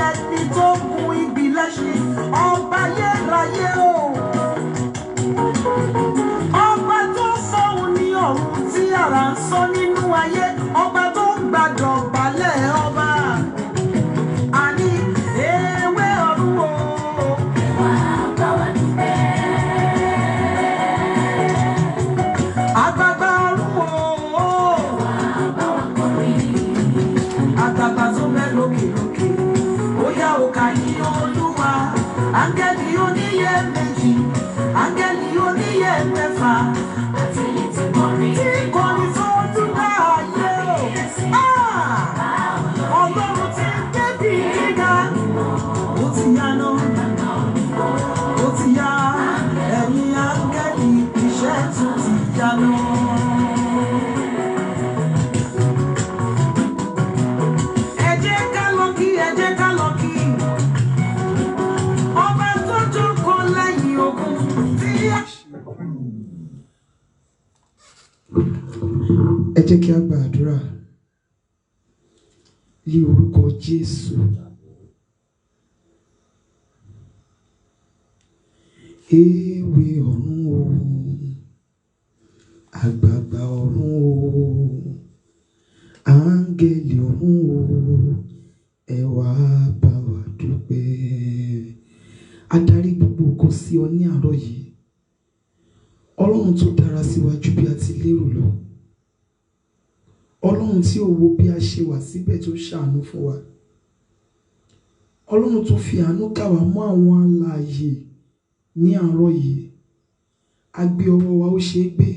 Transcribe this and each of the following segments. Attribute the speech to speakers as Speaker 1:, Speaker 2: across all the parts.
Speaker 1: ẹni tó gun igi lẹ́ṣin, ọba yẹ́ráyé o. Ọba tó fọ́hùn ní ọ̀run tí àrá ń sọ nínú ayé, ọba tó ń gbàdọ̀ balẹ̀ ọba. Àní ewé ọ̀run o. Ẹ̀wà bá wa dúpẹ́. Àgbàgbà ọ̀run o. Ẹ̀wà bá wa kọrin. Àgbàgbà tó bẹ́ lókè lókè, ó yá òkà yí Olúwa. Áńgẹ́lì oníyè méjì, áńgẹ́lì oníyè mẹ́fà, àti ètò kọrin. Tí kọrin tó tún dá ayé o. Ọlọ́run ti ń débi gíga. Ó ti yá náà, ó ti yá. Ẹ̀yin áńgẹ́lì iṣẹ́ tún ti yá náà. Ẹ jẹ́ ká lọ kí, ẹ jẹ́ ká lọ kí. Ọba tó jókòó lẹ́yìn ogun tí a.
Speaker 2: Ẹ jẹ́ kí a gba àdúrà ní orúkọ Jésù. Ewé ọ̀run o, àgbààgbà ọ̀run o, áńgẹ́lì ọ̀run o, ẹ wá bá wa dúpẹ́. Adarí gbogbo ògo sí ọ ní àárọ̀ yìí. Ọlọ́run tó dára síwájú bí a ti lérò lọ. Ọlọ́run tí ó wo bí a ṣe wà síbẹ̀ tó ṣàánú fún wa. Ọlọ́run tó fi àánú kà wá mọ́ àwọn alààyè ní àárọ̀ yìí. A gbé ọwọ́ wa ó ṣe é gbé,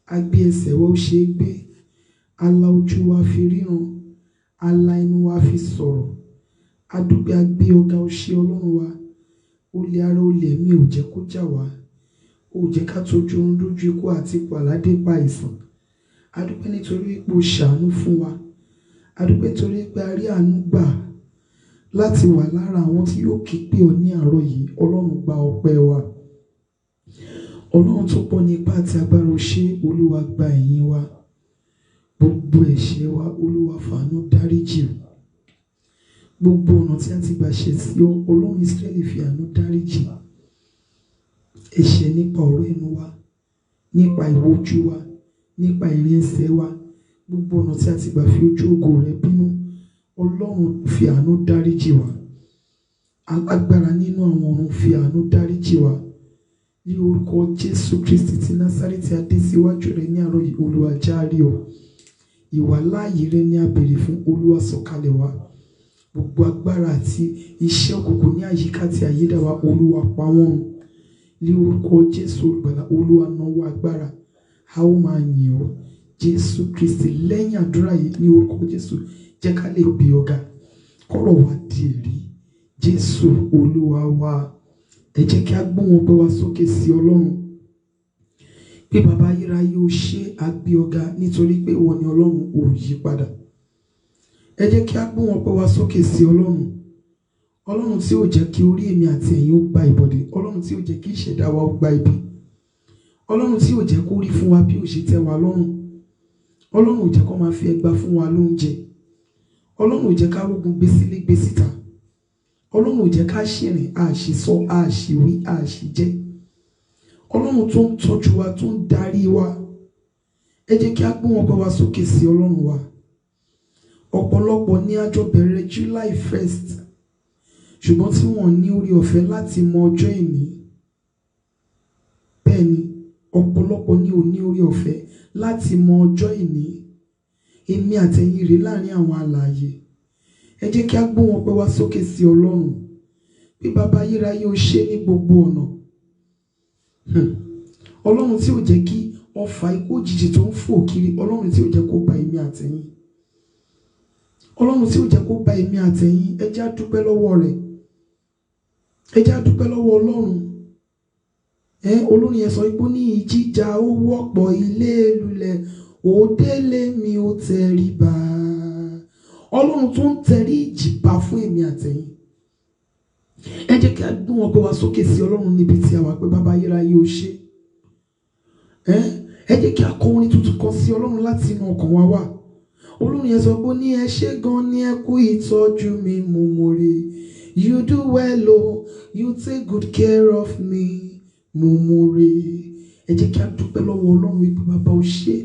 Speaker 2: a gbé ẹsẹ̀ wa ó ṣe é gbé, a la ojú wa fi ríran, a la inú wa fi sọ̀rọ̀. A dúpẹ́, a gbé ọ̀gá ó ṣe Ọlọ́run wa. Olè ara olè ẹ̀mí ò jẹ́ kó jà wá, ò jẹ́ ká tójú oorun dójú ikú àti ipò àládé pa àìsàn. A dúpẹ́ nítorí pé o ṣàánú fún wa. A dúpẹ́ nítorí pé a rí àánú gbà láti wà lára àwọn tí yóò ké pè ọ́ ní àárọ̀ yìí. Ọlọ́run gba ọpẹ́ wa. Ọlọ́run tó pọ̀ ní ipá àti agbára, o ṣé. Olúwa gba ẹ̀yìn wa. Gbogbo ẹ̀ṣẹ̀ wa Olúwa fàánú dáríjì. Gbogbo ọ̀nà tí a ti gbà ṣẹ̀ sí ọ, Ọlọ́run Ísírẹ́lì fi àánú dáríjì. Ẹ̀ṣẹ̀ nípa ọ̀rọ̀ ẹnu wa, nípa ìwojú wa, nípa ìrìn ẹsẹ̀ wa, gbogbo ọ̀nà tí a ti gbà fi ojú ògo rẹ bínú, Ọlọ́run fi àánú dáríjì wa. Agbára nínú àwọn ọ̀run fi àánú dáríjì wa. Ní orúkọ Jésù Kristi ti Násárẹ́tì, a dé síwájú rẹ ní àárọ̀ yìí. Olúwa járe ọ. Ìwà láàyè rẹ ni a béèrè fún. Olúwa sọ̀kalẹ̀ wá. Gbogbo agbára àti iṣẹ́ òkùnkùn ní àyíká àti àyídà wa, Olúwa pa wọ́n run. Ní orúkọ Jésù Olùgbàlà, Olúwa nawọ́ agbára. A ó máa yìn ọ́ Jésù Kristi. Lẹ́yìn àdúrà yìí ní orúkọ Jésù, jẹ́ ká lè gbé ọ̀gá, kọ́rọ̀ wa di èrí. Jésù Olúwa wa. Ẹ jẹ́ kí a gbóhùn ọpẹ́ wa sókè sí Ọlọ́run. Pé bàbá ayérayé, o ṣé, a gbé ọ̀gá nítorí pé ìwọ ni Ọlọ́run, ò yí padà. Ẹ jẹ́ kí a gbóhùn ọpẹ́ wa sókè sí Ọlọ́run. Ọlọ́run tí ó jẹ́ kí orí èmi àti ẹ̀yin ó gba ìbọ̀dé. Ọlọ́run tí ó jẹ́ kí ìṣẹ̀dá wa ó gba ibi. Ọlọ́run tí ó jẹ́ kó rí fún wa bí ó ṣe tẹ́ wa lọ́rùn. Ọlọ́run ò jẹ́ kó máa fi ẹgba fún wa lóúnjẹ. Ọlọ́run ò jẹ́ ká rógun gbé sílé gbé síta. Ọlọ́run ò jẹ́ ká ṣìrìn, àṣìsọ, àṣìwí, àṣìjẹ́. Ọlọ́run tó ń tọ́jú wa, tó ń darí wa. Ẹ jẹ́ kí a gbóhùn ọpẹ́ wa sókè sí Ọlọ́run wa. Ọ̀pọ̀lọpọ̀ ní a jọ bẹ̀rẹ̀ July 1st, ṣùgbọ́n tí wọ́n ní orí ọ̀fẹ́ láti mọ ọjọ́ ìní. Bẹ́ẹ̀ ni, ọ̀pọ̀lọpọ̀ ní ò ní orí ọ̀fẹ́ láti mọ ọjọ́ ìní. Èmi àtẹ̀yin rèé láàrin àwọn alààyè. Ẹ jẹ́ kí a gbóhùn ọpẹ́ wa sókè sí Ọlọ́run. Bí bàbá ayérayé, o ṣé ní gbogbo ọ̀nà. Ọlọ́run tí ò jẹ́ kí ọfà ikú òjijì tó ń fò kiri, Ọlọ́run tí ò jẹ́ kó bá èmi àtẹ̀yin. Ọlọ́run tí ò jẹ́ kó bá èmi àtẹ̀yin. Ẹ jẹ́ á dúpẹ́ lọ́wọ́ rẹ̀. Ẹ jẹ́ á dúpẹ́ lọ́wọ́ Ọlọ́run. Olórin yẹn sọ pé ní ìjìjà ó wọ́pọ̀, ilé lulẹ̀, òdélé mi ó tẹríba. Ọlọ́run tó ń tẹrí ìjì bá fún èmi àtẹ̀yin. Ẹ jẹ́ kí a gbé wọn pé wá sókè sí Ọlọ́run níbi tí a wà, pé bàbá ayérayé, o ṣé. Ẹ jẹ́ kí a kọ orin tuntun kan sí Ọlọ́run láti inú ọkàn wa wá. olórin yẹn sọ pé ó ní ẹ ṣé gan ni ẹ kú ìtọ́jú mi mo mọ̀re. You do well o, you take good care of me mo mọ̀re. Ẹ jẹ́ kí a dúpẹ́ lọ́wọ́ Ọlọ́run wípé bàbá o ṣé,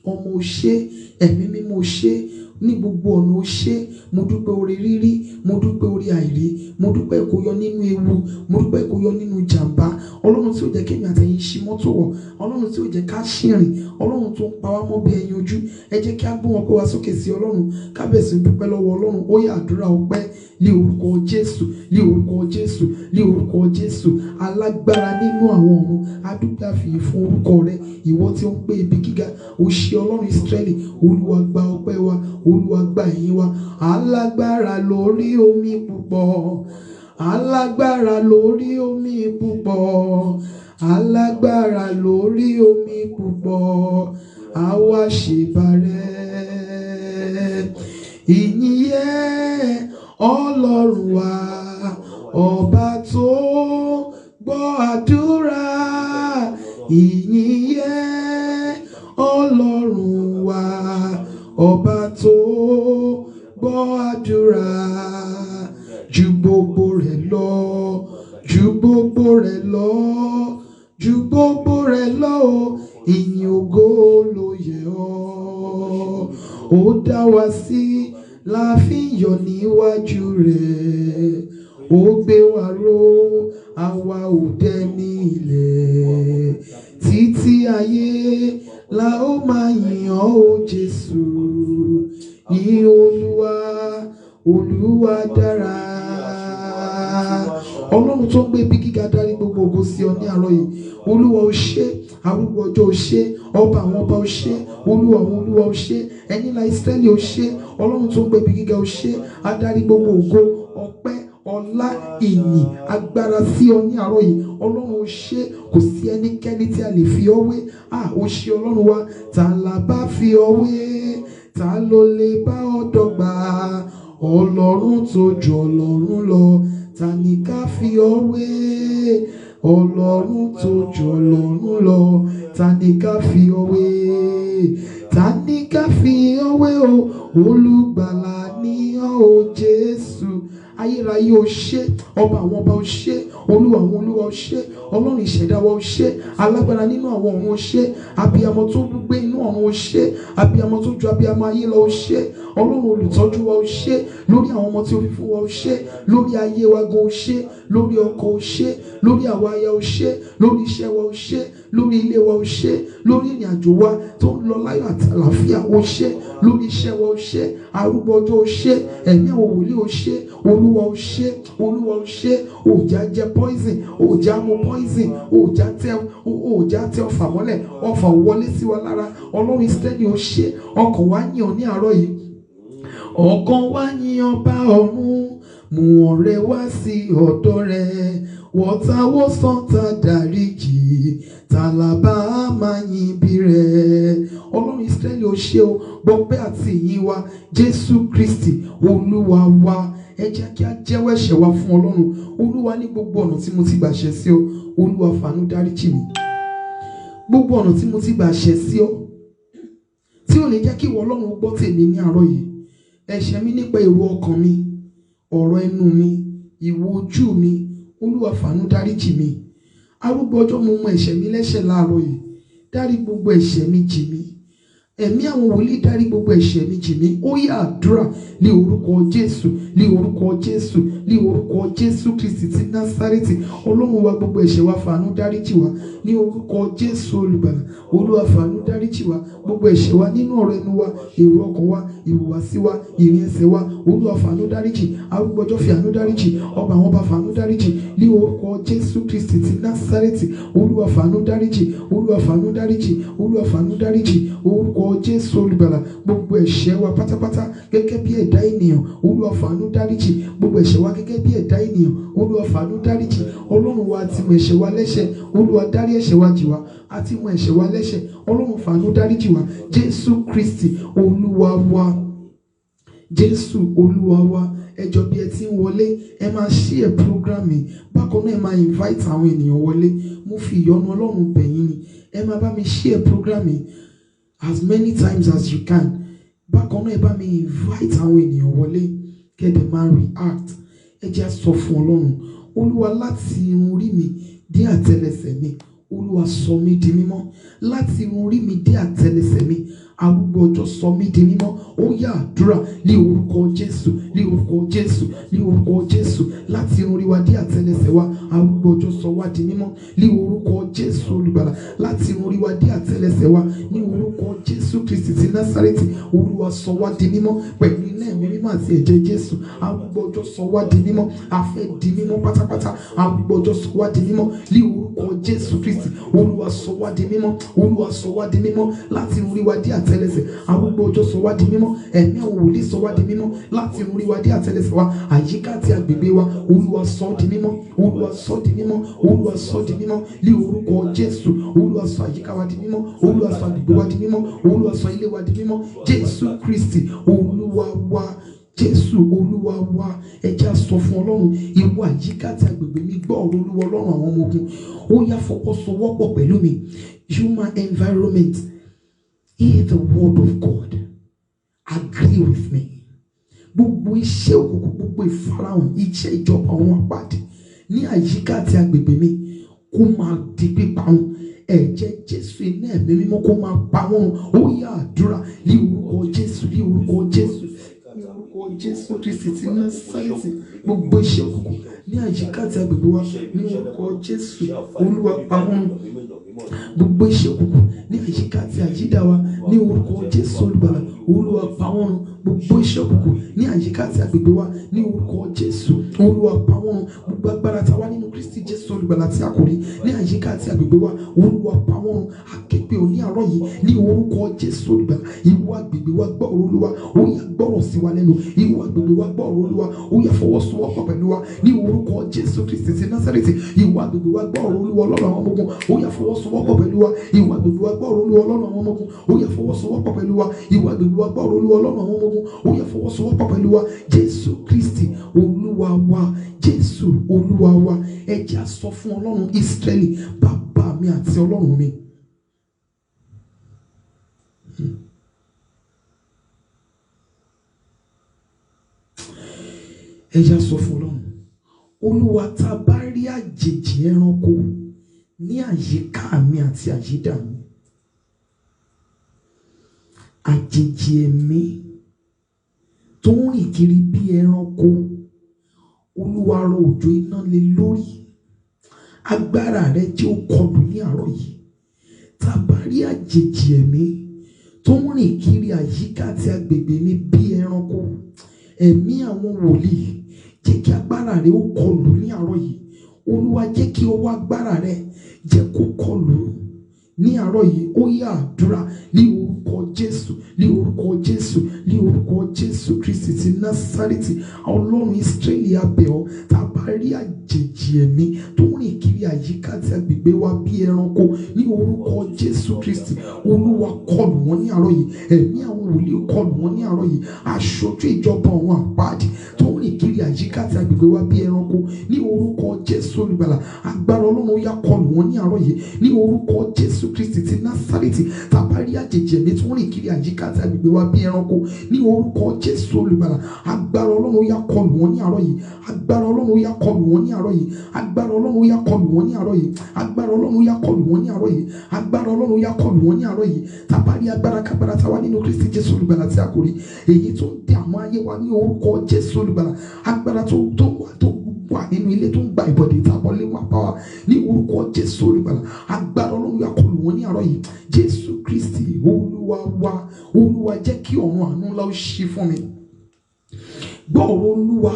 Speaker 2: ọmọ o ṣé, ẹ̀mí mímọ́ o ṣé, ní gbogbo ọ̀nà o ṣé. Mo dúpẹ́ orí rírí, mo dúpẹ́ orí àìrí, mo dúpẹ́ kó yọ nínú ewu, mo dúpẹ́ kó yọ nínú jàǹbá. Ọlọ́run tí ó jẹ́ kémi àtẹ̀yìn ṣí mọ́tò wọ̀, Ọlọ́run tí ó jẹ́ ká ṣìrìn, Ọlọ́run tó ń pa wá mọ́ bí ẹyin ojú. Ẹ jẹ́ kí a gbé wọn kó wa sókè sí Ọlọ́run, ká bẹ̀rẹ̀ sí dúpẹ́ lọ́wọ́ Ọlọ́run. Ó yá àdúrà ọpẹ́ ní orúkọ Jésù, ní orúkọ Jésù, ní orúkọ Jésù. Alágbára nínú àwọn ọ̀run, a dúpẹ́ àfìyè fún orúkọ rẹ, ìwọ tí ó ń gbé ibi gíga. O ṣé Ọlọ́run Ísírẹ́lì, Olúwa gba ọpẹ́ wa, Olúwa gba ìyìn wa. Alágbára lórí omi púpọ̀, alágbára lórí omi púpọ̀, alágbára lórí omi púpọ̀, àwa ṣèbàrẹ̀. Ìyìn yẹ Ọlọ́run wa, ọba tó gbọ́ àdúrà. Ìyìn yẹ Ọlọ́run wa, ọba tó gbọ́ àdúrà. Ju gbogbo rẹ̀ lọ, ju gbogbo rẹ̀ lọ, ju gbogbo rẹ̀ lọ, ìyìn ògo ló yẹ ọ́. Ó dá wa sí, la fi ń yọ̀ níwájú rẹ̀. Ó gbé wa ró, àwa ò dẹni ilẹ̀. Títí ayé la ó máa yìn ọ́ o Jésù. Yìn Olúwa, Olúwa dára. Ọlọ́run tó ń gbé ibi gíga darí gbogbo ògo sí ọ ní àárọ̀ yìí. Olúwa o ṣé, arúgbó ọjọ́ o ṣé, ọba àwọn ọba o ṣé, Olúwa àwọn olúwa o ṣé, ẹni ńlá Ísírẹ́lì o ṣé. Ọlọ́run tó ń gbé ibi gíga o ṣé, adarí gbogbo ògo, ọpẹ́, ọlá, ìyìn, agbára sí ọ ní àárọ̀ yìí. Ọlọ́run o ṣé, kò sí ẹnikẹ́ni tí a lè fi ọ wé. O ṣé Ọlọ́run wa, ta la bá fi ọ wé, ta ló lè bá ọ dọ́gba? Ọlọ́run tó ju ọlọ́run lọ, ta ni ká fi ọ wé? Ọlọ́run tó ju ọlọ́run lọ, ta ni ká fi ọ wé? Ta ni ká fi ọ wé o? Olùgbàlà ni ọ́ o Jésù. Ayérayé o ṣé, ọba àwọn ọba o ṣé, Olúwa àwọn olúwa o ṣé, Ọlọ́run ìṣẹ̀dá wa o ṣé, alágbára nínú àwọn ọ̀run o ṣé, abiyamọ tó gbé inú ọ̀run o ṣé, abiyamọ tó ju abiyamọ ayé lọ o ṣé, Ọlọ́run olùtọ́jú wa o ṣé, lórí àwọn ọmọ tí o fi fún wa o ṣé, lórí ayé wa gan o ṣé, lórí ọkọ o ṣé, lórí àwa aya o ṣé, lórí iṣẹ́ wa o ṣé, lórí ilé wa o ṣé, lórí ìrìn àjò wa tó ń lọ láyọ̀ àti àlàáfíà o ṣé, lórí iṣẹ́ wa o ṣé, arúgbó ọjọ́ o ṣé, ẹ̀mí àwọn wòlíì o ṣé, Olúwa o ṣé, Olúwa o ṣé. Òjá jẹ poison, òjá mu poison, òjá tẹ ọfà mọ́lẹ̀, ọfà wọlé sí wa lára. Ọlọ́run Ísírẹ́lì o ṣé, ọkàn wa yìn ọ́ ní àárọ̀ yìí. Ọkàn wa yìn ọba ọ̀run, mú ọrẹ wá sí ọ̀dọ̀ rẹ̀. Wọ́tawó sọ́ta dáríjì, tàlàbà máa yìn bí rẹ̀. Ọlọ́run Ísírẹ́lì o ṣé o, gbọpẹ́ àti ìyìn wa. Jésù Kristi Olúwa wa. Ẹ jẹ́ kí a jẹ́wọ́ ẹ̀ṣẹ̀ wa fún Ọlọ́run. Olúwa, ní gbogbo ọ̀nà tí mo ti gbà ṣẹ̀ sí ọ, Olúwa fàánú dáríjì mi. Gbogbo ọ̀nà tí mo ti gbà ṣẹ̀ sí ọ, tí ò ní jẹ́ kí ìwọ Ọlọ́run gbọ́ tèmi ní àárọ̀ yìí. Ẹ̀ṣẹ̀ mi nípa èrò ọkàn mi, ọ̀rọ̀ ẹnu mi, ìwò ojú mi, Olúwa fàánú dáríjì mi. Arúgbó ọjọ́, mo mọ ẹ̀ṣẹ̀ mi lẹ́ṣẹ̀ láàárọ̀ yìí. Dárí gbogbo ẹ̀ṣẹ̀ mi jì mí. Ẹ̀mí àwọn wòlíì, dárí gbogbo ẹ̀ṣẹ̀ mi jì mí. Ó yá àdúrà ní orúkọ Jésù, ní orúkọ Jésù, ní orúkọ Jésù Kristi ti Násárẹ́tì. Ọlọ́run wa, gbogbo ẹ̀ṣẹ̀ wa fàánú dáríjì wa ní orúkọ Jésù olùgbàlà. Olúwa fàánú dáríjì wa, gbogbo ẹ̀ṣẹ̀ wa nínú ọ̀rọ̀ ẹnu wa, èrò ọkàn wa, ìhùwàsí wa, ìrìn ẹsẹ̀ wa. Olúwa fàánú dáríjì. Arúgbó ọjọ́ fi àánú dáríjì. Ọba àwọn ọba fàánú dáríjì ní orúkọ Jésù Kristi ti Násárẹ́tì. Olúwa fàánú dáríjì. Olúwa fàánú dáríjì. Olúwa fàánú dáríjì. Orúkọ Jésù olùgbàlà. Gbogbo ẹ̀ṣẹ̀ wa pátápátá gẹ́gẹ́ bí ẹ̀dá ènìyàn, Olúwa fàánú dáríjì. Gbogbo ẹ̀ṣẹ̀ wa gẹ́gẹ́ bí ẹ̀dá ènìyàn, Olúwa fàánú dáríjì. Ọlọ́run wa, àti mọ ẹ̀ṣẹ̀ wa lẹ́ṣẹ̀, Olúwa dárí ẹ̀ṣẹ̀ wa jì wá. Àti mọ ẹ̀ṣẹ̀ wa lẹ́ṣẹ̀, Ọlọ́run fàánú dáríjì wá. Jésù Kristi Olúwa wa. Jésù Olúwa wa. Ẹ jọ̀ọ́ bí ẹ ti ń wọlé, ẹ máa share program mi. Bákan náà ẹ máa invite àwọn ènìyàn wọlé. Mo fi ìyọ́nú Ọlọ́run bẹ̀ yín ni. Ẹ máa bá mi share program mi as many times as you can. bákan náà ẹ bá mi invite àwọn ènìyàn wọlé kẹ́dẹ̀ máa react. Ẹ jẹ́ sọ fún Ọlọ́run, Olúwa láti irun orí mi dé àtẹ́lẹsẹ̀ mi, Olúwa sọ mí di mímọ́. Láti irun orí mi dé àtẹ́lẹsẹ̀ mi, arúgbó ọjọ́ sọ mí di mímọ́. Ó yá àdúrà ní orúkọ Jésù, ní orúkọ Jésù, ní orúkọ Jésù. Láti irun orí wa dé àtẹ́lẹsẹ̀ wa, arúgbó ọjọ́ sọ wá di mímọ́ ní orúkọ Jésù olùgbàlà. Láti irun orí wa dé àtẹ́lẹsẹ̀ wa, ní orúkọ Jésù Kristi ti Násárẹ́tì, Olúwa sọ wá di mímọ́ pẹ̀lú iná ẹ̀mí mímọ́ àti ẹ̀jẹ̀ Jésù. Arúgbó ọjọ́ sọ wá di mímọ́, a fẹ́ di mímọ́ pátápátá. Arúgbó ọjọ́ sọ wá di mímọ́ ní orúkọ Jésù Kristi. Olúwa sọ wá di mímọ́, Olúwa sọ wá di mímọ́. Láti irun orí wa dé àtẹ́lẹsẹ̀, arúgbó ọjọ́ sọ wá di mímọ́. Ẹ̀mí àwọn wòlíì sọ wá di mímọ́. Láti irun orí wa dé àtẹ́lẹsẹ̀ wa, àyíká àti agbègbè wa, Olúwa sọ di mímọ́, Olúwa sọ di mímọ́, Olúwa sọ di mímọ́ ní orúkọ Jésù. Olúwa sọ àyíká wa di mímọ́, Olúwa sọ agbègbè wa di mímọ́, Olúwa sọ ilé wa di mímọ́. Jésù Kristi Olúwa wa, Jésù Olúwa wa. Ẹ jẹ́ sọ fún Ọlọ́run, ìwọ àyíká àti agbègbè mi gbọ́ ọ̀rọ̀ Olúwa Ọlọ́run àwọn ọmọ ogun. Ó yá fọwọ́sowọ́pọ̀ pẹ̀lú mi. Human environment, hear the word of God, agree with me. Gbogbo iṣẹ́ òkùnkùn, gbogbo ìfarahàn, iṣẹ́ ìjọba àwọn apáàdé ní àyíká àti agbègbè mi kó máa di píparun. Ẹ̀jẹ̀ Jésù iná ẹ̀mí mímọ́ kó máa pa wọ́n. Ó yá àdúrà ní orúkọ Jésù, ní orúkọ Jésù, ní orúkọ Jésù Kristi ti Násárẹ́tì. Gbogbo iṣẹ́ òkùnkùn ní àyíká àti agbègbè wa ní orúkọ Jésù, Olúwa pa wọ́n. Gbogbo iṣẹ́ òkùnkùn ní àyíká àti àyídà wa ní orúkọ Jésù olùgbàlà, Olúwa pa wọ́n. Gbogbo iṣẹ́ òkùnkùn ní àyíká àti agbègbè wa ní orúkọ Jésù, Olúwa pa wọ́n. Gbogbo agbára tá wà nínú Kristi Jésù olùgbàlà tí a kò rí ní àyíká àti agbègbè wa, Olúwa pa wọ́n. Aképe òní àárọ̀ yìí ní orúkọ Jésù olùgbàlà. Ìwọ agbègbè wa gbọ́ ọ̀rọ̀ Olúwa, ó yá gbọ́rọ̀ sí wa lẹ́nu. Ìwọ agbègbè wa gbọ́ ọ̀rọ̀ Olúwa, ó yá fọwọ́sowọ́pọ̀ pẹ̀lú wa ní orúkọ Jésù Kristi ti Násárẹ́tì. Ìwọ agbègbè wa gbọ́ ọ̀rọ̀ Olúwa Ọlọ́run àwọn ọmọ ogun, ó yá fọwọ́sowọ́pọ̀ pẹ̀lú wa. Ìwọ agbègbè wa gbọ́ ọ̀rọ̀ Olúwa Ọlọ́run àwọn ọmọ ogun, ó yá fọwọ́sowọ́pọ̀ pẹ̀lú wa. Ìwọ agbègbè wa gbọ́ ọ̀rọ̀ Olúwa Ọlọ́run àwọn ọmọ ogun, ó yá fọwọ́sowọ́pọ̀ pẹ̀lú wa. Jésù Kristi Olúwa wa, Jésù Olúwa wa. Ẹ jẹ́ sọ fún Ọlọ́run Ísírẹ́lì, bàbá mi àti Ọlọ́run mi. Ẹ jẹ́ sọ fún Ọlọ́run, Olúwa tá a bá rí àjèjì ẹranko ní àyíká mi àti àyídà mi, àjèjì ẹ̀mí tó ń rìn kiri bí ẹranko, Olúwa rọ̀ òjò iná lé lórí. Agbára rẹ jẹ́ ó kọlù ní àárọ̀ yìí. Tá a bá rí àjèjì ẹ̀mí tó ń rìn kiri àyíká àti agbègbè mi bí ẹranko, ẹ̀mí àwọn wòlíì, jẹ́ kí agbára rẹ ó kọlù ní àárọ̀ yìí. Olúwa jẹ́ kí ọwọ́ agbára rẹ jẹ́ kó kọlù ní àárọ̀ yìí. Ó yá àdúrà ní orúkọ Jésù, ní orúkọ Jésù, ní orúkọ Jésù Kristi ti Násárẹ́tì. Ọlọ́run Ísírẹ́lì a bẹ̀ ọ́, tá a bá rí àjèjì ẹ̀mí tó ń rìn kiri àyíká àti agbègbè wa bí ẹranko, ní orúkọ Jésù Kristi, Olúwa kọlù wọn ní àárọ̀ yìí. Ẹ̀mí àwọn wòlíì kọlù wọn ní àárọ̀ yìí. Aṣojú ìjọba àwọn àpáàdì tó ń rìn kiri àyíká àti agbègbè wa bí ẹranko, ní orúkọ Jésù olùgbàlà, agbára Ọlọ́run ó yá kọlù wọn ní àárọ̀ yìí. Ní orúkọ Jésù Kristi ti Násárẹ́tì, tá a bá rí àjèjì ẹ̀mí tó ń rìn kiri àyíká àti agbègbè wa bí ẹranko, ní orúkọ Jésù olùgbàlà, agbára Ọlọ́run ó yá kọlù wọn ní àárọ̀ yìí. Agbára Ọlọ́run ó yá kọlù wọn ní àárọ̀ yìí. Agbára Ọlọ́run ó yá kọlù wọn ní àárọ̀ yìí. Agbára Ọlọ́run ó yá kọlù wọn ní àárọ̀ yìí. Agbára Ọlọ́run ó yá kọlù wọn ní àárọ̀ yìí. Tá a bá rí agbára kágbára tá a wà nínú Kristi Jésù olùgbàlà tí a kò rí, èyí tó ń dè àmọ́ ayé wa, ní orúkọ Jésù olùgbàlà, agbára tó wà nínú ilé tó ń gba ìbọ̀dé ìtàbọ̀lé wọn pa wá, ní orúkọ Jésù olùgbàlà, agbára Ọlọ́run yá kọlù wọn ní àárọ̀ yìí. Jésù Kristi Olúwa wa. Olúwa jẹ́ kí ọ̀run àánú ńlá ó ṣí fún mi. Gbọ́ ọ̀rọ̀ Olúwa,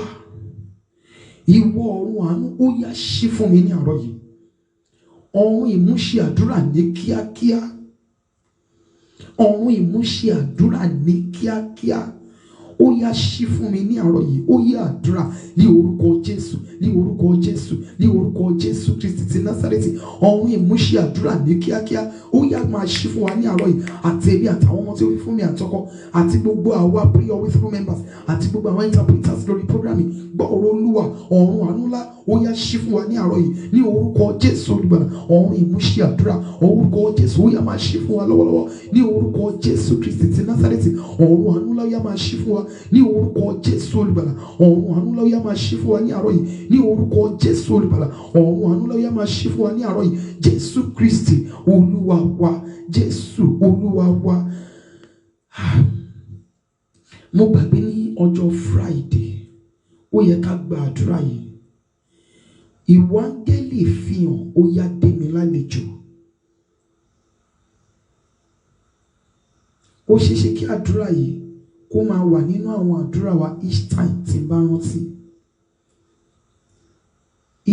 Speaker 2: ìwọ ọ̀run àánú ó yá ṣí fún mi ní àárọ̀ yìí. Ọ̀run ìmúṣẹ àdúrà ní kíákíá, ọ̀run ìmúṣẹ àdúrà ní kíákíá, ó yá ṣí fún mi ní àárọ̀ yìí. Ó yá àdúrà ní orúkọ Jésù, ní orúkọ Jésù, ní orúkọ Jésù Kristi ti Násárẹ́tì. Ọ̀run ìmúṣẹ àdúrà ní kíákíá, ó yá máa ṣí fún wa ní àárọ̀ yìí. Àti èmi àtàwọn ọmọ tí ó fi fún mi àtọkọ, àti gbogbo àwa prayer with through members, àti gbogbo àwọn interpreters lórí program program gbọ́ ọ̀rọ̀ Olúwa ọ̀run àánú ńlá ó yá ṣí fún wa ní àárọ̀ yìí ní orúkọ Jésù olùgbàlà ọ̀run ìmúṣẹ àdúrà orúkọ Jésù ó yá máa ṣí fún wa lọ́wọ́lọ́wọ́ ní orúkọ Jésù Kristi ti Násárẹ́tì ọ̀run àánú ńlá ó yá máa ṣí fún wa ní orúkọ Jésù olùgbàlà ọ̀run àánú ńlá ó yá máa ṣí fún wa ní àárọ̀ yìí ní orúkọ Jésù olùgbàlà ọ̀run àánú ńlá ó yá máa ṣí fún wa ní àárọ̀ yìí Jésù Kristi Olúwa wa Jésù Olúwa wa. Mo gbàgbé ní ọjọ́ Friday ó yẹ ká gba àdúrà yìí. Ìwọ áńgẹ́lì fihàn ó yá dé mi lálejò. Ó ṣeéṣe kí àdúrà yìí kó máa wà nínú àwọn àdúrà wa each time tí n bá rántí.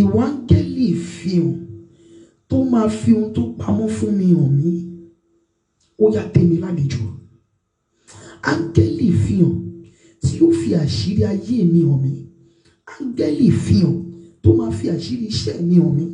Speaker 2: Ìwọ áńgẹ́lì fihàn tó máa fi ohun tó pamọ́ fún mi hàn mí ó yá dé mi lálejò. Áńgẹ́lì fihàn tí ó fi àṣírí ayé mi hàn mí. Áńgẹ́lì fihàn tó máa fi àṣírí iṣẹ́ mi hàn mí.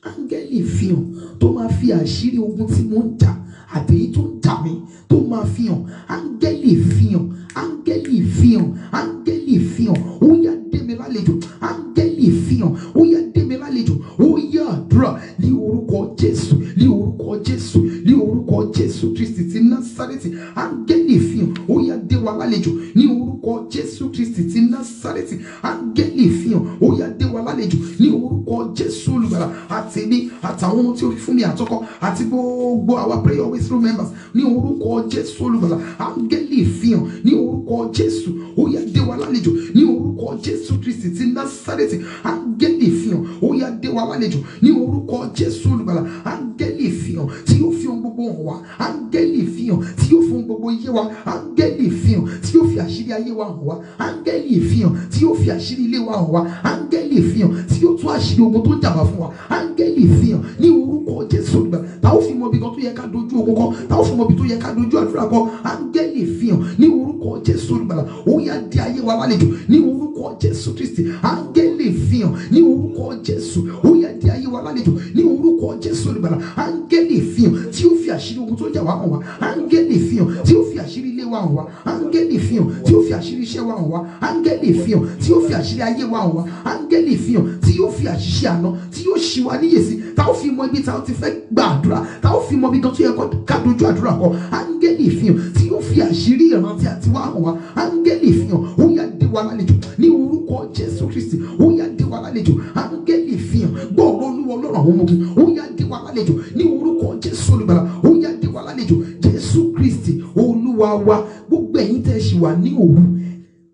Speaker 2: Áńgẹ́lì fihàn tó máa fi àṣírí ogun tí mo ń jà àtèyí tó ń jà mí tó máa fihàn. Áńgẹ́lì fihàn, áńgẹ́lì fihàn, áńgẹ́lì fihàn ó yá dé mi lálejò. Áńgẹ́lì fihàn ó yá dé mi lálejò. Ó yá àdúrà ní orúkọ Jésù, ní orúkọ Jésù, ní orúkọ Jésù Kristi ti Násárẹ́tì. Áńgẹ́lì fihàn ó yá dé wa lálejò ní orúkọ Jésù Kristi ti Násárẹ́tì. Áńgẹ́lì fihàn ó yá dé wa lálejò ní orúkọ Jésù olùgbàlà. Àtèmi àtàwọn ọmọ tí ó fi fún mi àtọkọ àti gbogbo àwa prayer with through members ní orúkọ Jésù olùgbàlà. Áńgẹ́lì fihàn ní orúkọ Jésù ó yá dé wa lálejò ní orúkọ Jésù Kristi ti Násárẹ́tì. Áńgẹ́lì fihàn ó yá dé wa lálejò ní orúkọ Jésù olùgbàlà. Áńgẹ́lì fihàn tí yóò fi ohun gbogbo hàn wá. Áńgẹ́lì fihàn tí yóò fi ohun gbogbo yé wa. Áńgẹ́lì fihàn tí yóò fi àṣírí ayé wa hàn wá. Áńgẹ́lì fihàn tí yóò fi àṣírí ilé wa hàn wá. Áńgẹ́lì fihàn tí yóò tú àṣírí ogun tó ń jà wá fún wa. Áńgẹ́lì fihàn ní orúkọ Jésù olùgbàlà. Ta ó fi mọ ibi kan tó yẹ ká dojú ogun kọ. Ta ó fi mọ ibi tó yẹ ká dojú àdúrà kọ. Áńgẹ́lì fihàn ní orúkọ Jésù olùgbàlà. Ó yá dé ayé wa lálejò ní orúkọ Jésù Kristi. Áńgẹ́lì fihàn ní orúkọ Jésù. Ó yá dé ayé wa lálejò ní orúkọ Jésù olùgbàlà. Áńgẹ́lì fihàn tí ó fi àṣírí ogun tó ń jà wá hàn wá. Áńgẹ́lì fihàn tí ó fi àṣírí ilé wa hàn wá. Áńgẹ́lì fihàn tí ó fi àṣírí iṣẹ́ wa hàn wá. Áńgẹ́lì fihàn tí ó fi àṣírí ayé wa hàn wá. Áńgẹ́lì fihàn tí yóò fi àṣìṣe àná tí yóò ṣí wa níyèsí. Ta ó fi mọ ibi ta ó ti fẹ́ gba àdúrà. Ta ó fi mọ ibi kan tó yẹ ká dojú àdúrà kọ. Áńgẹ́lì fihàn tí yóò fi àṣírí ìrántí àti wá hàn wá. Áńgẹ́lì fihàn ó yá dé wa lálejò ní orúkọ Jésù Kristi. Ó yá dé wa lálejò. Áńgẹ́lì fihàn gbọ́dọ̀ Olúwa Ọlọ́run àwọn ọmọ ogun. Ó yá dé wa lálejò ní orúkọ Jésù olùgbàlà. Ó yá dé wa lálejò Jésù Kristi Olúwa wa. Gbogbo ẹ̀yin tẹ́ ṣì wà ní òru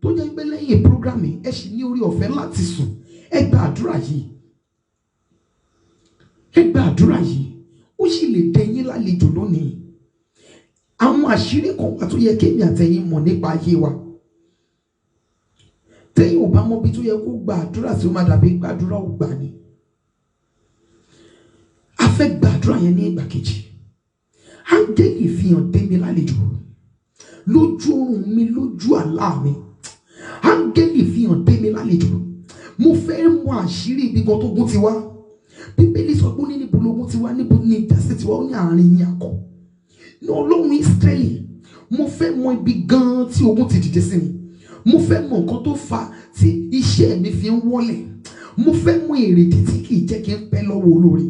Speaker 2: tó jẹ́ pé lẹ́yìn program ẹ ṣì ní orí ọ̀fẹ́ láti sùn. Ẹ gba àdúrà yìí. Ẹ gba àdúrà yìí. Ó sì lè dé yín lálejò lónìí. Àwọn àṣírí kan wà tó yẹ kémi àtẹ̀yin mọ̀ nípa ayé wa. Tẹ́yìn ò bá mọ bí tó yẹ kó gba àdúrà tí ó máa dàbí gbàdúrà ò gbà ni. A fẹ́ gba àdúrà yẹn ní ìgbà kejì. Áńgẹ́lì fihàn dé mi lálejò lójú oorun mi, lójú àlá mi. Áńgẹ́lì fihàn dé mi lálejò. Mo fẹ́ mọ àṣírí ibi kan tó gún ti wá. Bíbélì sọ pé ó ní níbo lógún ti wá, níbo ní ìdásí ti wá, ó ní àárín yín akọ. Ní Ọlọ́run Ísírẹ́lì, mo fẹ́ mọ ibi gan tí ogun ti dìde sí mi. Mo fẹ́ mọ nǹkan tó fà tí iṣẹ́ mi fi ń wọlẹ̀. Mo fẹ́ mọ èrèdí tí kì í jẹ́ kí n pẹ́ lọ́wọ́ olórí.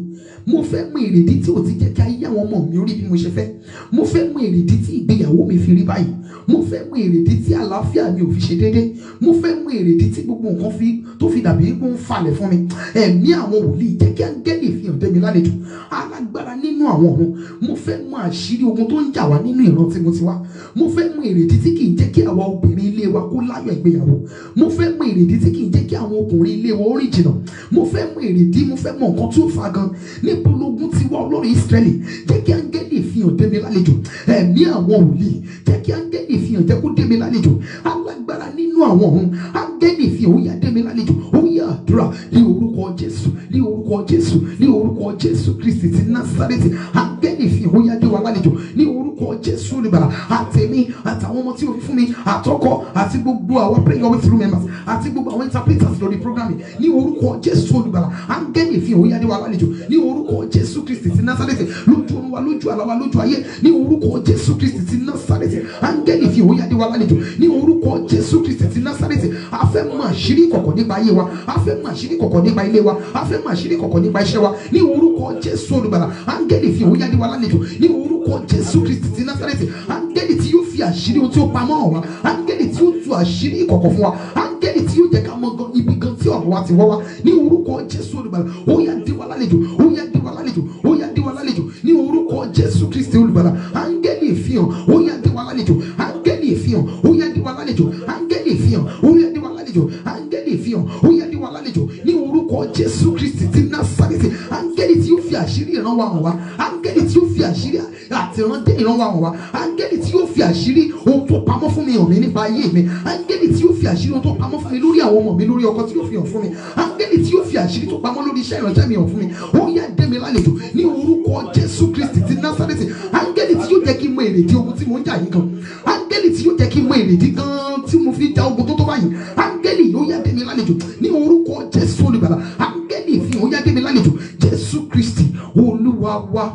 Speaker 2: Mo fẹ́ mọ èrèdí tí ò ti jẹ́ kí ayé àwọn ọmọ mi rí bí mo ṣe fẹ́. Mo fẹ́ mọ èrèdí tí ìgbéyàwó mi fi rí báyìí. Mo fẹ́ mọ èrèdí tí àlàáfíà mi ò fi ṣe déédé. Mo fẹ́ mọ èrèdí tí gbogbo nǹkan tó fi dàbí kó ń falẹ̀ fún mi. Ẹ̀mí àwọn wòlíì jẹ́ kí áńgẹ́lì fihàn dé mi lálejò. Alágbára nínú àwọn ọ̀run. Mo fẹ́ mọ àṣírí ogun tó ń jà wá nínú ìran tí mo ti wá. Mo fẹ́ mọ èrèdí tí kì í jẹ́ kí àwa obìnrin ilé wa kó láyọ̀ ìgbéyàwó. Mo fẹ́ mọ èrèdí tí kì í jẹ́ kí àwọn ọkùnrin ilé wa ó rìn jìnnà. Mo fẹ́ mọ èrèdí, mo fẹ́ mọ nǹkan tí ó fa gan. Níbo lógún ti wá Ọlọ́run Ísírẹ́lì. Jẹ́ kí áńgẹ́lì fihàn dé mi lálejò. Ẹ̀mí àwọn wòlíì jẹ́ kí áńgẹ́lì fihàn jẹ́ kó dé mi lálejò. Alágbára nínú àwọn ọ̀run. Áńgẹ́lì fihàn ó yá dé mi lálejò. Ó yá àdúrà ní orúkọ Jésù, ní orúkọ Jésù, ní orúkọ Jésù Kristi ti Násárẹ́tì. Áńgẹ́lì fihàn ó yá dé wa lálejò ní orúkọ Jésù olùgbàlà. Àtẹ̀mí àtàwọn ọmọ tí ó fi fún mi àtọkọ àti gbogbo àwọn prayer with through members àti gbogbo àwọn interpreters lórí program ní orúkọ Jésù olùgbàlà. Áńgẹ́lì fihàn ó yá dé wa lálejò ní orúkọ Jésù Kristi ti Násárẹ́tì. Lójú orun wa, lójú àlá wa, lójú ayé ní orúkọ Jésù Kristi ti Násárẹ́tì. áńgẹ́lì fi òun yáde wa lálejò ní orúkọ Jésù Kristi ti Násárẹ́tì. A fẹ́ mọ àṣírí ìkọ̀kọ̀ nípa ayé wa, a fẹ́ mọ àṣírí ìkọ̀kọ̀ nípa ilé wa, a fẹ́ mọ àṣírí ìkọ̀kọ̀ nípa iṣẹ́ wa ní orúkọ Jésù olùgbàlà. Áńgẹ́lì fi òun yáde wa lálejò ní orúkọ Jésù Kristi ti Násárẹ́tì. Áńgẹ́lì tí yóò fi àṣírí ohun tí ó pamọ́ wa, áńgẹ́lì tí yóò tú àṣírí ìkọ̀kọ̀ fún wa, áńgẹ́lì tí yóò jẹ́ ká mọ ibi gan tí ọ̀rọ̀ wa ti wọ́ wa ní orúkọ Jésù olùgbàlà. Ó yá dé wa lálejò, ó yá dé wa lálejò, ó yá dé wa lálejò ní orúkọ Jésù Kristi olùgbàlà. Áńgẹ́lì ìfihàn, ó yá dé wa lálejò, áńgẹ́lì ìfihàn, ó yá dé wa lálejò, áńgẹ́lì ìfihàn, ó yá dé wa lálejò, áńgẹ́lì ìfihàn, ó yá dé wa lálejò ní orúkọ Jésù Kristi ti Násárẹ́tì. Áńgẹ́lì tí yóò fi àṣírí ìran wa hàn wá, áńgẹ́lì tí yóò fi àṣírí àtìrántí ìran wa hàn wá, áńgẹ́lì tí yóò fi àṣírí ohun tó pamọ́ fún mi hàn mí nípa ayé mi, áńgẹ́lì tí yóò fi àṣírí ohun tó pamọ́ fún mi lórí àwọn ọmọ mi, lórí ọkọ tí yóò fi hàn fún mi, áńgẹ́lì tí yóò fi àṣírí tó pamọ́ lórí iṣẹ́ ìránṣẹ́ mi hàn fún mi. Ó yá dé mi lálejò ní orúkọ Jésù Kristi ti Násárẹ́tì. Áńgẹ́lì tí yóò jẹ́ kí n mọ èrèdí ogun tí mò ń jà yìí gan, áńgẹ́lì tí yóò jẹ́ kí n mọ èrèdí gan tí mo fi ja ogun tó báyìí, áńgẹ́lì yóò yá dé mi lálejò ní orúkọ Jésù olùgbàlà. Áńgẹ́lì ìfihàn, ó yá dé mi lálejò. Jésù Kristi Olúwa wa,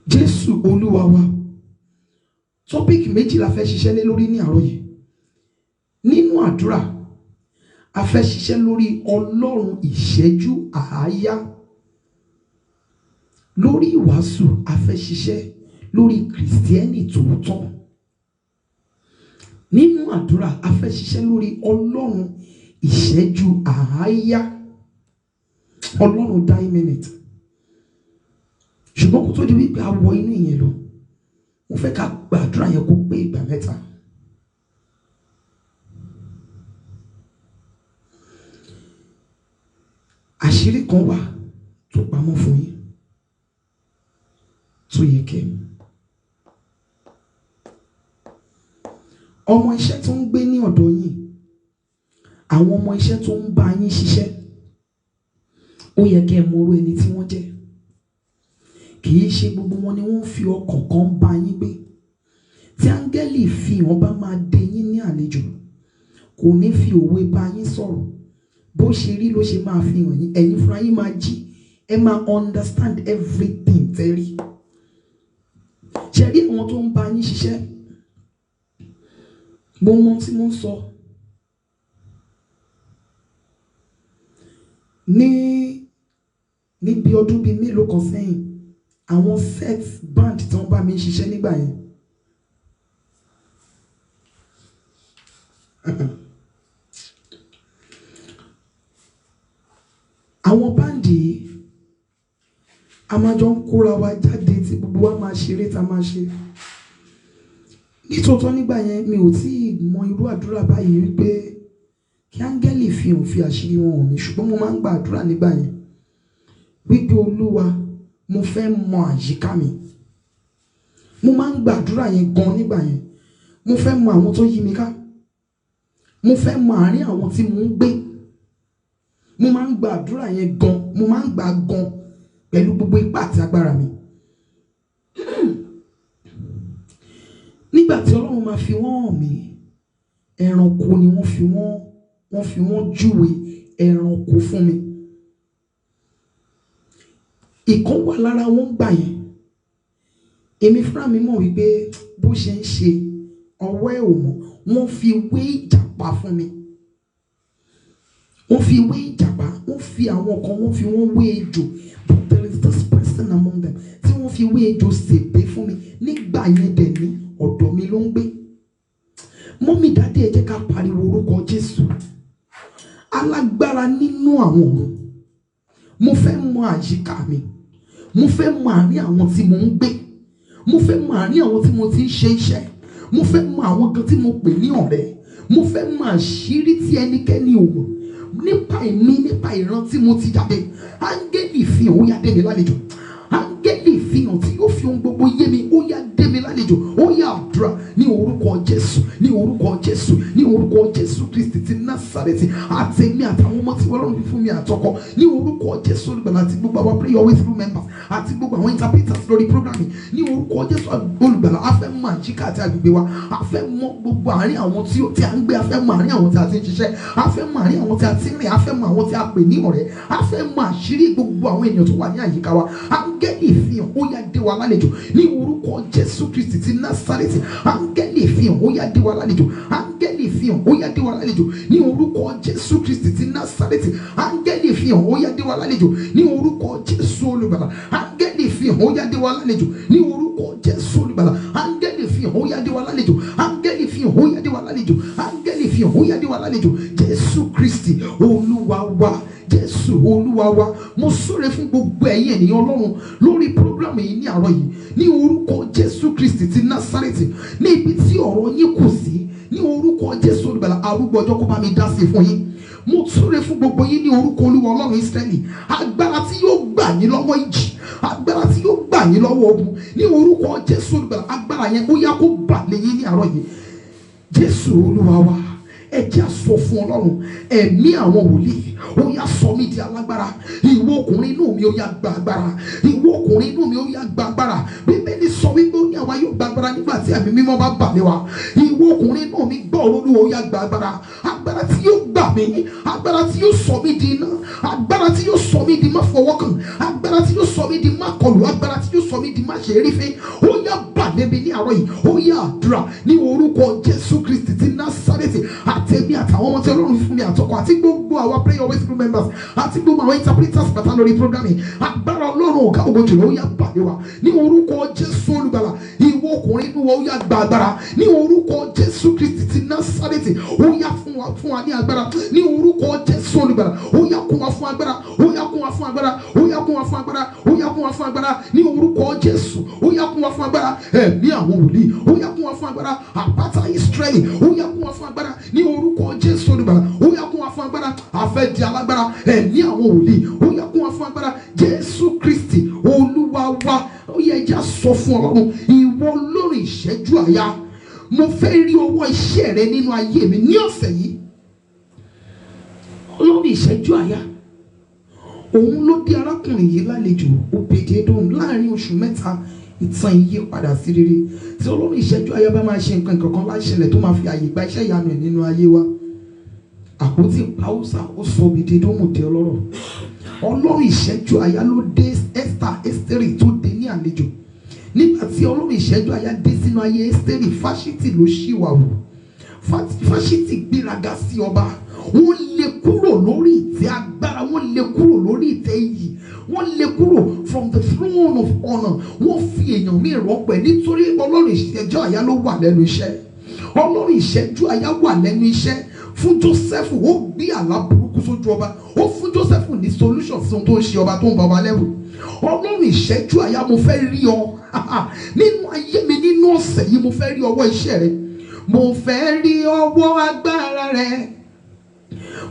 Speaker 2: Jésù Olúwa wa. Tọ́píìkì méjì la fẹ́ ṣiṣẹ́ lé lórí ní àárọ̀ yìí. Nínú àdúrà a fẹ́ ṣiṣẹ́ lórí Ọlọ́run ìṣẹ́jú àáyá. Lórí ìwàásù a fẹ́ ṣiṣẹ́ lórí Kìrìsìtẹ́nì tòótọ́. Nínú àdúrà a fẹ́ ṣiṣẹ́ lórí Ọlọ́run ìṣẹ́jú àáyá. Ọlọ́run dá minute. Ṣùgbọ́n kó tó di wípé a wọ inú ìyẹn lọ, mo fẹ́ ká gbàdúrà yẹn kó pé ìgbà mẹ́ta. Àṣírí kan wà tó pamọ́ fún yín tó yẹ kẹ́. Ọmọ iṣẹ́ tó ń gbé ní ọ̀dọ̀ yín, àwọn ọmọ iṣẹ́ tó ń bá yín ṣiṣẹ́, ó yẹ kẹ́ mọ orú ẹni tí wọ́n jẹ́. Kì í ṣe gbogbo wọn ni wọ́n fi ọkàn kan bá yín gbé. Tí áńgẹ́lì fi hàn bá máa dé yín ní àlejò, kò ní fi òwe bá yín sọ̀rọ̀. Bó ṣe rí ló ṣe máa fi hàn yín. Ẹ̀yin fúnra yín máa jí, ẹ máa understand everything tẹ́rí. Ṣé rí àwọn tó ń bá yín ṣiṣẹ́? Mo mọ tí mo ń sọ. Níbi ọdún bíi mélòó kan sẹ́yìn, àwọn sex band tí wọ́n bá mi ṣiṣẹ́ nígbà yẹn. Àwọn báǹdì yìí a máa jọ ń kóra wa jáde tí gbogbo wa máa ṣeré tá a máa ṣe. Nítòótọ́ nígbà yẹn mi ò tí ì mọ irú àdúrà báyìí wípé kí áńgẹ́lì fi àṣírí wọn hàn mí, ṣùgbọ́n mo máa ń gba àdúrà nígbà yẹn wípé Olúwa, mo fẹ́ mọ àyíká mi. Mo máa ń gba àdúrà yẹn gan nígbà yẹn. Mo fẹ́ mọ àwọn tó yí mi ká. Mo fẹ́ mọ àárín àwọn tí mò ń gbé. Mo máa ń gba àdúrà yẹn gan. Mo máa ń gbà gan pẹ̀lú gbogbo ipá àti agbára mi. Nígbà tí Ọlọ́run máa fi wọ́n hàn mí, ẹranko ni wọ́n fi wọ́n júwe ẹranko fún mi. Ìkan wà lára wọn gbà yẹn. Èmi fúnra mi mọ̀ wípé bó ṣe ń ṣe ọwọ́ ẹ̀ ò mọ̀. Wọ́n fi wé ìjàpá fún mi. Wọ́n fi wé ìjàpá. Wọ́n fi àwọn kan, wọ́n fi wọ́n wé ejò. But there is this person among them tí wọ́n fi wé ejò ṣègbé fún mi. Nígbà yẹn dẹ̀ ní ọ̀dọ̀ mi ló ń gbé. Mọ́mì dádì ẹ jẹ́ ká pariwo orúkọ Jésù. Alágbára nínú àwọn ọ̀run. Mo fẹ́ mọ àyíká mi. Mo fẹ́ mọ àárín àwọn tí mo ń gbé. Mo fẹ́ mọ àárín àwọn tí mo ti ń ṣe iṣẹ́. Mo fẹ́ mọ àwọn kan tí mo pè ní ọ̀rẹ́. Mo fẹ́ mọ àṣírí tí ẹnikẹ́ni ò mọ̀. Nípa èmi, nípa ìran tí mo ti jáde. Áńgẹ́lì ìfihàn, ó yá dé mi lálejò. Áńgẹ́lì ìfihàn tí yóò fi ohun gbogbo yé mi, ó yá dé mi lálejò. Ó yá àdúrà ní orúkọ Jésù, ní orúkọ Jésù, ní orúkọ Jésù Kristi ti Násárẹ́tì. Àtẹ̀mí àtàwọn ọmọ tí Ọlọ́run fi fún mi àtọkọ. Ní orúkọ Jésù olùgbàlà àti gbogbo àwọn prayer always through members àti gbogbo àwọn interpreters lórí programming. Ní orúkọ Jésù olùgbàlà, a fẹ́ mọ àyíká àti agbègbè wa. A fẹ́ mọ gbogbo àárín àwọn tí a ń gbé. A fẹ́ mọ àárín àwọn tí a ti ń ṣiṣẹ́. A fẹ́ mọ àárín àwọn tí a ti ń rìn. A fẹ́ mọ àwọn tí a pè ní ọ̀rẹ́. A fẹ́ mọ àṣírí gbogbo àwọn ènìyàn tó wà ní àyíká wa. áńgẹ́lì ìfihàn ó yá dé wa lálejò ní orúkọ Jésù Kristi ti Násárẹ́tì. Áńgẹ́lì ìfihàn ó yá dé wa lálejò. Áńgẹ́lì ìfihàn ó yá dé wa lálejò ní orúkọ Jésù Kristi ti Násárẹ́tì. Áńgẹ́lì ìfihàn ó yá dé wa lálejò ní orúkọ Jésù Olùgbàlà. Áńgẹ́lì ìfihàn ó yá dé wa lálejò ní orúkọ Jésù Olùgbàlà. Áńgẹ́lì ìfihàn ó yá dé wa lálejò. Áńgẹ́lì ìfihàn ó yá dé wa lálejò. Áńgẹ́lì ìfihàn ó yá dé wa lálejò. Jésù Kristi Olúwa wa. Jésù Olúwa wa. Mo súre fún gbogbo ẹ̀yin ènìyàn Ọlọ́run lórí program yìí ní àárọ̀ yìí ní orúkọ Jésù Kristi ti Násárẹ́tì. Ní ibi tí ọ̀rọ̀ yín kù sí ní orúkọ Jésù Olùgbàlà, arúgbó ọjọ́ kó bá mi dá sí fún yín. Mo súre fún gbogbo yín ní orúkọ Olúwa Ọlọ́run Ísírẹ́lì. Agbára tí yóò gbà yín lọ́wọ́ ìjì, agbára tí yóò gbà yín lọ́wọ́ ogun ní orúkọ Jésù Olùgbàlà, agbára yẹn ó yá kó bà lé yín ní àárọ̀ yìí. Jésù Olúwa wa. Ẹ jẹ́ á sọ fún Ọlọ́run, ẹ̀mí àwọn wòlíì ó yá sọ mí di alágbára. Ìwọ ọkùnrin inú mi ó yá gba agbára. Ìwọ ọkùnrin inú mi ó yá gba agbára. Bíbélì sọ wípé ó ní àwa yóò gba agbára nígbà tí ẹ̀mí mímọ́ bá bà lé wa. Ìwọ ọkùnrin inú mi gbọ́ Olúwa ó yá gba agbára. Agbára tí yóò gbà mí, agbára tí yóò sọ mí di iná, agbára tí yóò sọ mí di má fọwọ́ kàn, agbára tí yóò sọ mí di má kọlù, agbára tí yóò sọ mí di má ṣe rí fín. Ó yá bà lé mi ní àárọ̀ yìí. Ó yá àdúrà ní orúkọ Jésù Kristi ti Násárẹ́tì. Àtẹ̀mí àtàwọn ọmọ tí Ọlọ́run fún mi àtọkọ àti gbogbo àwa prayer always group members àti gbogbo àwọn interpreters pátá lórí program yìí. Agbára Ọlọ́run ọ̀gá ògo jùlọ ó yá bà lé wa ní orúkọ Jésù Olùgbàlà. Ìwọ ọkùnrin inú wa ó yá gba agbára ní orúkọ Jésù Kristi ti Násárẹ́tì. Ó yá fún wa ní agbára ní orúkọ Jésù Olùgbàlà. Ó yá kún wa fún agbára. Ó yá kún wa fún agbára. Ó yá kún wa fún agbára. Ó yá kún wa fún agbára ní orúkọ Jésù. Ó yá kún wa fún agbára. Ẹ̀mí àwọn wòlíì ó yá kún wa fún agbára. Àpáta Ísírẹ́lì ó yá kún wa fún agbára ní orúkọ Jésù Olùgbàlà. Ó yá kún wa fún agbára. A fẹ́ di alágbára. Ẹ̀mí àwọn wòlíì ó yá kún wa fún agbára. Jésù Kristi Olúwa wa. Ó yẹ ẹja sọ fún Ọlọ́run, ìwọ lórí ìṣẹ́jú àyà, mo fẹ́ rí ọwọ́ iṣẹ́ rẹ nínú ayé mi ní ọ̀sẹ̀ yìí. Lórí ìṣẹ́jú àyà, òun ló dé arákùnrin yìí lálejò Òbèdédómù láàrin oṣù mẹ́ta. Ìtàn yìí padà sí rere. Tí Ọlọ́run ìṣẹ́jú àyà bá máa ṣe nǹkan kankan láṣẹlẹ̀ tó máa fi àyè gba iṣẹ́ ìyanu ẹ̀ nínú ayé wa. Àpótí Páúsà ó sọ Òbèdédómù di ọlọ́rọ̀. Ọlọ́run ìṣẹ́jú àyà ló dé Ẹ́sítérì tó dé ní àlejò. Nígbà tí Ọlọ́run ìṣẹ́jú àyà dé sínú ayé Ẹ́sítérì, Fáṣítì ló ṣìwàwù. Fáṣítì gbéraga sí ọba. Wọ́n lé kúrò lórí ìtẹ́ agbára, wọ́n lé kúrò lórí ìtẹ́ iyì, wọ́n lé kúrò from the throne of honor. Wọ́n fi èèyàn míì rọ́pò ẹ̀ nítorí Ọlọ́run ìṣẹ́jú àyà ló wà lẹ́nu iṣẹ́. Ọlọ́run ìṣẹ́jú àyà wà lẹ́nu iṣẹ́. Fún Jósẹ́fù ó gbé àlá burúkú sójú ọba. Ó fún Jósẹ́fù ní solution sí ohun tó ń ṣe ọba tó ń bá wa lẹ́rù. Ọlọ́run ìṣẹ́jú àyà, mo fẹ́ rí ọ nínú ayé mi nínú ọ̀sẹ̀ yìí. Mo fẹ́ rí ọwọ́ iṣẹ́ rẹ. Mo fẹ́ rí ọwọ́ agbára rẹ.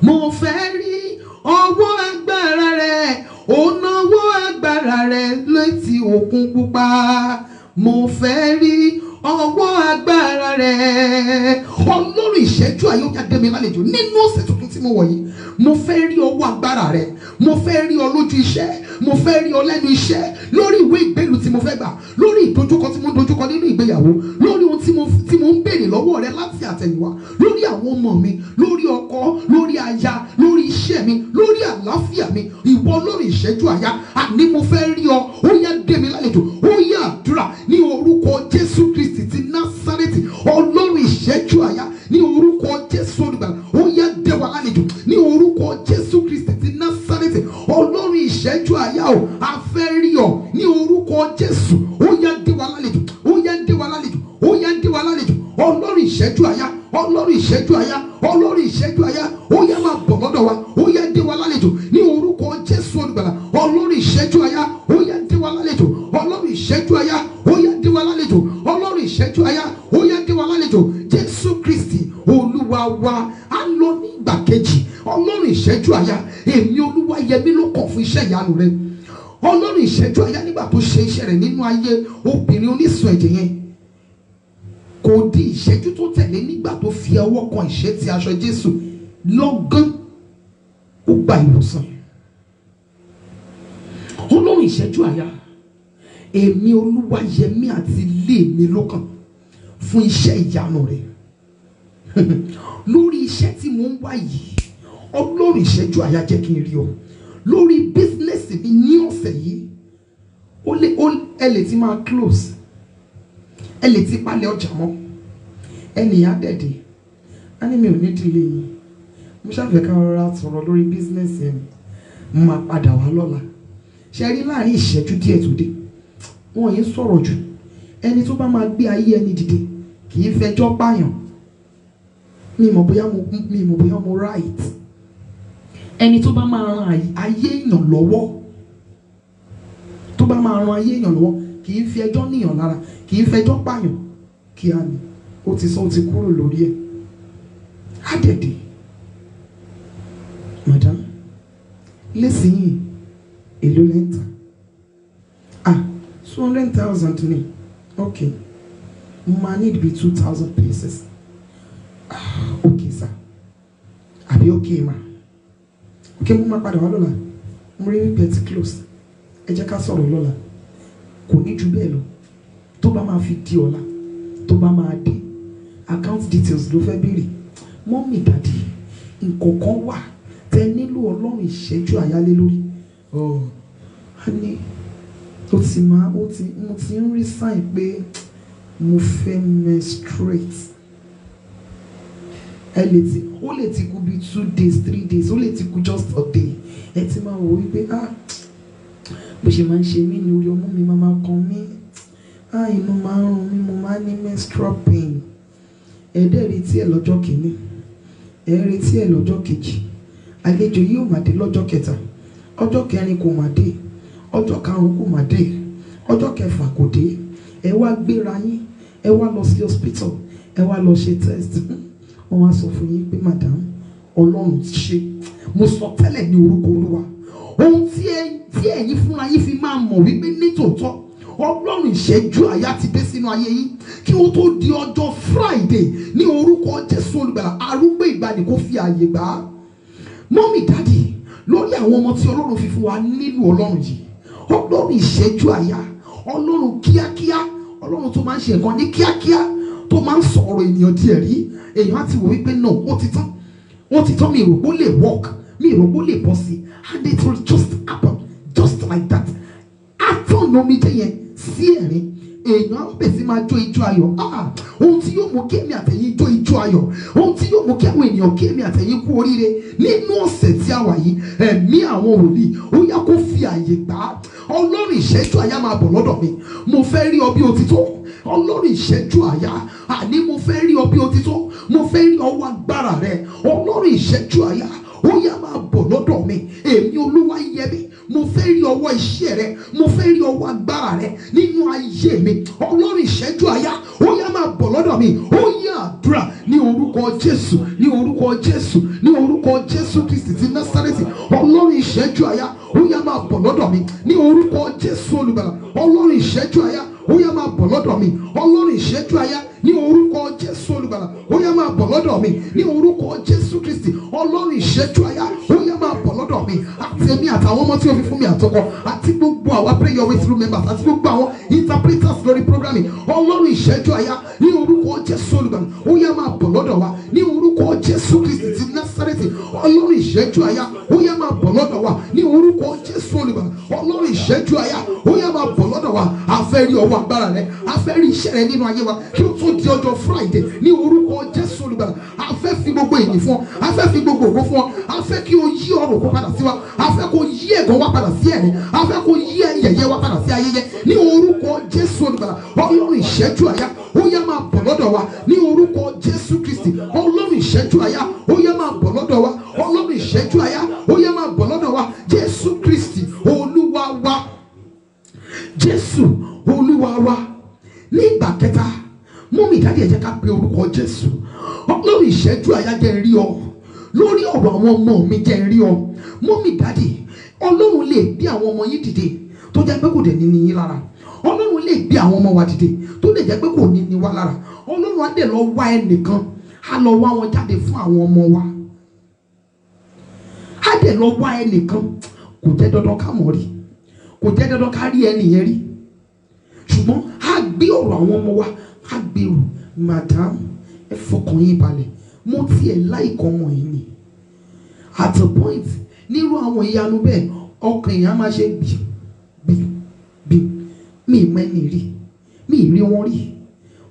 Speaker 2: Mo fẹ́ rí ọwọ́ agbára rẹ. Ó nawọ́ agbára rẹ létí òkun pupa. Mo fẹ́ rí ọwọ́ agbára rẹ. Ọlọ́run ìṣẹ́jú àyà ó yá dé mi lálejò nínú ọ̀sẹ̀ tuntun tí mo wọ̀ yìí. Mo fẹ́ rí ọwọ́ agbára rẹ. Mo fẹ́ rí ọ lójú iṣẹ́. Mo fẹ́ rí ọ lẹ́nu iṣẹ́. Lórí ìwé ìgbélú tí mo fẹ́ gbà. Lórí ìdojúkọ tí mo ń dojúkọ nínú ìgbéyàwó. Lórí ohun tí mo ń béèrè lọ́wọ́ rẹ láti àtẹ̀yìnwá. Lórí àwọn ọmọ mi. Lórí ọkọ. Lórí aya. Lórí iṣẹ́ mi. Lórí àlàáfíà mi. Ìwọ lórí ìṣẹ́jú àyà. Àní mo fẹ́ rí ọ. Ó yá dé mi lálejò. Ó yá àdúrà ní orúkọ Jésù Kristi ti Násárẹ́tì. Ọlọ́run ìṣẹ́jú àyà ní orúkọ Jésù Olùgbàlà. Ó yá dé wa lálejò ní orúkọ Jésù Kristi ti Násárẹ́tì. Ọlọ́run ìṣẹ́jú àyà o, a fẹ́ rí ọ ní orúkọ Jésù. Ó yá dé wa lálejò. Ó yá dé wa lálejò. Ó yá dé wa lálejò. Ọlọ́run ìṣẹ́jú àyà. Ọlọ́run ìṣẹ́jú àyà. Ọlọ́run ìṣẹ́jú àyà. Ó yá máa bọ̀ lọ́dọ̀ wa. Ó yá dé wa lálejò ní orúkọ Jésù Olùgbàlà. Ọlọ́run ìṣẹ́jú àyà. Ó yá dé wa lálejò. Ọlọ́run ìṣẹ́jú àyà. Ó yá dé wa lálejò. Ọlọ́run ìṣẹ́jú àyà. Ó yá dé wa lálejò. Jésù Kristi Olúwa wa. A lọ ní ìgbà kejì. Ọlọ́run ìṣẹ́jú àyà. Èmi Olúwa yẹmí ló kàn fún iṣẹ́ ìyanu rẹ. Ọlọ́run ìṣẹ́jú àyà nígbà tó ṣe iṣẹ́ rẹ̀ nínú ayé obìnrin onísun ẹ̀jẹ̀ yẹn, kò di ìṣẹ́jú tó tẹ̀lé nígbà tó fi ọwọ́ kan ìṣẹ́tí aṣọ Jésù, lọ́gán ó gba ìwòsàn. Ọlọ́run ìṣẹ́jú àyà. Èmi Olúwa yẹmí àti ilé mi lọ́kàn fún iṣẹ́ ìyanu rẹ̀. Lórí iṣẹ́ tí mo ń wá yìí, Ọlọ́run ìṣẹ́jú àyà jẹ́ kí n rí ọ. Lórí bísínẹ́sì mi ní ọ̀sẹ̀ yìí, ẹ lè ti máa close, ẹ lè ti palẹ̀ ọjà mọ́, ẹnìyàn dẹ̀dẹ̀ á ní mi ò ní dìlé yìí, mo ṣàfẹ́ ká rọra sọ̀rọ̀ lórí business ẹ̀, mo máa padà wá lọ́la. Ṣe rí láàrin ìṣẹ́jú díẹ̀ tó dé, wọn yìí sọ̀rọ̀ jù. Ẹni tó bá máa gbé ayé ẹni dìde kì í fẹjọ́ pààyàn. mi mọ̀ bóyá mo right. Ẹni tó bá máa ran ayé èèyàn lọ́wọ́, tó bá máa ran ayé èèyàn lọ́wọ́ kì í fi ẹjọ́ níyàn lára, kì í fẹjọ́ pààyàn. Kí á ní ó ti sọ, ó ti kúrò lórí ẹ̀. Á dẹ̀dẹ̀ madam lẹ́sìn èlò lẹ́ńtà 200,000 ni. Okay, ma need be 2,000 pieces. Okay sir, àbí okay ma. Okay, mo máa padà wá lọ́la, mo rí wípé ti close, ẹ jẹ́ ká sọ̀rọ̀ lọ́la. Kò ní ju bẹ́ẹ̀ lọ. Tó bá máa fi di ọ̀la, tó bá máa dé, account details ló fẹ́ béèrè. Mọ́mì dàdí, nǹkan kan wà tẹ nílò Ọlọ́run ìṣẹ́jú àyálé lórí. Honey, mo ti ń rí sign pé mo fẹ́ menstruate. Ó lè ti kú bí 2 days 3 days, ó lè ti kú just a day. Ẹ ti máa wò wípé bó ṣe máa ń ṣe mí ní orí ọmú mi máa kan mí, inú máa ń run mí, mo máa ń ní menstrual pain. Ẹ̀ẹ́dẹ̀ retí ẹ̀ lọ́jọ́ kìíní, ẹ̀ retí ẹ̀ lọ́jọ́ kejì, àlejò yìí ò máa dé lọ́jọ́ kẹta, ọjọ́ kẹrin kò máa dé, ọjọ́ karùn-ún kò máa dé, ọjọ́ kẹfà kò dé. Ẹ wá gbéra yín, ẹ wá lọ sí hospital, ẹ wá lọ ṣe test. Wọ́n wá sọ fún yín pé madam, Ọlọ́run ti ṣe. Mo sọ tẹ́lẹ̀ ní orúkọ Olúwa, ohun tí ẹ̀yin fúnra yín fi máa mọ̀ wípé nítòótọ́ Ọlọ́run ìṣẹ́jú àyá ti dé sínú ayé yín kí ó tó di ọjọ́ Friday, ní orúkọ Jésù Olùgbàlà, arúgbó ìgbàanì kó fi ààyè gbà á. Mọ́mì dádì, lórí àwọn ọmọ tí Ọlọ́run fi fún wa nílùú Ọlọ́run yìí, Ọlọ́run ìṣẹ́jú àyá, Ọlọ́run kíákíá, Ọlọ́run tó máa ń ṣe nǹkan ní kíákíá, tó máa ń sọ̀rọ̀ ènìyàn díẹ̀ rí. Èèyàn á ti wò wípé no, ó ti tán, mi ò rò pé ó lè work, mi ò rò pé ó lè bọ́ sí, and it will just happen just like that. Àtọ̀nà omijé yẹn sí ẹ̀rín, èèyàn á bẹ̀ sí máa jó ijó ayọ̀. Ohun tí yóò mú kí èmi àtẹ̀yìn jó ijó ayọ̀, ohun tí yóò mú kí àwọn ènìyàn kí èmi àtẹ̀yìn kú oríire nínú ọ̀sẹ̀ tí a wà yìí, ẹ̀mí àwọn wòlíì ó yá kó fi àyè gbà á. Ọlọ́run ìṣẹ́jú àyá máa bọ̀ lọ́dọ̀ mi, mo fẹ́ rí ọ bí òtítọ́. Ọlọ́run ìṣẹ́jú àyá, àní mo fẹ́ rí ọ bí òtítọ́, mo fẹ́ rí ọwọ́ agbára rẹ. Ọlọ́run ìṣẹ́jú àyá, ó yá máa bọ̀ lọ́dọ̀ mi, èmi Olúwa yẹmi. Mo fẹ́ rí ọwọ́ iṣẹ́ rẹ, mo fẹ́ rí ọwọ́ agbára rẹ nínú ayé mi. Ọlọ́run ìṣẹ́jú àyá, ó yá máa bọ̀ lọ́dọ̀ mi. Ó yá àdúrà ní orúkọ Jésù, ní orúkọ Jésù, ní orúkọ Jésù Kristi ti Násárẹ́tì. Ọlọ́run ìṣẹ́jú àyá, ó yá máa bọ̀ lọ́dọ̀ mi ní orúkọ Jésù Olùgbàlà. Ọlọ́run ìṣẹ́jú àyá, ó yá máa bọ̀ lọ́dọ̀ mi. Ọlọ́run ìṣẹ́jú àyá, ní orúkọ Jésù Olùgbàlà, ó yá máa bọ̀ lọ́dọ̀ mi ní orúkọ Jésù Kristi. Ọlọ́run ìṣẹ́jú àyá, ó yá máa bọ̀ lọ́dọ̀ mi. Àti èmi àtàwọn ọmọ tí ó fi fún mi àtọkọ, àti gbogbo àwa pray your way through members, àti gbogbo àwọn interpreters lórí programming. Ọlọ́run ìṣẹ́jú àyá, ní orúkọ Jésù Olùgbàlà, ó yá máa bọ̀ lọ́dọ̀ wa ní orúkọ Jésù Kristi ti Násárẹ́tì. Ọlọ́run ìṣẹ́jú àyá, ó yá máa bọ̀ lọ́dọ̀ wa ní orúkọ Jésù Olùgbàlà. Ọlọ́run ìṣẹ́jú àyá, ó yá máa bọ̀ lọ́dọ̀ wa. A fẹ́ rí ọwọ́ agbára rẹ, a fẹ́ rí iṣẹ́ rẹ nínú ayé wa kí ó tó di ọjọ́ Friday ní orúkọ Jésù Olùgbàlà. A fẹ́ fi gbogbo èyí fún ọ, a fẹ́ fi gbogbo ògo fún ọ, a fẹ́ kí o yí ọrọ̀ kó padà sí wa, a fẹ́ kó yí ẹ̀gàn wa padà sí ẹ̀rín, a fẹ́ kó yí ẹ̀yẹ̀yẹ́ wa padà sí ayẹyẹ ní orúkọ Jésù Olùgbàlà. Ọlọ́run ìṣẹ́jú àyá, ó yá máa bọ̀ lọ́dọ̀ wa ní orúkọ Jésù Kristi. Ọlọ́run ìṣẹ́jú àyá, ó yá máa bọ̀ lọ́dọ̀ wa. Ọlọ́run ìṣẹ́jú àyá, ó yá máa bọ̀ lọ́dọ̀ wa. Jésù Kristi Olúwa wa, Jésù Olúwa wa. Ní ìgbà kẹta, mọ́mì dádì ẹ jẹ́ ká pe orúkọ Jésù. Ọlọ́run ìṣẹ́jú àyá, jẹ́ rí ọ lórí ọ̀rọ̀ àwọn ọmọ mi, jẹ́ rí ọ. Mọ́mì dádì, Ọlọ́run lè gbé àwọn ọmọ yín dìde tó jẹ́ pé kò dẹ̀ ní ní yín lára. Ọlọ́run lè gbé àwọn ọmọ wa dìde tó lè jẹ́ pé kò ní ní wa lára. Ọlọ́run á dẹ̀ lọ wá ẹnìkan, á lọ wá wọn jáde fún àwọn ọmọ wa. Á dẹ̀ lọ wá ẹnìkan, kò jẹ́ dandan ká mọ̀ rí, kò jẹ́ dandan ká rí ẹnìyẹn rí, ṣùgbọ́n á gbé ọ̀rọ̀ àwọn ọmọ wa, á gbèrò. Madam, ẹ fọkàn yín balẹ̀, mo tiẹ̀ láìkọ́ ọmọ yìí ni. At a point, nírú àwọn ìyanu bẹ́ẹ̀, ọkàn èèyàn máa ṣe bí mi ì mọ ẹni rí, mi ì rí wọn rí.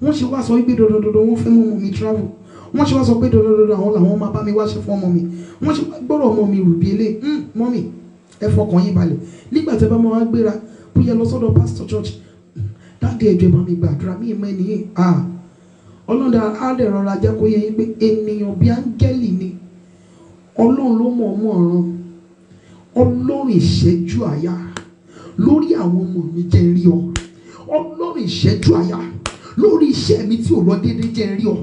Speaker 2: Wọ́n ṣe wá sọ wípé dandandandan wọ́n fẹ́ mú ọmọ mi travel. Wọ́n ṣe wá sọ pé dandandandan àwọn làwọn máa bá mi wáṣẹ́ fún ọmọ mi. Wọ́n ṣe gbọ́dọ̀ ọmọ mi rù bí ilé. Mọ́mì ẹ fọkàn yín balẹ̀. Nígbà tí ẹ bá máa wá gbéra bóyá lọ sọ́dọ̀ pastor church, dáàdi ẹjọ́ bá mi gbàdúrà, mi ì mọ ẹni yìí. Ọlọ́dà á lè rọra jẹ́ kó yẹ yín pé ènìyàn bí áńgẹ́lì ni. Ọlọ́run ló mọ̀ ọmọ ọ̀run. Ọlọ́run ìṣẹ́jú àyà lórí àwọn ọmọ mi jẹ́ rí ọ. Ọlọ́run ìṣẹ́jú àyà lórí iṣẹ́ mi tí ò lọ déédéé jẹ́ rí ọ.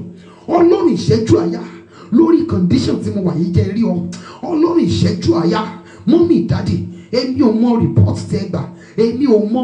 Speaker 2: Ọlọ́run ìṣẹ́jú àyà lórí condition tí mo wà yìí jẹ́ rí ọ. Ọlọ́run ìṣẹ́jú àyà mọ́mì dáàdì èmi ò mọ report tẹ́ gbà, èmi ò mọ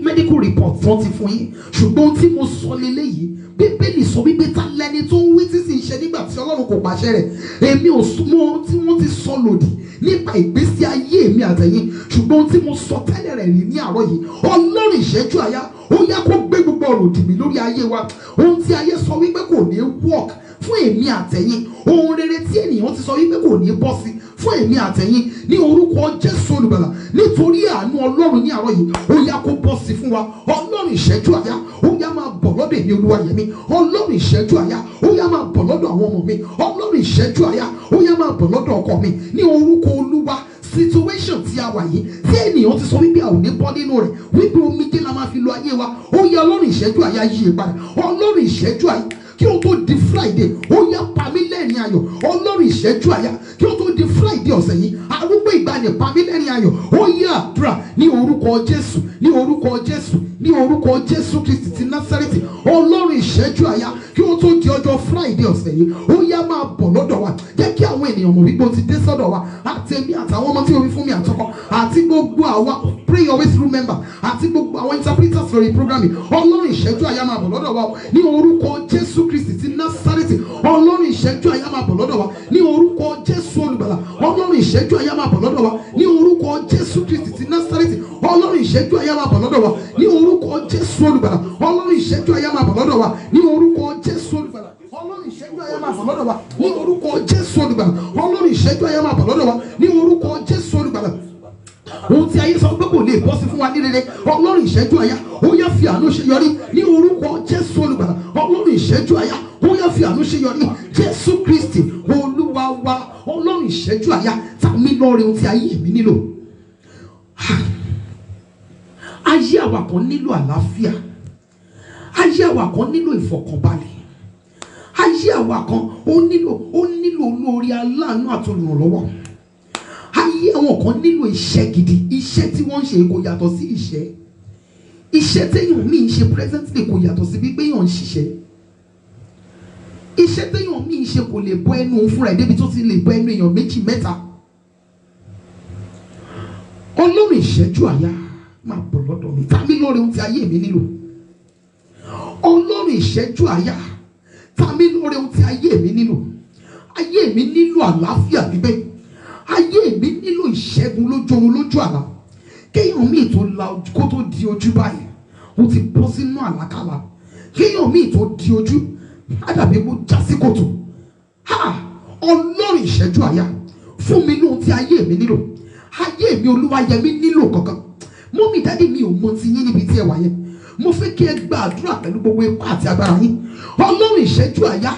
Speaker 2: medical report tí wọ́n ti fún yín, ṣùgbọ́n tí mo sọ lélẹ́yìí Bíbélì sọ wípé ta lẹni tó ń wí tí sì ń ṣe nígbà tí Ọlọ́run kò pàṣẹ rẹ̀. Èmi ò mọ tí wọ́n ti sọ lòdì nípa ìgbésí ayé mi àtẹ̀yìn, ṣùgbọ́n tí mo sọ tẹ́lẹ̀ rẹ̀ rí ní àárọ̀ yìí, Ọlọ́run ìṣẹ́jú àyà ó yá kó gbé gbogbo ọ̀rọ̀ òdì mi lórí ayé wa. Ohun tí ayé sọ wípé kò ní work fún èmi àtẹ̀yìn, ohun rere tí ènìyàn ti sọ wípé kò ní bọ́ sí fún èmi àtẹ̀yìn, ní orúkọ Jésù olùgbàlà, nítorí àánú Ọlọ́run ní àárọ̀ yìí ó yá kó bọ́ sí fún wa. Ọlọ́run ìṣẹ́jú àyà ó yá máa bọ̀ lọ́dọ̀ èmi Olúwayẹmí. Ọlọ́run ìṣẹ́jú àyà ó yá máa bọ̀ lọ́dọ̀ àwọn ọmọ mi. Ọlọ́run ìṣẹ́jú àyà ó yá máa bọ̀ lọ́dọ̀ ọkọ mi ní orúkọ Olúwa. Situation tí a wà yìí tí ènìyàn ti sọ wípé a ò ní bọ́ nínú rẹ̀, wípé omijé la máa fi lo ayé wa, ó yá Ọlọ́run ìṣẹ́jú àyà yí padà. Ọlọ́run ìṣẹ́jú àyà kí o tó di Friday ó yá pa mí lẹ́rìn ayọ̀. Ọlọ́run ìṣẹ́jú àyà kí o tó di Friday ọ̀sẹ̀ yìí, arúgbó ìgbàanì pa mí lẹ́rìn ayọ̀. Ó yá àdúrà ní orúkọ Jésù, ní orúkọ Jésù, ní orúkọ Jésù Kristi ti Násárẹ́tì. Ọlọ́run ìṣẹ́jú àyà kí o tó di ọjọ́ Friday ọ̀sẹ̀ yìí ó yá máa bọ̀ lọ́dọ̀ wa. Jẹ́ kí àwọn ènìyàn mọ̀ wípé o ti dé sọ́dọ̀ wa, àtẹ̀mí àtàwọn ọmọ tí o fi fún mi àtọkọ àti gbogbo àwa pray always remember àti gbogbo àwọn interpreters lórí programme. Ọlọ́run ìṣẹ́jú àyà máa bọ̀ lọ́dọ̀ wa ní orúkọ Jésù Kristi ti Násárẹ́tì. Ọlọ́run ìṣẹ́jú àyà máa bọ̀ lọ́dọ̀ wa ní orúkọ Jésù olùgbàlà. Ọlọ́run ìṣẹ́jú àyà máa bọ̀ lọ́dọ̀ wa ní orúkọ Jésù Kristi ti Násárẹ́tì. Ọlọ́run ìṣẹ́jú àyà máa bọ̀ lọ́dọ̀ wa ní orúkọ Jésù olùgbàlà. Ọlọ́run ìṣẹ́jú àyà máa bọ̀ lọ́dọ̀ wa ní orúkọ Jésù olùgbàlà. Ọlọ́run ìṣẹ́jú àyà máa bọ̀ lọ́dọ̀ wa ní orúkọ Jésù olùgbàlà. Ọlọ́run ìṣẹ́jú àyà máa bọ̀ lọ́dọ̀ wa ní orúkọ Jésù olùgbàlà. Ohun tí ayé sọ pé kò lè bọ́ sí fún wa ní rere, Ọlọ́run ìṣẹ́jú àyà ó yá fi àánú ṣe yọrí ní orúkọ Jésù olùgbàlà. Ọlọ́run ìṣẹ́jú àyà ó yá fi àánú ṣe yọrí Jésù Kristi Olúwa wa. Ọlọ́run ìṣẹ́jú àyà ta mí lọ́rẹ ohun tí ayé mi nílò. Ayé àwa kan nílò àlàáfíà, ayé àwa kan nílò ìfọ̀kànbalẹ̀, ayé àwa kan ó nílò olórí aláàánú àti olùrànlọ́wọ́. Ayé àwọn kan nílò iṣẹ́ gidi, iṣẹ́ tí wọ́n ń ṣe kò yàtọ̀ sí iṣẹ́ téèyàn míì ń ṣe presently kò yàtọ̀ sí bí pé èèyàn ń ṣiṣẹ́. Iṣẹ́ téèyàn míì ń ṣe kò lè bọ́ ẹnu fúnra ẹ̀ débi tó ti lè bọ́ ẹnu èèyàn méjì mẹ́ta. Ọlọ́run ìṣẹ́jú àyà máa bọ̀ lọ́dọ̀ mi, ta mí lórí ohun tí ayé mi nílò. Ọlọ́run ìṣẹ́jú àyà ta mí lórí ohun tí ayé mi nílò. Ayé mi nílò àlàáfíà gbígbé, ayé mi nílò ìṣẹ́gun lójú oorun lójú àlá. Kéèyàn míì tó la kó tó di ojú báyìí ó ti bọ́ sínú àlákàlà. Kéèyàn míì tó di ojú ádàbí kó já sí kòtò. Ọlọ́run ìṣẹ́jú àyà fún mi lóhun tí ayé mi nílò. Ayé mi Olúwayẹmí nílò kankan. Mọ́mì dádì mi ò mọ ti yín níbi tí ẹ wà yẹn. Mo fẹ́ kí ẹ gba àdúrà pẹ̀lú gbogbo ipá àti agbára yín. Ọlọ́run ìṣẹ́jú àyà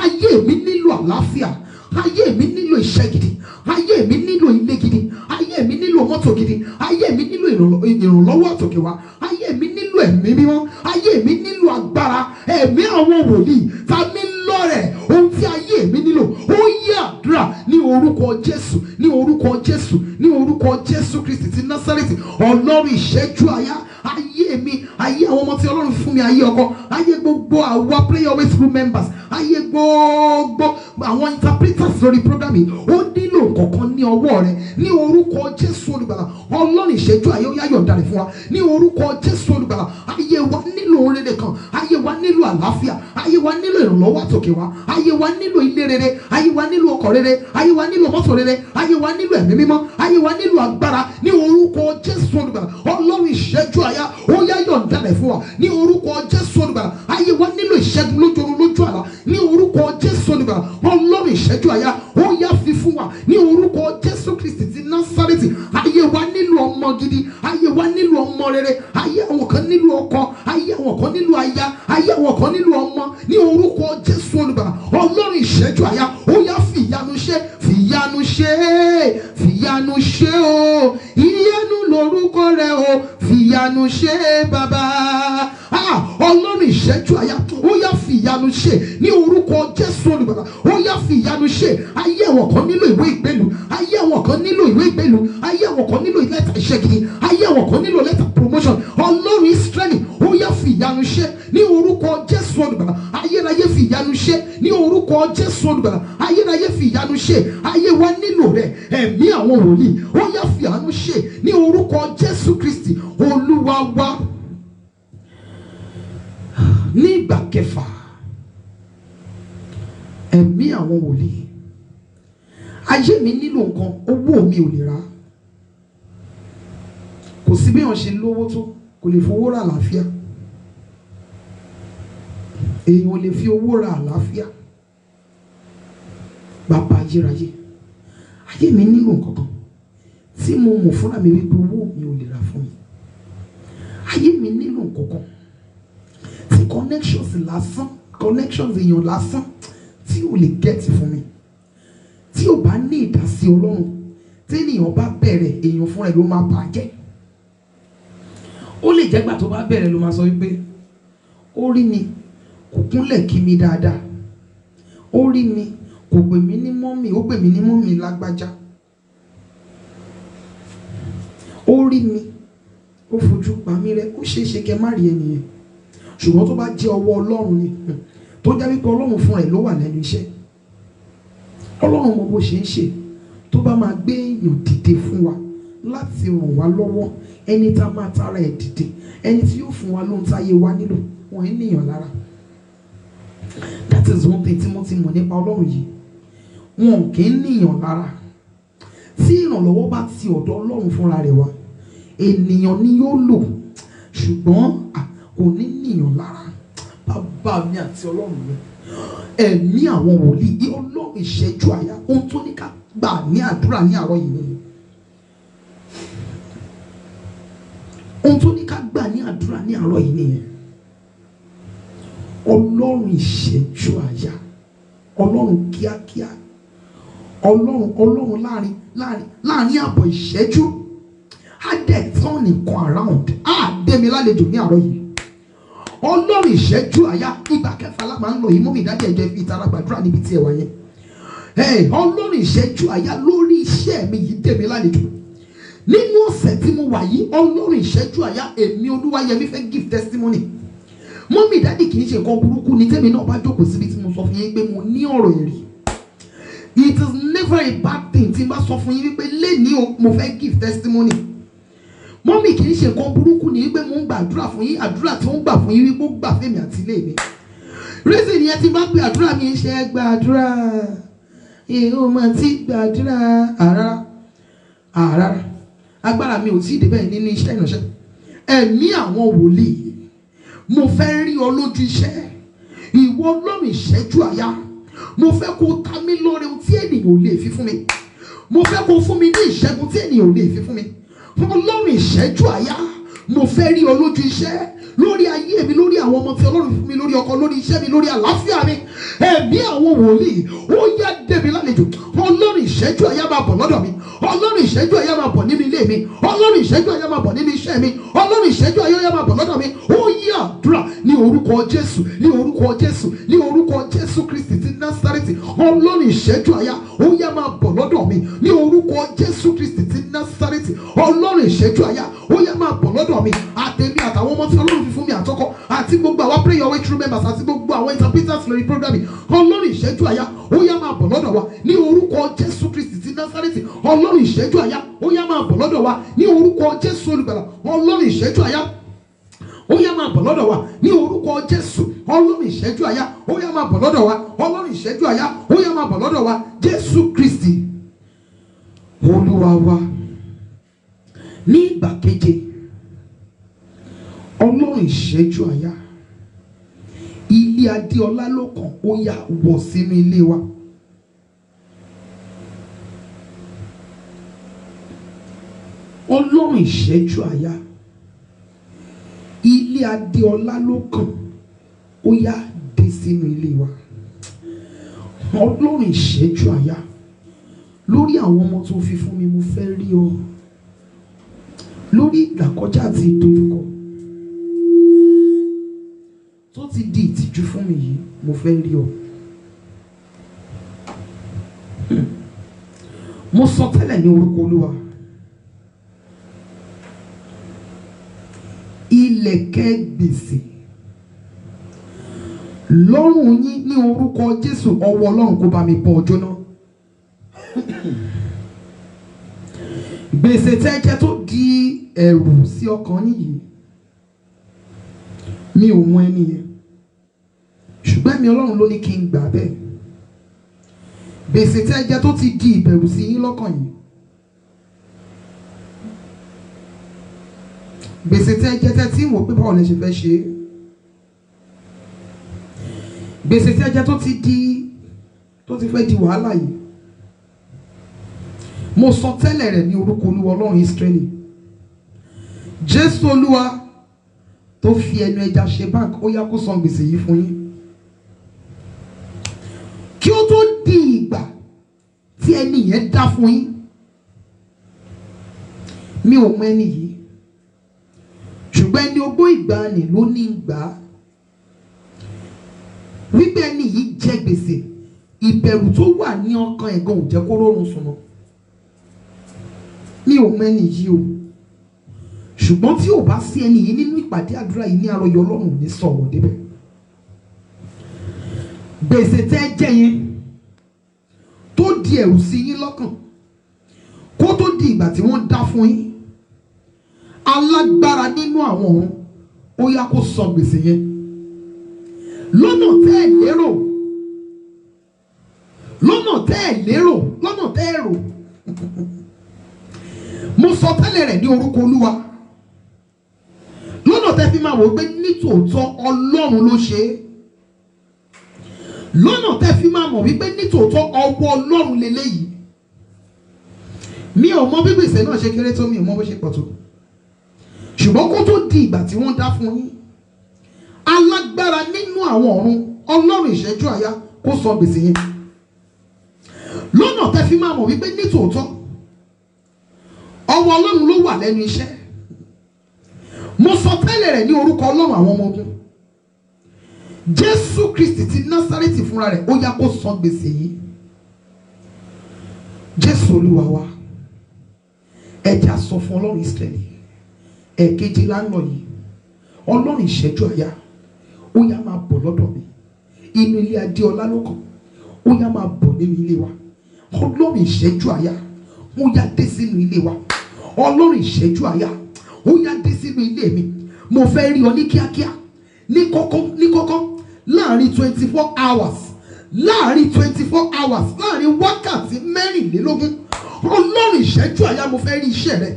Speaker 2: ayé mi nílò àlàáfíà, ayé mi nílò iṣẹ́ gidi, ayé mi nílò ilé gidi, ayé mi nílò mọ́tò gidi, ayé mi nílò ìrànlọ́wọ́ àtòkè wá, ayé mi nílò ẹ̀mí mímọ́, ayé mi nílò agbára ẹ̀mí àwọn wòlíì ta mí lọ́rẹ̀ ohun tí ayé mi nílò. Ó yẹ àdúrà ní orúkọ Jésù, ní orúkọ Jésù, ní orúkọ Jésù Kristi ti Násárẹ́tì. Ọlọ́run ìṣẹ́jú àyà ayé mi, ayé àwọn ọmọ tí Ọlọ́run fún mi, ayé ọkọ, ayé gbogbo àwa prayer always group members, ayé gbogbo àwọn interpreters lórí program yìí ó nílò kọ̀ọ̀kan ní ọwọ́ rẹ ní orúkọ Jésù olùgbàlà. Ọlọ́run ìṣẹ́jú àyè ó yá yọ̀ǹda rẹ̀ fún wa ní orúkọ Jésù olùgbàlà. Ayé wa nílò rere kan, ayé wa nílò àlàáfíà, ayé wa nílò ìrànlọ́wọ́ àtòkè wá, ayé wa nílò ilé rere, ayé wa nílò ọkọ̀ rere, ayé wa nílò mọ́tò rere, ayé wa nílò ẹ̀mí mímọ́, ayé wa nílò agbára ní orúkọ Jésù olùgbàlà. Ọlọ́run ìṣẹ́jú àyà ó yá yọ̀ǹda rẹ̀ fún wa ní orúkọ Jésù olùgbàlà. Ayé wa nílò ìṣẹ́gun lójú oorun lójú àlá ní orúkọ Jésù olùgbàlà. Ọlọ́run ìṣẹ́jú àyà ó yá fi fún wa ní orúkọ Jésù Kristi ti Násárẹ́tì. Ayé wa nílò nílò ọmọ gidi, ayé wa nílò ọmọ rere, ayé àwọn kan nílò ọkọ, ayé àwọn kan nílò aya, ayé àwọn kan nílò ọmọ. Ní orúkọ Jésù olùgbàlà, Ọlọ́run ìṣẹ́jú àyà, ó yá fìyanu ṣe, fìyanu ṣe, fìyanu ṣe o, ìyanu lórúkọ rẹ o, fìyanu ṣe bàbá. Ọlọ́run ìṣẹ́jú àyà, ó yá fìyanu ṣe ní orúkọ Jésù olùgbàlà, ó yá fìyanu ṣe. Ayé àwọn kan nílò ìwé ìgbélú, ayé àwọn kan nílò ìwé ìgbélú, ayé àwọn kan nílò lẹ́tà iṣẹ́ gidi, ayé àwọn kan nílò lẹ́tà promotion. Ọlọ́run Ísírẹ́lì, ó yá fìyanu ṣe ní orúkọ Jésù olùgbàlà. Ayérayé fìyanu ṣe ní orúkọ Jésù olùgbàlà. Ayérayé fìyanu ṣe. Ayé wa nílò rẹ̀, ẹ̀mí àwọn wòlíì, ó yá fìyanu ṣe ní orúkọ Jésù Kristi Olúwa wa. Ní ìgbà kẹfà, ẹ̀mí àwọn wòlíì. Ayé mi nílò nǹkan, owó mi ò lè rà. Kò sí bí wọ́n ṣe lówó tó, kò lè fowó ra àlàáfíà. Èèyàn ò lè fi owó ra àlàáfíà. Bàbá ayérayé, ayé mi nílò nǹkan kan tí mo mọ̀ fúnra mi wípé owó mi ò lè rà fún mi. Ayé mi nílò nǹkan kan tí connections lásán, connections èèyàn lásán tí ò lè gẹ́tì fún mi. Tí ò bá ní ìdásí Ọlọ́run, tí ènìyàn bá bẹ̀rẹ̀, èèyàn fúnra ẹ̀ ló máa bàjẹ́. Ó lè jẹ́ gbà tó bá bẹ̀rẹ̀ ló máa sọ wípé ó rí mi, kò kúnlẹ̀ kí mi dáadáa. Ó rí mi, kò pè mí ní mọ́mì, ó pè mí ní mọ́mì lágbájá. Ó rí mi, ó fojú pa mí rẹ́, ó ṣeéṣe kẹ́ má rí ẹnìyẹn. Ṣùgbọ́n tó bá jẹ́ ọwọ́ Ọlọ́run ni, tó jẹ́ wípé Ọlọ́run fúnra ẹ̀ ló wà lẹ́nu iṣẹ́. Ọlọ́run mọ bó ṣe ń ṣe, tó bá máa gbé èèyàn dìde fún wa láti ràn wá lọ́wọ́, ẹni tá máa tara ẹ̀ dìde, ẹni tí yóò fún wa lóhun táyé wa nílò, wọ́n ń níyàn lára. That is one thing tí mo ti mọ̀ nípa Ọlọ́run yìí. Wọn kì í níyàn lára. Tí ìrànlọ́wọ́ bá ti ọ̀dọ̀ Ọlọ́run fúnra rẹ̀ wá, ènìyàn ni yóò lò, ṣùgbọ́n kò ní níyàn lára. Bàbá mi àti Ọlọ́run mi, ẹ̀mí àwọn wòlíì, Ọlọ́run ìṣẹ́jú àyà, ohun tó ní ká gbà ní àdúrà ní àárọ̀ yìí nìyẹn. Ohun tó ní ká gbà ní àdúrà ní àárọ̀ yìí nìyẹn. Ọlọ́run ìṣẹ́jú àyà, Ọlọ́run kíákíá, Ọlọ́run láàrin àbọ̀ ìṣẹ́jú, á dẹ̀ turn nǹkan around, á dé mi lálejò ní àárọ̀ yìí. Ọlọ́run ìṣẹ́jú àyà, ìgbà kẹfà la máa ń lọ yìí, mú mi dájú ẹ̀jẹ̀ fi ìtara gbàdúrà níbi tí ẹ wà yẹn. Ọlọ́run ìṣẹ́jú àyà lórí iṣẹ́ mi yìí dé mi lálejò. Nínú ọ̀sẹ̀ tí mo wà yìí, Ọlọ́run ìṣẹ́jú àyà, èmi Olúwayẹmí fẹ́ give testimony. Mọ́mì dáàdì kì í ṣe nǹkan burúkú ni tẹ́mi náà bá jókòó síbi tí mo sọ fún yín pé mo ní ọ̀rọ̀ ẹ̀rí. It is never a bad thing tí n bá sọ fún yín wípé lénìí o mo fẹ́ give testimony. Mọ́mì kì í ṣe nǹkan burúkú ni wípé mo ń gbàdúrà fún yín, àdúrà tí ó ń gbà fún yín wípé ó gbà fẹ́mi àti ilé mi. Reason yẹn tí n bá pe àdúrà mi ń ṣe gbàdúrà, èèyàn máa ti gbàdúrà àrárá. Agbára mi ò tí ì débẹ̀ nínú iṣẹ́ ìránṣẹ́. Ẹ̀mí àwọn wòlíì, mo fẹ́ rí ọ lójú iṣẹ́. Ìwọ Ọlọ́run ìṣẹ́jú àyà, mo fẹ́ kó ta mí lóore ohun tí ènìyàn ò lè fi fún mi. Mo fẹ́ kó fún mi ní ìṣẹ́gun tí ènìyàn ò lè fi fún mi. Ọlọ́run ìṣẹ́jú àyà, mo fẹ́ rí ọ lójú iṣẹ́, lórí ayé mi, lórí àwọn ọmọ tí Ọlọ́run fún mi, lórí ọkọ, lórí iṣẹ́ mi, lórí àlàáfíà mi. Ẹ̀mí àwọn wòlíì, ó yá dé mi lálejò. Ọlọ́run ìṣẹ́jú àyà máa bọ̀ lọ́dọ̀ mi. Ọlọ́run ìṣẹ́jú àyà máa bọ̀ nínú ilé mi. Ọlọ́run ìṣẹ́jú àyà máa bọ̀ nínú iṣẹ́ mi. Ọlọ́run ìṣẹ́jú àyà máa bọ̀ lọ́dọ̀ mi. Ó yá àdúrà ní orúkọ Jésù, ní orúkọ Jésù, ní orúkọ Jésù Kristi ti Násárẹ́tì. Ọlọ́run ìṣẹ́jú àyà, ó yá máa bọ̀ lọ́dọ̀ mi ní orúkọ Jésù Kristi ti Násárẹ́tì. Ọlọ́run ìṣẹ́jú àyà, ó yá máa bọ̀ lọ́dọ̀ mi. Àtẹ̀mí àtàwọn ọmọ tí Ọlọ́run fi fún mi àtọkọ, àti gbogbo àwọn prayer your way through members, àti gbogbo àwọn interpreters lórí programme. Ọlọ́run ìṣẹ́jú àyà, ó yá máa bọ̀ lọ́dọ̀ wa ní orúkọ Jésù Kristi ti Násárẹ́tì. Ọlọ́run ìṣẹ́jú àyà, ó yá máa bọ̀ lọ́dọ̀ wa ní orúkọ Jésù olùgbàlà. Ọlọ́run ìṣẹ́jú àyà, ó yá máa bọ̀ lọ́dọ̀ wa ní orúkọ Jésù. Ọlọ́run ìṣẹ́jú àyà, ó yá máa bọ̀ lọ́dọ̀ wa. Ọlọ́run ìṣẹ́jú àyà, ó yá máa bọ̀ lọ́dọ̀ wa. Jésù Kristi Olúwa wa. Ní ìgbà keje, Ọlọ́run ìṣẹ́jú àyà, ilé Adéọlá ló kàn, ó yá wọ̀ sínú ilé wa. Ọlọ́run ìṣẹ́jú àyà, ilé Adéọlá ló kàn, ó yá dé sínú ilé wa. Ọlọ́run ìṣẹ́jú àyà, lórí àwọn ọmọ tó fi fún mi mo fẹ́ rí ọ, lórí ìlàkọjá àti ìdojúkọ tó ti di ìtìjú fún mi yìí mo fẹ́ rí ọ. Mo sọ tẹ́lẹ̀ ní orúkọ Olúwa, ilẹ̀kẹ̀ gbèsè lọ́rùn yín ní orúkọ Jésù, ọwọ́ Ọlọ́run kó bá mi bọ́ ọjọ́ náà. Gbèsè tẹ́jẹ́ tó di ẹ̀rù sí ọkàn yín yìí, mi ò mọ ẹni yẹn, ṣùgbọ́n mi Ọlọ́run ló ní kí n gbà bẹ́ẹ̀. Gbèsè tẹ́jẹ́ tó ti di ìbẹ̀rù sí yín lọ́kàn yìí, gbèsè tẹ́jẹ́ tẹ́ tí ń wò pé báwo lẹ ṣe fẹ́ ṣe é, gbèsè tẹ́jẹ́ tó ti fẹ́ di wàhálà yìí, mo sọ tẹ́lẹ̀ rẹ̀ ní orúkọ Olúwa Ọlọ́run Ísírẹ́lì, Jésù Olúwa tó fi ẹnu ẹja ṣe báńkì, ó yá kó san gbèsè yìí fún yín. Kí ó tó di ìgbà tí ẹni yẹn dá fún yín, mi ò mọ ẹni yìí, ṣùgbọ́n ẹni ogbó ìgbàanì ló ní gbà wípé ẹni yìí jẹ gbèsè, ìbẹ̀rù tó wà ní ọkàn ẹ̀gàn ò jẹ́ kó rọrùn sùn mọ́. Mi ò mọ ẹni yìí o, ṣùgbọ́n tí ò bá sí ẹni yìí nínú ìpàdé àdúrà yìí ní àròyé Ọlọ́run ní sọ̀rọ̀ débẹ̀. Gbèsè tẹ́ jẹ́ yẹn tó di ẹ̀rù sí yín lọ́kàn kó tó di ìgbà tí wọ́n dá fún yín, alágbára nínú àwọn ọ̀run ó yá kó san gbèsè yẹn lọ́nà tẹ́ ẹ̀ lérò, lọ́nà tẹ́ ẹ̀ lérò, lọ́nà tẹ́ ẹ̀ rò. Mo sọ tẹ́lẹ̀ rẹ̀ ní orúkọ Olúwa, lọ́nà tẹ́ fi máa wò pé nítòótọ́ Ọlọ́run ló ṣe é, lọ́nà tẹ́ fi máa mọ̀ wípé nítòótọ́ ọwọ́ Ọlọ́run lélẹ́yìí. Mi ò mọ bí gbèsè náà ṣe kéré tó, mi ò mọ bó ṣe pọ̀ tó, ṣùgbọ́n kó tó di ìgbà tí wọ́n dá fún yín, alágbára nínú àwọn ọ̀run Ọlọ́run ìṣẹ́jú àyà kó san gbèsè yẹn lọ́nà tẹ́ fi máa mọ̀ wípé nítòótọ́ ọwọ́ Ọlọ́run ló wà lẹ́nu iṣẹ́. Mo sọ tẹ́lẹ̀ rẹ̀ ní orúkọ Ọlọ́run àwọn ọmọ ogun, Jésù Kristi ti Násárẹ́tì fúnra rẹ̀ ó yá kó san gbèsè yìí. Jésù Olúwa wa, ẹja sọ fún Ọlọ́run Ísírẹ́lì, ẹ̀ẹ̀kejì lánàá yìí, Ọlọ́run ìṣẹ́jú àyà ó yá máa bọ̀ lọ́dọ̀ mi, inú ilé Adéọlá ló kàn, ó yá máa bọ̀ nínú ilé wa. Ọlọ́run ìṣẹ́jú àyà ó yá dé sínú ilé wa. Ọlọ́run ìṣẹ́jú àyà ó yá dé sínú ilé mi. Mo fẹ́ rí ọ ní kíákíá, ní kọ́kọ́ láàrin 24 hours, láàrin 24 hours, láàrin wákàtí mẹ́rìnlélógún. Ọlọ́run ìṣẹ́jú àyà mo fẹ́ rí iṣẹ́ rẹ.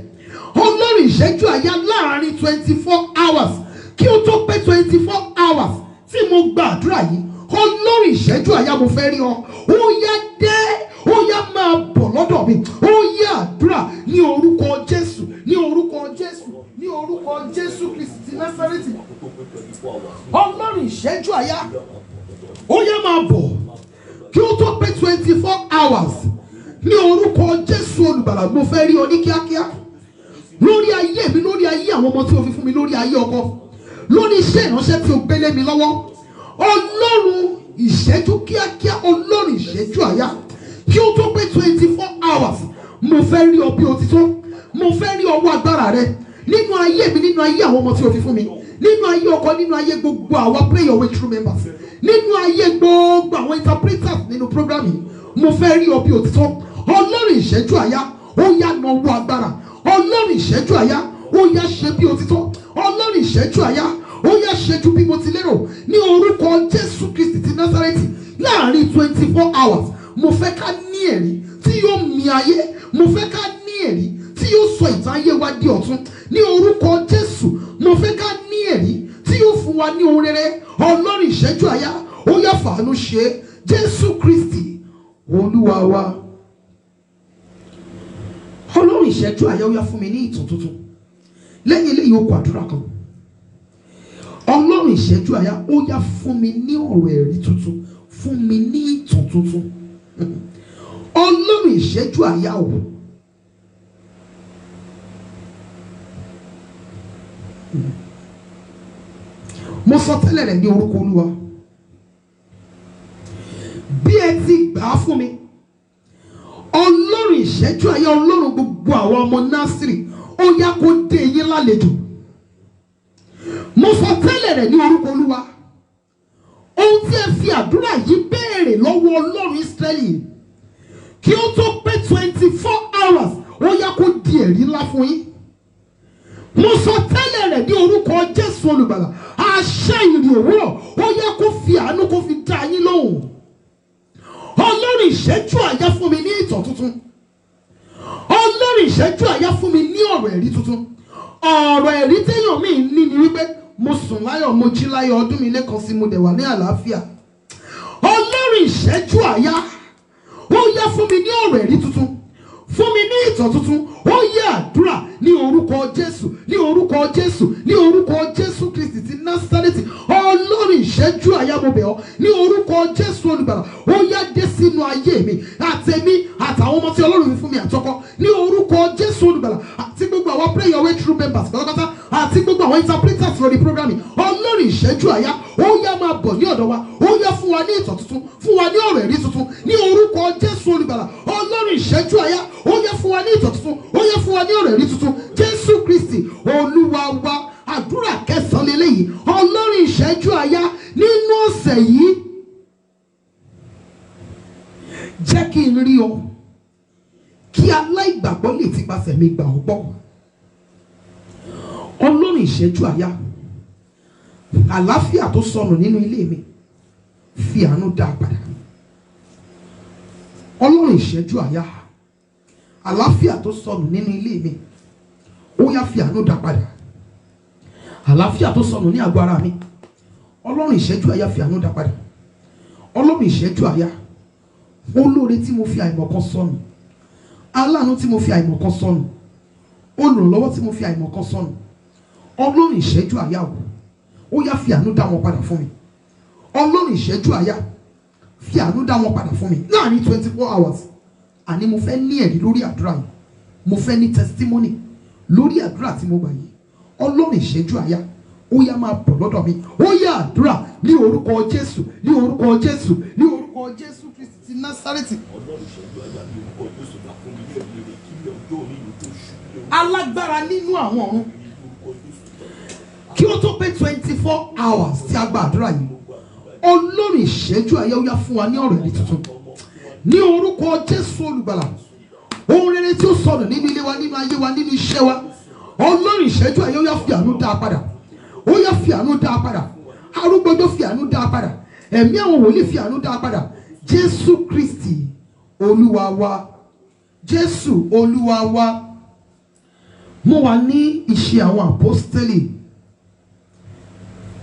Speaker 2: Ọlọ́run ìṣẹ́jú àyà láàrin 24 hours, kí ó tó pé 24 hours tí mo gba àdúrà yìí, Ọlọ́run ìṣẹ́jú àyà mo fẹ́ rí ọ. Ó yá dé, ó yá máa bọ̀ lọ́dọ̀ mi. Ó yá àdúrà ní orúkọ Jésù, ní orúkọ Jésù, ní orúkọ Jésù Kristi ti Násárẹ́tì. Ọlọ́run ìṣẹ́jú àyà ó yá máa bọ̀ kí ó tó pé 24 hours ní orúkọ Jésù olùgbàlà. Mo fẹ́ rí ọ ní kíákíá lórí ayé mi, lórí ayé àwọn ọmọ tí o fi fún mi, lórí ayé ọkọ, lórí iṣẹ́ ìránṣẹ́ tí o gbélé mi lọ́wọ́. Ọlọ́run ìṣẹ́jú kíákíá, Ọlọ́run ìṣẹ́jú àyà kí ó tó pé 24 hours. Mo fẹ́ rí ọ bí o ti tó, mo fẹ́ rí ọwọ́ agbára rẹ nínú ayé mi, nínú ayé àwọn ọmọ tí o fi fún mi, nínú ayé ọkọ, nínú ayé gbogbo àwọn Pray Your Way Through members, nínú ayé gbogbo àwọn interpreters nínú program yìí. Mo fẹ́ rí ọ bí o ti tó. Ọlọ́run ìṣẹ́jú àyà ó yá na ọwọ́ agbára. Ọlọ́run ìṣẹ́jú àyà ó yá ṣe bí o ti tó. Ọlọ́run ìṣẹ́jú àyà ó yá ṣe ju bí mo ti lérò ní orúkọ Jésù Kristi ti Násárẹ́tì. Láàrin 24 hours mo fẹ́ ká ní ẹ̀rí tí yóò mì ayé, mo fẹ́ ká ní ẹ̀rí tí yóò sọ ìtàn ayé wa di ọ̀tun ní orúkọ Jésù. Mo fẹ́ ká ní ẹ̀rí tí yóò fún wa ní ohun rere. Ọlọ́run ìṣẹ́jú àyà ó yá fàánú ṣe. Jésù Kristi Olúwa wa. Ọlọ́run ìṣẹ́jú àyà ó yá fún mi ní ìtàn tuntun. Lẹ́yìn eléyìí ó kọ àdúrà kan. Ọlọ́run ìṣẹ́jú àyà ó yá fún mi ní ọ̀rọ̀ ẹ̀rí tuntun, fún mi ní ìtàn tuntun. Ọlọ́run ìṣẹ́jú àyà ò. Mo sọ tẹ́lẹ̀ rẹ̀ ní orúkọ Olúwa. Bí ẹ ti gbà á fún mi, Ọlọ́run ìṣẹ́jú àyà, Ọlọ́run gbogbo àwọn ọmọ Násírì, ó yá kó dé yín lálejò. Mo sọ tẹ́lẹ̀ rẹ̀ ní orúkọ Olúwa. Ohun tí ẹ fi àdúrà yìí béèrè lọ́wọ́ Ọlọ́run Ísírẹ́lì kí ó tó pé 24 hours, ó yá kó di ẹ̀rí ńlá fún yín. Mo sọ tẹ́lẹ̀ rẹ̀ ní orúkọ Jésù Olùgbàlà. Àṣẹ ìrì òwúrọ̀ ó yá kó fi àánú kó fi dá yín lóhùn. Ọlọ́run ìṣẹ́jú àyà fún mi ní ìtàn tuntun. Ọlọ́run ìṣẹ́jú àyà fún mi ní ọ̀rọ̀ ẹ̀rí tuntun. Ọ̀rọ̀ ẹ̀rí téèyàn mi ní ni wípé mo sùn láyọ̀, mo jí láyọ̀, ọdún mi lẹ́kan sí, mo dẹ̀ wà ní àlàáfíà. Ọlọ́run ìṣẹ́jú àyà ó yá fún mi ní ọ̀rọ̀ ẹ̀rí tuntun, fún mi ní ìtàn tuntun. Ó yẹ àdúrà ní orúkọ Jésù, ní orúkọ Jésù, ní orúkọ Jésù Kristi ti Násárẹ́tì. Ọlọ́run ìṣẹ́jú àyà mo bẹ̀ ọ́ ní orúkọ Jésù Olùgbàlà. Ó yá dé sínú ayé mi àtẹ̀mí àtàwọn ọmọ tí Ọlọ́run fi fún mi àtọkọ ní orúkọ Jésù Olùgbàlà. Àti gbogbo àwọn pray your way through members pátápátá àti gbogbo àwọn interpreters lórí programming. Ọlọ́run ìṣẹ́jú àyà ó yá máa bọ̀ ní ọ̀dọ̀ wa, ó yá fún wa ní ìtàn tuntun, fún wa ní ọ̀rọ̀ ẹ̀rí tuntun ní orúkọ Jésù Olùgbàlà. Ọlọ́run ìṣẹ́jú àyà ó yá fún wa ní ìtàn tuntun, ó yá fún wa ní ọ̀rọ̀ ẹ̀rí tuntun. Jésù Kristi Olúwa wa. Àdúrà kẹsàn-án lélẹ́yìí. Ọlọ́run ìṣẹ́jú àyà nínú ọ̀sẹ̀ yìí jẹ́ kí n rí ọ, kí aláìgbàgbọ́ lè ti pasẹ̀ mi gbà ọ́ gbọ́. Ọlọ́run ìṣẹ́jú àyà, àlàáfíà tó sọnù nínú ilé mi fi àánú dá a padà. Ọlọ́run ìṣẹ́jú àyà, àlàáfíà tó sọnù nínú ilé mi ó yá fi àánú dá a padà. Àlàáfíà tó sọnù ní àgọ́ ara mi, Ọlọ́run ìṣẹ́jú àyà fi àánú dá a padà. Ọlọ́run ìṣẹ́jú àyà, olóore tí mo fi àìmọ̀kan sọnù, aláàánú tí mo fi àìmọ̀kan sọnù, olùrànlọ́wọ́ tí mo fi àìmọ̀kan sọnù, Ọlọ́run ìṣẹ́jú àyà ó yá fi àánú dá wọn padà fún mi. Ọlọ́run ìṣẹ́jú àyà, fi àánú dá wọn padà fún mi láàrin 24 hours. Àní mo fẹ́ ní ẹ̀rí lórí àdúrà yìí, mo fẹ́ ní testimony lórí àdúrà tí mo gbà yìí. Ọlọ́run ìṣẹ́jú àyà ó yá máa bọ̀ lọ́dọ̀ mi. Ó yá àdúrà ní orúkọ Jésù, ní orúkọ Jésù, ní orúkọ Jésù Kristi ti Násárẹ́tì. Alágbára nínú àwọn ọ̀run, kí ó tó pé 24 hours tí a gba àdúrà yìí, Ọlọ́run ìṣẹ́jú àyà ó yá fún wa ní ọ̀rọ̀ ẹ̀rí tuntun ní orúkọ Jésù Olùgbàlà. Ohun rere tí ó sọnù nínú ilé wa, nínú ayé wa, nínú iṣẹ́ wa, Ọlọ́run ìṣẹ́jú àyà ó yá fi àánú dá a padà. Ó yá fi àánú dá a padà. Arúgbójó fi àánú dá a padà. Ẹ̀mí àwọn wòlíì fi àánú dá a padà. Jésù Kristi Olúwa wa. Jésù Olúwa wa. Mo wà ní Ìṣe àwọn Àpọ́stélì,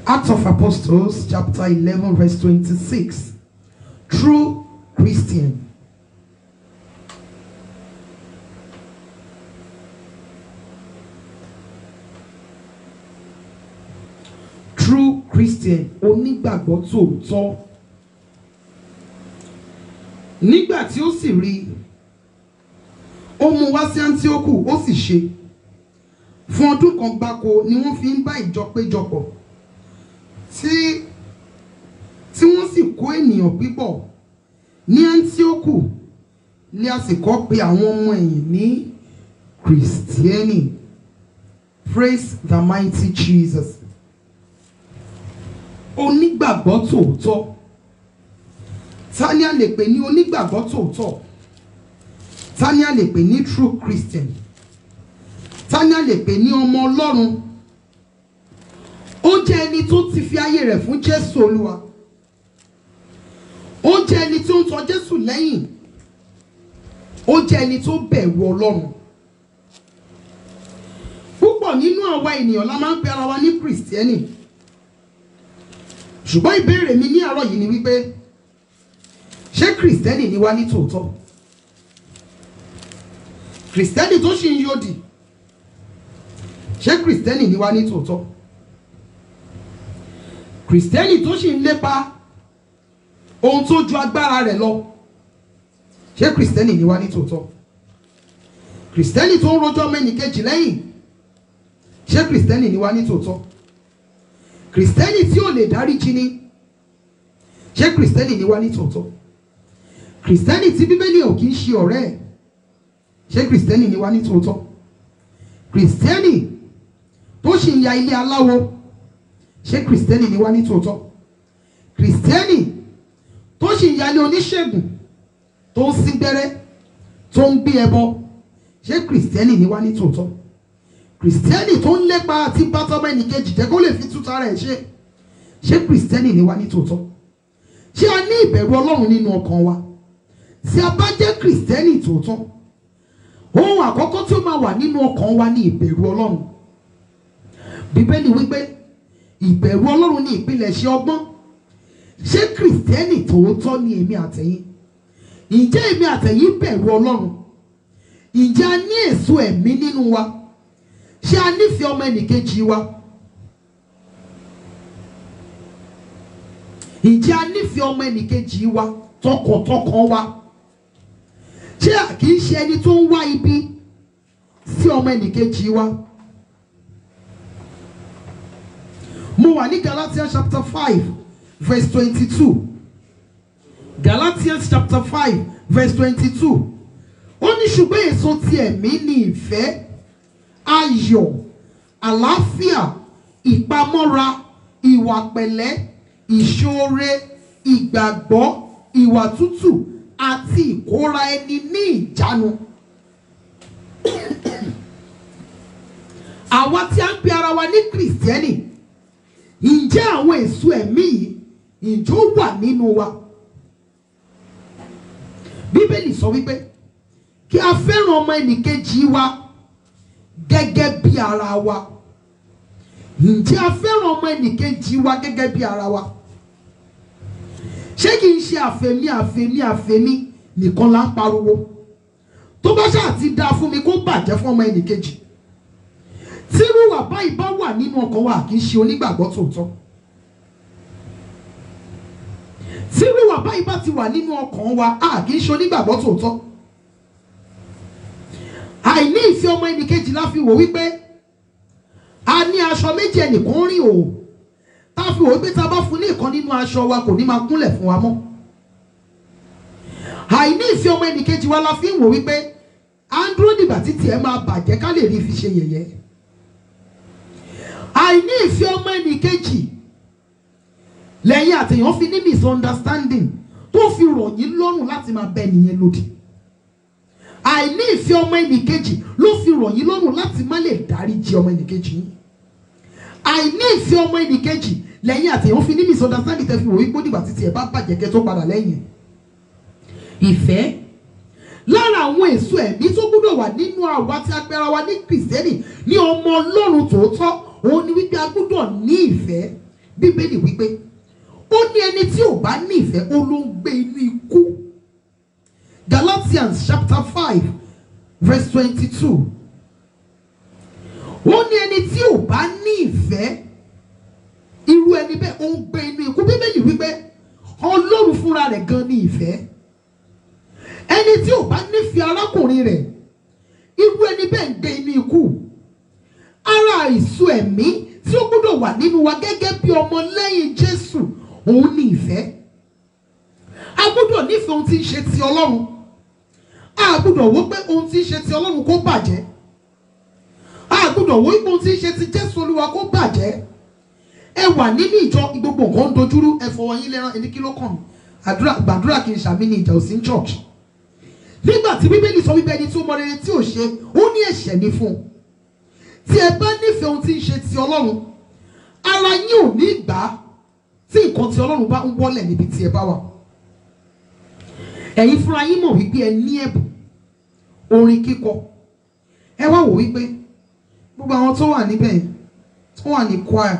Speaker 2: Acts of Apostles chapter 11 verse 26. True Christian. True Christian, onígbàgbọ́ tòótọ́. Nígbà tí ó sì rí, ó mú wá sí Áńtíókù, ó sì ṣe. Fún ọdún kan gbáko ni wọ́n fi ń bá ìjọ péjọpọ̀, tí wọ́n sì kó ènìyàn pípọ̀. Ní Áńtíókù ni a sì kọ́ pé àwọn ọmọ ẹ̀yìn ní Kìrìsìtíẹ́nì. Praise the mighty Jesus. Onígbàgbọ́ tòótọ́. Ta ni a lè pè ní onígbàgbọ́ tòótọ́? Ta ni a lè pè ní true Christian? Ta ni a lè pè ní ọmọ Ọlọ́run? Ó jẹ́ ẹni tó ti fi ayé rẹ̀ fún Jésù Olúwa. Ó jẹ́ ẹni tó ń tọ̀ Jésù lẹ́yìn. Ó jẹ́ ẹni tó bẹ̀rù Ọlọ́run. Púpọ̀ nínú àwa ènìyàn la máa ń pe ara wa ní Kìrìsìtíẹ́nì. Ṣùgbọ́n ìbéèrè mi ní àárọ̀ yìí ni wípé, ṣé Kìrìsìtẹ́nì ni wá ní tòótọ́? Kristẹni tó ṣì ń yòdì, ṣé Kristẹni ni wá ní tòótọ́? Kristẹni tó ṣì ń lépa ohun tó ju agbára rẹ̀ lọ, ṣé Kristẹni ni wá ní tòótọ́? Kristẹni tó ń rojọ́ mẹ́nìkejì lẹ́yìn, ṣé Kristẹni ni wá ní tòótọ́? Kristẹni tí ò lè dáríjì ni, ṣé Kristẹni ni wá ní tòótọ́? Kristẹni tí Bíbélì ò kì í ṣe ọ̀rẹ́ ẹ̀, ṣé Kristẹni ni wá ní tòótọ́? Kristẹni tó ṣì ń ya ilé aláwo, ṣé Kristẹni ni wá ní tòótọ́? Kristẹni tó ṣì ń ya ilé oníṣègùn, tó ń sín gbẹ́rẹ́, tó ń gbé ẹbọ, ṣé Kristẹni ni wá ní tòótọ́? Kristẹni tó ń lépa àti bátọ́mọ ẹnìkejì jẹ́ kó lè fi túta rẹ̀ ṣé Kristẹni ni wá ní tòótọ́? Ṣé a ní ìbẹ̀rù Ọlọ́run nínú ọkàn wa? Tí a bá jẹ́ Kristẹni tòótọ́, ohun àkọ́kọ́ tí ó máa wà nínú ọkàn wa ní ìbẹ̀rù Ọlọ́run. Bíbélì wípé ìbẹ̀rù Ọlọ́run ní ìpilẹ̀ṣẹ̀ ọgbọ́n. Ṣé Kristẹni tòótọ́ ni èmi àtẹ̀yin? Ǹjẹ́ èmi àtẹ̀yin bẹ̀rù Ọlọ́run? Ǹjẹ́ a ní èso ẹ̀mí nínú wa? Ṣé a nífẹ̀ẹ́ ọmọ ẹnìkejì wa? Ǹjẹ́ a nífẹ̀ẹ́ ọmọ ẹnìkejì wa tọkàntọkàn wa? Ṣé a kì í ṣe ẹni tó ń wá ibi sí ọmọ ẹnìkejì wa? Mo wà ní Galatians chapter 5 verse 22. Galatians chapter 5 verse 22. Ó ní ṣùgbọ́n èso ti ẹ̀mí ni ìfẹ́, ayọ̀, àlàáfíà, ìpamọ́ra, ìwà pẹ̀lẹ́, ìṣoore, ìgbàgbọ́, ìwà tútù àti ìkóra ẹni ní ìjánu. Àwa tí a ń pe ara wa ní Kristẹni, ǹjẹ́ àwọn èso ẹ̀mí yìí ǹjẹ́ ó wà nínú wa? Bíbélì sọ wípé kí a fẹ́ràn ọmọ ẹnìkejì wa gẹ́gẹ́ bí ara wa. Ǹjẹ́ a fẹ́ràn ọmọ ẹnìkejì wa gẹ́gẹ́ bí ara wa? Ṣé kì í ṣe àfẹ́mí nìkan là ń pariwo? Tó bá ṣáà ti dá fún mi kó bàjẹ́ fún ọmọ ẹnìkejì. Tírú wà báyìí bá wà nínú ọkàn wa kì í ṣe onígbàgbọ́ tòótọ́. Tírú wà báyìí bá ti wà nínú ọkàn wa kì í ṣe onígbàgbọ́ tòótọ́. Àìní ìfẹ́ ọmọ ẹnìkejì la fi wò wípé a ní aṣọ méjì ẹnìkan rìn òwò, tá a fi wò wípé tá a bá fún ní ìkan nínú aṣọ wa kò ní máa kúnlẹ̀ fún wa mọ́. Àìní ìfẹ́ ọmọ ẹnìkejì wa la fi ń wò wípé à ń dúró dìgbà títí ẹ máa bàjẹ́ ká lè rí fi ṣe yẹ̀yẹ́. Àìní ìfẹ́ ọmọ ẹnìkejì lẹ́yìn àtẹ̀yàn fi ní misunderstanding tó fi rọ̀ yín lọ́rùn láti máa bẹ nìyẹn lòdì. Àìní ìfẹ́ ọmọ ẹnìkejì ló fi rọ̀ yín lọ́rùn láti má lè dáríjì ọmọ ẹnìkejì yín. Àìní ìfẹ́ ọmọ ẹnìkejì lẹ́yìn àtẹ̀yàn fi ní misunderstanding tẹ́ fi wò wípé dìgbà títí ẹ bá bàjẹ́ kẹ́ tó padà lẹ́yìn. Ìfẹ́ lára àwọn èso ẹ̀mí tó gbọ́dọ̀ wà nínú àwa tí a pè ara wa ní Kristẹni ní ọmọ Ọlọ́run tòótọ́, òun ni wípé a gbọ́dọ̀ ní ìfẹ́. Bíbélì wípé ó ní ẹni tí ò bá ní ìfẹ́ ó ló ń gbé inú ikú. Galatians chapter 5 verse 22. Ó ní ẹni tí ò bá ní ìfẹ́, irú ẹni bẹ́ẹ̀ ó ń gbé inú ikú. Bíbélì wípé Ọlọ́run fúnra rẹ̀ gan ní ìfẹ́. Ẹni tí ò bá nífẹ̀ẹ́ arákùnrin rẹ̀, irú ẹni bẹ́ẹ̀ ń gbé inú ikú. Ara èso ẹ̀mí tí ó gbọ́dọ̀ wà nínú wa gẹ́gẹ́ bí ọmọ lẹ́yìn Jésù, òun ní ìfẹ́. A gbọ́dọ̀ nífẹ̀ẹ́ ohun tí ń ṣe ti Ọlọ́run. A gbọ́dọ̀ wò pé ohun tí ń ṣe ti Ọlọ́run kó bàjẹ́. A gbọ́dọ̀ wò pé ohun tí ń ṣe ti Jésù Olúwa kó bàjẹ́. Ẹ wà nínú ìjọ, gbogbo nǹkan ń dojúrú, ẹ fọwọ́ yín lẹ́rán, ẹni kí ló kàn mí? Gbàdúrà kì í ṣàmì ní ìjà òsín church. Nígbà tí Bíbélì sọ wípé ẹni tí ó mọ rere tí ò ṣe, ó ní ẹ̀ṣẹ̀ ní fún un. Tí ẹ bá nífẹ̀ẹ́ ohun tí ń ṣe ti Ọlọ́run, ara yín ò ní gbà tí nǹkan tí Ọlọ́run bá ń wọlẹ̀ níbi tí ẹ bá wà. Ẹ̀yin fúnra yín mọ̀ wípé ẹ ní ẹ̀bùn orin kíkọ. Ẹ wá wò wípé gbogbo àwọn tó wà níbẹ̀ tó wà ní choir,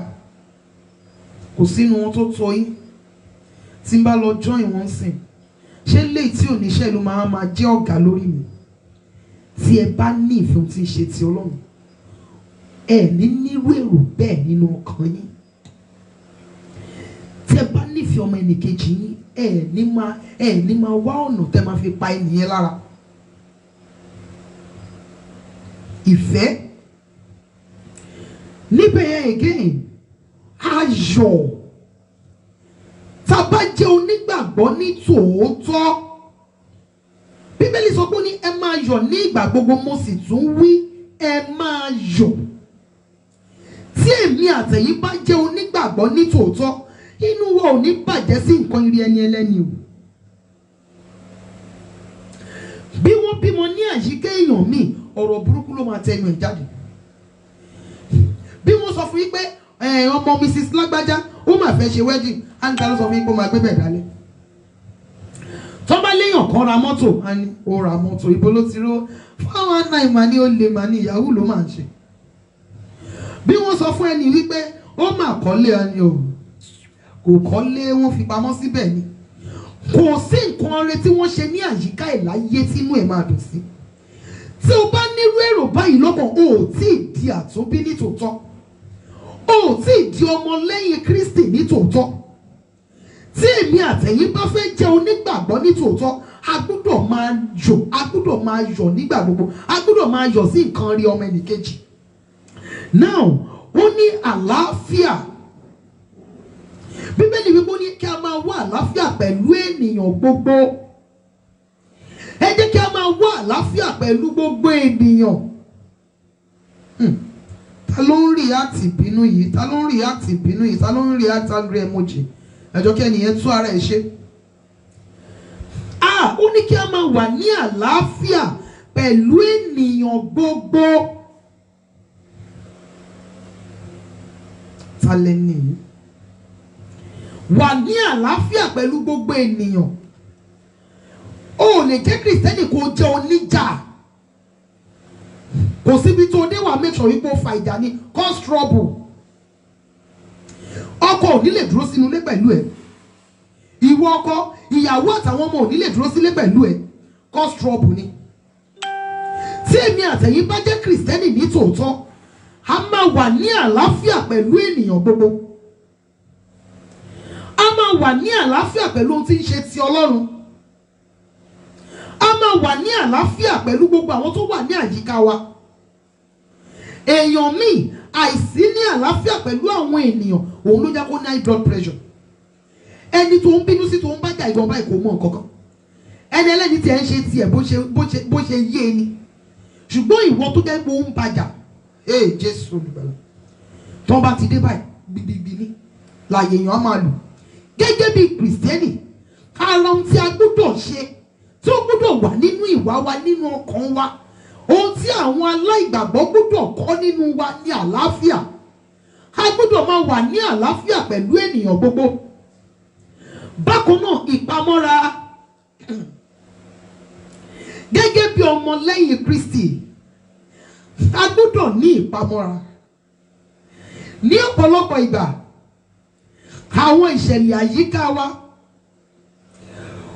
Speaker 2: kò sínú wọn tó tọ́ yín. Tí n bá lọ join wọn sìn, ṣé léyìí tí ò níṣẹ́ ló máa jẹ́ ọ̀gá lórí mi? tí ẹ bá ní ìfẹ́ ohun tí ń ṣe ti Ọlọ́run, ẹ ní nírú èrò bẹ́ẹ̀ nínú ọkàn yín. Tí ẹ bá nífẹ̀ẹ́ ọmọ ẹnìkejì yín, ẹ ní máa wá ọ̀nà tẹ́ máa fi pa ènìyàn lára. Ìfẹ́ níbẹ̀ yẹn again, ayọ̀. Tá a bá jẹ́ onígbàgbọ́ ní tòótọ́, Bíbélì sọ pé ó ní ẹ máa yọ̀ ní ìgbà gbogbo, mo sì tún wí ẹ máa yọ̀. Tí èmi àtẹ̀yin bá jẹ́ onígbàgbọ́ ní tòótọ́, inú wa ò ní bàjẹ́ sí nǹkan ire ẹni ẹlẹ́ni o. Bí wọ́n bímọ ní àyíká èèyàn míì, ọ̀rọ̀ burúkú ló máa tẹnu ẹ̀ jáde. Bí wọ́n sọ fún yín pé ọmọ Mrs. Lágbájá ó máa fẹ́ ṣe wedding, àǹtá ló sọ fún yín pé ó máa gbé bẹ̀ dálẹ̀. Tó bá léèyàn kan ra mọ́tò, a ní ó ra mọ́tò, ibo ló ti ró 419 mà ní ó lè mà ní ìyàwó ló máa ń ṣe. Bí wọ́n sọ fún ẹni wípé ó máa kọ́lé, a ní o kò kọ́lé, wọ́n fi pamọ́ síbẹ̀ ni. Kò sí nǹkan rere tí wọ́n ṣe ní àyíká ẹ̀ láyé tínú ẹ̀ máa dùn sí. Tí o bá nírú èrò báyìí lọ́kàn, o ò tí ì di àtúnbí ní tòótọ́, o ò tí ì di ọmọ lẹ́yìn Kristi ní tòótọ́. Tí èmi àtẹ̀yin bá fẹ́ jẹ́ onígbàgbọ́ ní tòótọ́, a gbọ́dọ̀ máa yọ̀ nígbà gbogbo, a gbọ́dọ̀ máa yọ̀ sí nǹkan rí ọmọ ẹnìkejì. Now, ó ní àlàáfíà. Bíbélì wípé ó ní kí a máa wá àlàáfíà pẹ̀lú ènìyàn gbogbo. Ẹ jẹ́ kí a máa wá àlàáfíà pẹ̀lú gbogbo ènìyàn. Ta ló ń react ìbínú yìí? Ta ló ń react ìbínú yìí? Ta ló ń react angry emoji? Ẹjọ́ kí ẹnìyẹn tú ara ẹ̀ ṣe. Ó ní kí a máa wà ní àlàáfíà pẹ̀lú ènìyàn gbogbo. Ta lẹ́ni yìí? Wà ní àlàáfíà pẹ̀lú gbogbo ènìyàn. O lè jẹ́ Kristẹni kó jẹ́ oníjà. Kò síbi tó dé wà make sure wípé ó fa ìjà ní cause trouble. Ọkọ ò ní lè dúró sínú ilé pẹ̀lú ẹ. Ìwọ ọkọ, ìyàwó àtàwọn ọmọ ò ní lè dúró sílé pẹ̀lú ẹ. Cause trouble ni. Tí èmi àtẹ̀yin bá jẹ́ Kristẹni ní tòótọ́, a máa wà ní àlàáfíà pẹ̀lú ènìyàn gbogbo. A máa wà ní àlàáfíà pẹ̀lú ohun tí ń ṣe ti Ọlọ́run. A máa wà ní àlàáfíà pẹ̀lú gbogbo àwọn tó wà ní àyíká wa. Èèyàn míì àìsí ní àlàáfíà pẹ̀lú àwọn ènìyàn, òun ló jẹ́ kó ní high blood pressure. Ẹni tó ń bínú sí tó ń bájà ìgbọ̀n báyìí kò mọ̀ nǹkan kan. Ẹni ẹlẹ́ni tí ẹ ń ṣe tiẹ̀ bó ṣe yé ni. Ṣùgbọ́n ìwọ tó jẹ́ pé ó ń bájà, Jésù olùgbàlà. Tó bá ti dé báyìí, gbìgbìgbì ní láàyè èèyàn á máa lù. Gẹ́gẹ́ bí Kristẹni, ara ohun tí a gbọ́dọ̀ ṣe, tí ó gbọ́dọ̀ wà nínú ìwà wa, nínú ọkàn wa, ohun tí àwọn aláìgbàgbọ́ gbọ́dọ̀ kọ́ nínú wa ní àlàáfíà. A gbọ́dọ̀ máa wà ní àlàáfíà pẹ̀lú ènìyàn gbogbo. Bákan náà, ìpamọ́ra. Gẹ́gẹ́ bí ọmọ lẹ́yìn Kristi, a gbọ́dọ̀ ní ìpamọ́ra. Ní ọ̀pọ̀lọpọ̀ ìgbà, àwọn ìṣẹ̀lẹ̀ àyíká wa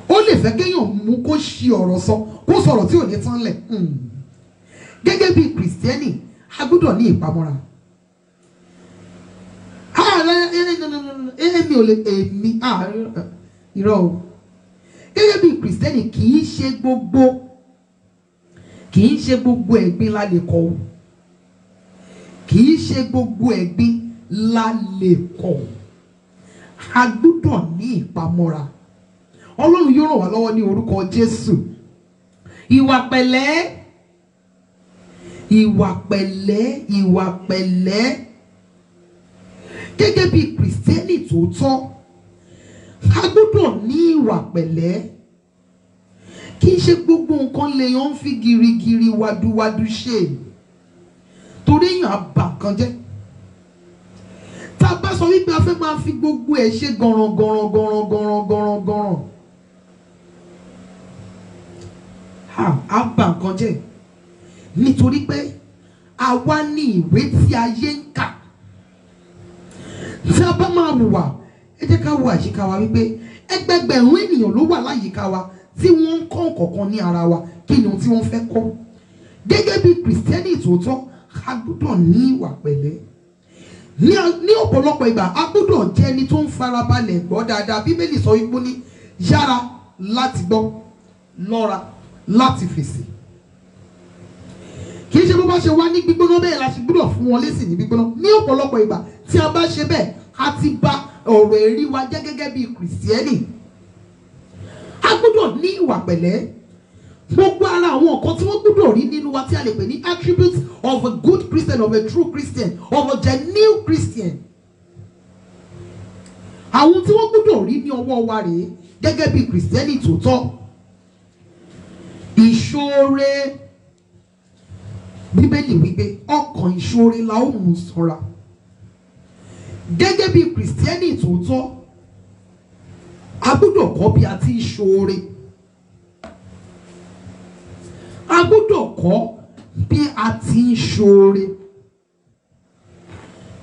Speaker 2: ó lè fẹ́ kéèyàn mú kó ṣi ọ̀rọ̀ sọ, kó sọ̀rọ̀ tí ò ní tán lẹ̀. Gẹ́gẹ́ bí Kristẹni, a gbọ́dọ̀ ní ìpamọ́ra. Èmi ò lè irọ́ o. Gẹ́gẹ́ bí Kristẹni, kì í ṣe gbogbo ẹ̀gbin la lè kọ̀ o. Kì í ṣe gbogbo ẹ̀gbin la lè kọ̀. A gbọ́dọ̀ ní ìpamọ́ra. Ọlọ́run yóò ràn wá lọ́wọ́ ní orúkọ Jésù. Ìwà pẹ̀lẹ́. Gẹ́gẹ́ bí Kristẹni tòótọ́, a gbọ́dọ̀ ní ìwà pẹ̀lẹ́. Kì í ṣe gbogbo nǹkan lèèyàn ń fi girigiri wàdúwàdú ṣe. Torí èèyàn á bà nǹkan jẹ́. Tá a bá sọ wípé a fẹ́ máa fi gbogbo ẹ̀ ṣe gọ̀ràn. Á bà nǹkan jẹ́. Nítorí pé àwa ní ìwé tí ayé ń kà. Tí a bá máa hùwà, ẹ jẹ́ ká wo àyíká wa wípé ẹgbẹgbẹ̀rún ènìyàn ló wà láyìíká wa tí wọ́n ń kọ́ nǹkan ní ara wa. Kí ni ohun tí wọ́n fẹ́ kọ́? gẹ́gẹ́ bí kìrìsìtẹ́nì tòótọ́ a gbọ́dọ̀ ní ìwà pẹ̀lẹ́. Ní ọ̀pọ̀lọpọ̀ ìgbà a gbọ́dọ̀ jẹ́ ẹni tó ń farabalẹ̀ gbọ́ dáadáa. Bíbélì sọ wípé ní yára láti gbọ́, lọ́ra láti fèsì. Kì í ṣe bó bá ṣe wá ní gbígbóná bẹ́ẹ̀ la ṣe gbọ́dọ̀ fún wọn lésì ní gbígbóná. Ní ọ̀pọ̀lọpọ̀ ìgbà tí a bá ṣe bẹ́ẹ̀ a ti bà ọ̀rọ̀ ẹ̀rí wa jẹ́ gẹ́gẹ́ bí kìrìsìtẹ́nì. A gbọ́dọ̀ ní ìwà pẹ̀lẹ́. Gbogbo ara àwọn nǹkan tí wọ́n gbọ́dọ̀ rí nínú wa tí a lè pè ní attributes of a good Christian, of a true Christian, of a genuine Christian. Àwọn tí wọ́n gbọ́dọ̀ rí ní ọwọ́ wa rèé gẹ́gẹ́ bí kìrìsìtẹ́nì tòótọ́. Ìṣoore. Bíbélì wípé ọkàn ìṣoore la ó mú ṣọ́ra. Gẹ́gẹ́ bí kìrìsìtẹ́nì tòótọ́ a gbọ́dọ̀ kọ́ bí a ti ń ṣoore. A gbọ́dọ̀ kọ́ bí a ti ń ṣoore.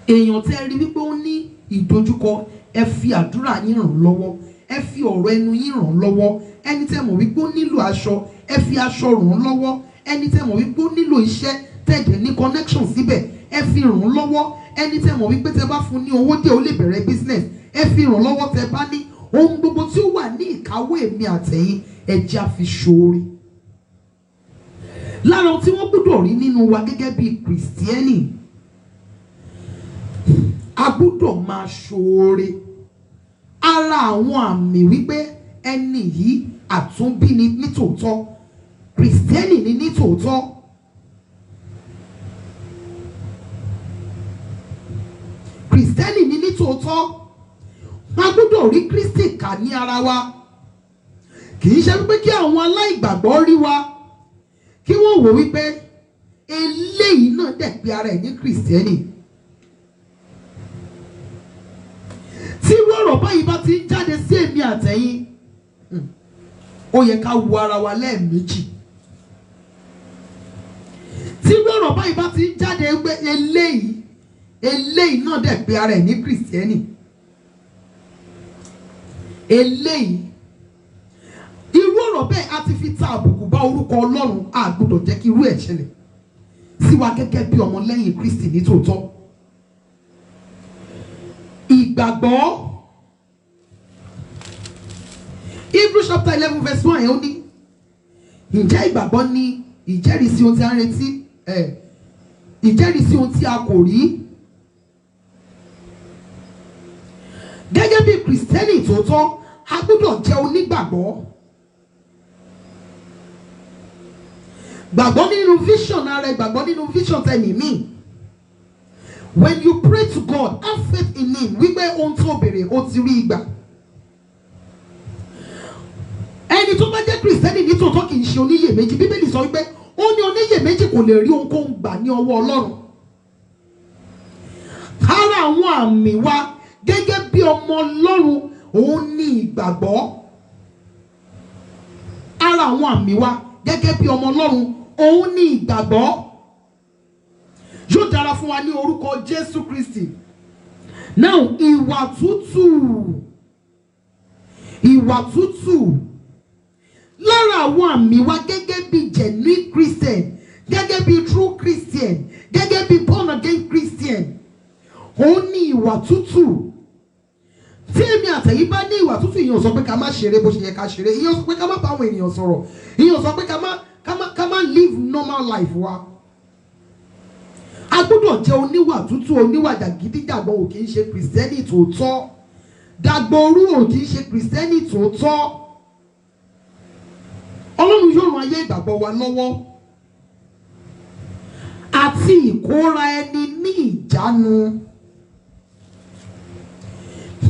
Speaker 2: Èèyàn tẹ́ rí wípé ó ní ìdojúkọ, ẹ fi àdúrà yín ràn lọ́wọ́, ẹ fi ọ̀rọ̀ ẹnu yín ràn lọ́wọ́. Ẹni tẹ́ mọ̀ wípé ó nílò aṣọ, ẹ fi aṣọ ràn lọ́wọ́. Ẹni tẹ́ mọ̀ wípé ó nílò iṣẹ́, tẹ̀dẹ̀ ní connection síbẹ̀, ẹ fi ràn lọ́wọ́. Ẹni tẹ́ mọ̀ wípé tẹ́ bá fún ní owó díẹ̀ ó lè bẹ̀rẹ̀ business, ẹ fi ràn lọ́wọ́. Tẹ́ bá ní ohun gbogbo tí ó wà ní ìkáwọ́ èmi àtẹ̀yin, ẹ jẹ́ a fi ṣoore. Lára tí wọ́n gbọ́dọ̀ rí nínú wa gẹ́gẹ́ bí kìrìsìtẹ́nì, a gbọ́dọ̀ máa ṣoore. Ara àwọn àmì wípé ẹni yìí àtúnbí ni nítòótọ́, kìrìsìtẹ́nì ni nítòótọ́. Kìrìsìtẹ́nì ni nítòótọ́. A gbọ́dọ̀ rí Kristi kà ní ara wa. Kì í ṣe wípé kí àwọn aláìgbàgbọ́ rí wa kí wọ́n wò wípé eléyìí náà dẹ̀ pé ara ẹ̀ ní kìrìsìtẹ́nì. Tí irú ọ̀rọ̀ báyìí bá ti ń jáde sí èmi àtẹ̀yin, ó yẹ ká wo ara wa lẹ́ẹ̀mejì. Tí irú ọ̀rọ̀ báyìí bá ti ń jáde pé eléyìí náà dẹ̀ pé ara ẹ̀ ní kìrìsìtẹ́nì. Eléyìí, irú ọ̀rọ̀ bẹ́ẹ̀ a ti fi ta àbùkù bá orúkọ Ọlọ́run. A gbọ́dọ̀ jẹ́ kí irú ẹ̀ ṣẹlẹ̀ sí wa gẹ́gẹ́ bí ọmọlẹ́yìn Kristi ní tòótọ́. Ìgbàgbọ́. Hebrews chapter 11 verse 1 ẹ̀ ó ní ǹjẹ́ ìgbàgbọ́ ni ìjẹ́rìísí ohun tí a ń retí, ìjẹ́rìísí ohun tí a kò rí. Gẹ́gẹ́ bí kìrìsìtẹ́nì tòótọ́ a gbọ́dọ̀ jẹ́ onígbàgbọ́. Gbàgbọ́ nínú vision ara ẹ̀, gbàgbọ́ nínú vision tẹ̀mí mi. When you pray to God, have faith in Him. Wípé ohun tó béèrè ó ti rí ìgbà. Ẹni tó bá jẹ́ kìrìsìtẹ́nì ní tòótọ́ kì í ṣe oníyèméjì. Bíbélì sọ wípé ó ní oníyèméjì kò lè rí ohunkóhun gbà ní ọwọ́ Ọlọ́run. Ara àwọn àmì wa gẹ́gẹ́ bí ọmọ Ọlọ́run òun ní ìgbàgbọ́. Ara àwọn àmì wa gẹ́gẹ́ bí ọmọ Ọlọ́run òun ní ìgbàgbọ́. Yóò dára fún wa ní orúkọ Jésù Kristi. Now, ìwà tútù. Ìwà tútù. Lára àwọn àmì wa gẹ́gẹ́ bí genuine Christian, gẹ́gẹ́ bí true Christian, gẹ́gẹ́ bí born again Christian, òun ní ìwà tútù. Tí èmi àtẹ̀yìn bá ní ìwà tútù, ìyẹn ò sọ pé ká má ṣeré bó ṣe yẹ ká ṣeré. Ìyẹn ò sọ pé ká má bá àwọn ènìyàn sọ̀rọ̀. Ìyẹn ò sọ pé ká má live normal life wa. A gbọ́dọ̀ jẹ́ oníwà tútù, oníwà jàgídíjàgan. Ò kì í ṣe kìrìsìtẹ́nì tòótọ́. Dàgbòrú ò kì í ṣe kìrìsìtẹ́nì tòótọ́. Ọlọ́run yóò ran ayé ìgbàgbọ́ wa lọ́wọ́. Àti ìkóra ẹni ní ìjánu.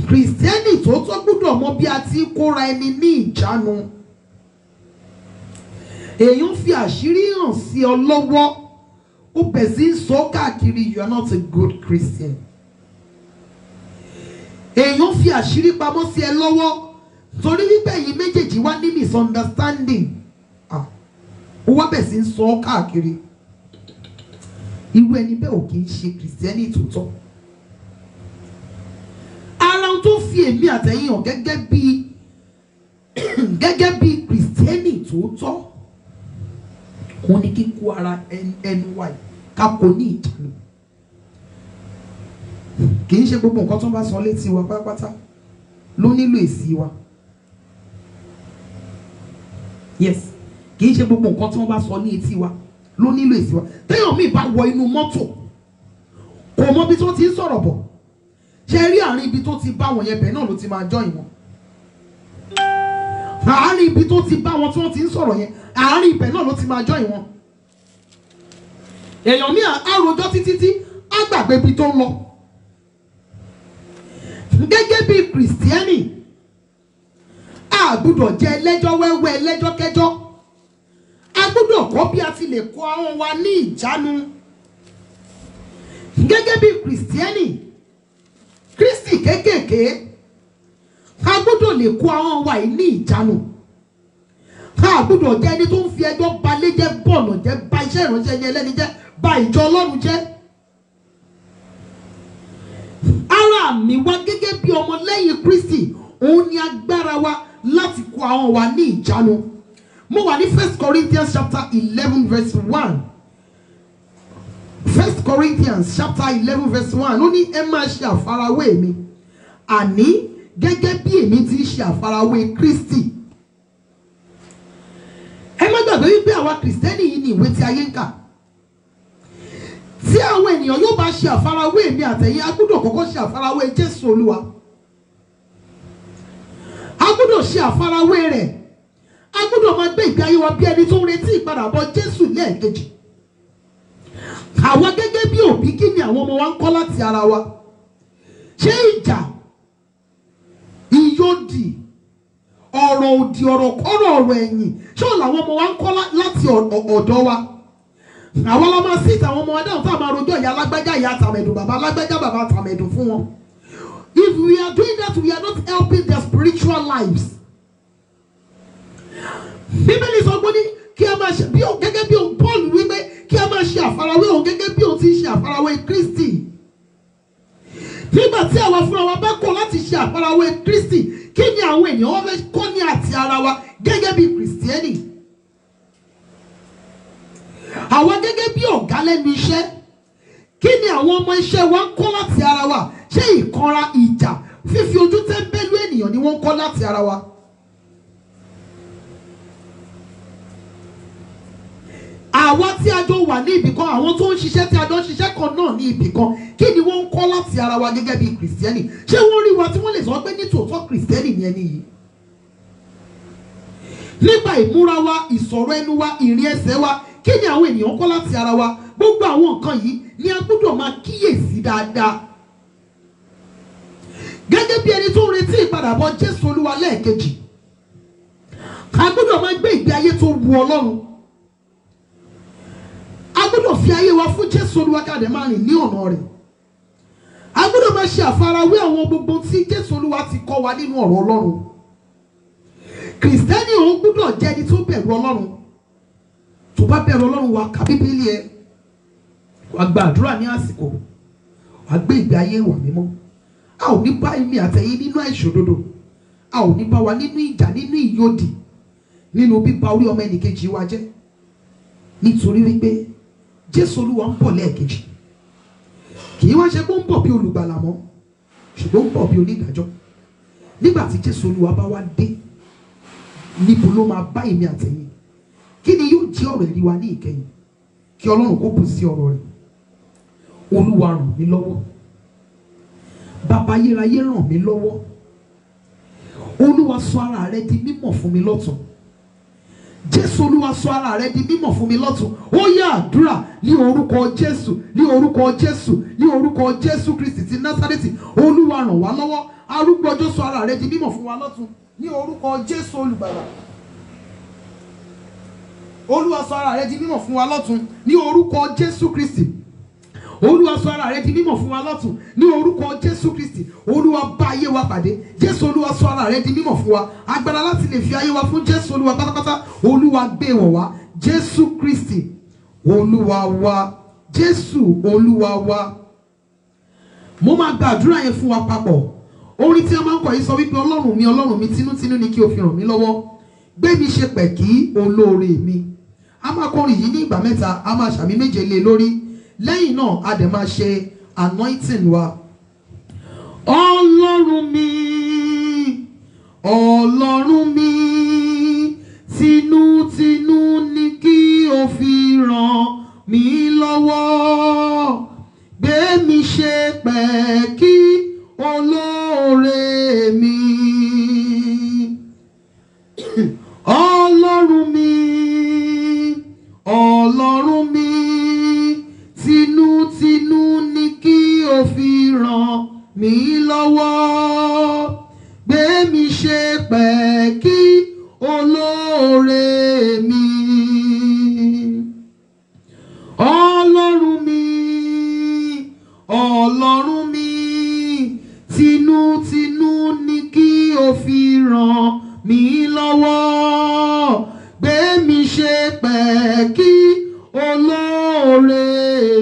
Speaker 2: Kìrìsìtẹ́nì tòótọ́ gbọ́dọ̀ mọ bí a ti kóra ẹni ní ìjánu. Èèyàn fi àṣírí hàn sí ọ lọ́wọ́, ó bẹ̀ sí sọ káàkiri, you are not a good Christian. Èèyàn fi àṣírí pamọ́ sí ẹ lọ́wọ́ torí wípé ẹ̀yin méjèèjì wá ní misunderstanding. Ó wá bẹ̀ sí sọ káàkiri. Irú ẹni bẹ́ẹ̀ ò kì í ṣe kìrìsìtẹ́nì tòótọ́. Ara tó fi èmi àtẹ̀yìn hàn gẹ́gẹ́ bí kìrìsìtẹ́nì tòótọ́, wọ́n ní kíkó ara ẹnu wa ká kó ní ìjánu. Kì í ṣe gbogbo nǹkan tó ń bá sọ létí wa pátápátá ló nílò èsì wa. Yes, kì í ṣe gbogbo nǹkan tí wọ́n bá sọ ní etí wa ló nílò èsì wa. Téèyàn míì bá wọ inú mọ́tò kò mọ ibi tó ti ń sọ̀rọ̀ bọ̀, ṣe rí àárín ibi tó ti bá wọn yẹn bẹ̀ náà ló ti máa join wọn. Àárín ibi tó ti bá wọn tí wọ́n ti ń sọ̀rọ̀ yẹn, àárín ibẹ̀ náà ló ti máa join wọn. Èèyàn míì á rojọ́ títí á gbàgbé ibi tó ń lọ. Gẹ́gẹ́ bí Kìrìsìtẹ́nì, a gbọ́dọ̀ jẹ́ ẹlẹ́jọ́ wẹ́wẹ́ ẹlẹ́jọ́ kẹjọ́. A gbọ́dọ̀ kọ́ bí a ti lè kó ahọ́n wa ní ìjánu. Gẹ́gẹ́ bí Kìrìsìtẹ́nì, Kristi kékèké, a gbọ́dọ̀ lè kó ahọ́n wa ní ìjánu. A gbọ́dọ̀ jẹ́ ẹni tó ń fi ẹjọ́ balẹ̀ jẹ́, bọ̀nà jẹ́, ba iṣẹ́ ìránṣẹ́ yẹn lẹ́ni jẹ́, ba ìjọ Ọlọ́run jẹ́. Ara mi wá gẹ́gẹ́ bí ọmọ lẹ́yìn Kristi, òun ni agbára wa láti kó ahọ́n wa ní ìjánu. Mo wà ní 1 Corinthians chapter 11 verse 1. 1 Corinthians chapter 11 verse 1. Ó ní ẹ máa ṣe àfarawé mi, àní gẹ́gẹ́ bí èmi ti ṣe àfarawé Kristi. Ẹ má gbàgbé wípé àwa Kristẹni yìí ni ìwé tí ayé ń kà. Tí àwọn ènìyàn yóò bá ṣe àfarawé mi àtẹ̀yìn, a gbọ́dọ̀ kọ́kọ́ ṣe àfarawé Jésù Olúwa. A gbọ́dọ̀ ṣe àfarawé rẹ̀. A gbọ́dọ̀ máa gbé ìgbé ayé wa bí ẹni tó ń retí ìpadàbọ̀ Jésù lẹ́ẹ̀kejì. Àwa gẹ́gẹ́ bí òbí, kí ni àwọn ọmọ wa ń kọ́ láti ara wa? Ṣé ìjà, ìyódì, ọ̀rọ̀ òdì, ọ̀rọ̀ kọ́rọ̀, ọ̀rọ̀ ẹ̀yìn, ṣé ò làwọn ọmọ wa ń kọ́ láti ọ̀dọ̀ wa? Àwọn ọmọ sí ìtàwọn ọmọ wa dáhùn tá a máa rojọ́ ìyá alágbájá, ìyá àtàmẹ̀dùn, bàbá alágbájá, bàbá àtàmẹ̀dùn fún wọn. If we are doing that, we are not helping their spiritual lives. Bíbélì sọ pé ní kí a máa ṣe bí òun gẹ́gẹ́ bí òun, Paul wípé kí a máa ṣe àfarawé òun gẹ́gẹ́ bí òun ti ṣe àfarawé Kristi. Nígbà tí àwa fúnra wa bá kọ̀ láti ṣe àfarawé Kristi, kí ni àwọn ènìyàn wọn fẹ́ kọ́ ní àti ara wa gẹ́gẹ́ bí Kìrìsìtẹ́nì? Àwa gẹ́gẹ́ bí ọ̀gá lẹ́nu iṣẹ́, kí ni àwọn ọmọ iṣẹ́ wa ń kọ́ láti ara wa? Ṣé ìkanra, ìjà, fífi ojú tẹ́ńbẹ́lú ènìyàn ni wọ́n ń kọ́ láti ara wa? Àwa tí a jọ wà ní ibì kan, àwọn tó ń ṣiṣẹ́ tí a jọ ń ṣiṣẹ́ kan náà ní ibì kan, kí ni wọ́n ń kọ́ láti ara wa gẹ́gẹ́ bí Kìrìsìtẹ́nì? Ṣé wọ́n rí wa tí wọ́n lè sọ pé ní tòótọ́ Kìrìsìtẹ́nì ni ẹni yìí? Nípa ìmúra wa, ìsọ̀rọ̀ ẹnu wa, ìrìn ẹsẹ̀ wa, kí ni àwọn ènìyàn ń kọ́ láti ara wa? Gbogbo àwọn nǹkan yìí ni a gbọ́dọ̀ máa kíyèsí dáadáa. Gẹ́gẹ́ bí ẹni tó ń retí ìpadàbọ̀ Jésù Olúwa lẹ́ẹ̀kejì, a gbọ́dọ̀ máa gbé ìgbé ayé tó wu Ọlọ́run. A gbọ́dọ̀ fi ayé wa fún Jésù Olúwa ká dẹ̀ máa rìn ní ọ̀nà rẹ̀. A gbọ́dọ̀ máa ṣe àfarawé àwọn gbogbo tí Jésù Olúwa ti kọ́ wa nínú ọ̀rọ̀ Ọlọ́run. Kìrìsìtẹ́nì òun gbọ́dọ̀ jẹ́ ẹni tó bẹ̀rù Ọlọ́run. Tó bá bẹ̀rù Ọlọ́run, wá ka Bíbélì ẹ, wá gba àdúrà ní àsìkò, wá gbé ìgbé ayé wa mímọ́. A ò ní bá èmi àtẹ̀yin nínú àìṣòdodo. A ò ní bá wa nínú ìjà, nínú ìyódì, nínú bíba orí ọmọ ẹnìkejì wa jẹ́. Nítorí wípé Jésù Olúwa ń bọ̀ lẹ́ẹ̀kejì. Kì í wá ṣe pé ó ń bọ̀ bí olùgbàlà mọ́, ṣùgbọ́n ó ń bọ̀ bí onídàájọ́. Nígbà tí Jésù Olúwa bá wá dé, níbo ló máa bá èmi àtẹ̀yin? Kí ni yóò jẹ́ ọ̀rọ̀ ẹ̀rí wa ní ìkẹyìn? Kí Ọlọ́run kó bù sí ọ̀rọ̀ rẹ̀. Olúwa ràn mí lọ́wọ́. Bàbá ayérayé ràn mí lọ́wọ́. Olúwa sọ ara rẹ di mímọ̀ fún mi lọ́tun. Jésù Olúwa sọ ara rẹ di mímọ̀ fún mi lọ́tun. Ó yá àdúrà ní orúkọ Jésù, ní orúkọ Jésù, ní orúkọ Jésù Kristi ti Násárẹ́tì. Olúwa ràn wá lọ́wọ́. Arúgbó ọjọ́ sọ ara rẹ di mímọ̀ fún wa lọ́tun. Ní orúkọ Jésù Olùgbàlà. Olúwa sọ ara rẹ di mímọ̀ fún wa lọ́tun. Ní orúkọ Jésù Kristi. Olúwa sọ ara rẹ di mímọ̀ fún wa lọ́tun. Ní orúkọ Jésù Kristi. Olúwa bá ayé wa pàdé. Jésù Olúwa sọ ara rẹ di mímọ̀ fún wa. Agbára láti lè fi ayé wa fún Jésù Olúwa pátápátá. Olúwa gbé wọ̀ wá. Jésù Kristi Olúwa wa. Jésù Olúwa wa. Mo máa gbàdúrà yẹn fún wa papọ̀. Orin tí a máa ń kọ yìí sọ wípé Ọlọ́run mi tinútinú ni kí o fi ràn mí lọ́wọ́. Gbé mi ṣe pẹ̀kí olóore mi. a máa kọrin yìí ní ìgbà mẹ́ta, a máa ṣàmì méje lé lórí. Lẹ́yìn náà a dẹ̀ máa ṣe anointing wa. Ọlọ́run mi, Ọlọ́run mi, tinútinú ni kí o fi ràn mí lọ́wọ́, gbé mi ṣe pẹ̀kí olóore mi. Ọlọ́run mi, Ọlọ́run mi, tinútinú ni kí o fi ràn mí lọ́wọ́, gbé mi ṣe pẹ̀kí olóore mi. Ọlọ́run mi, Ọlọ́run mi, tinútinú ni kí o fi ràn mí lọ́wọ́, gbé mi ṣe pẹ̀kí olóore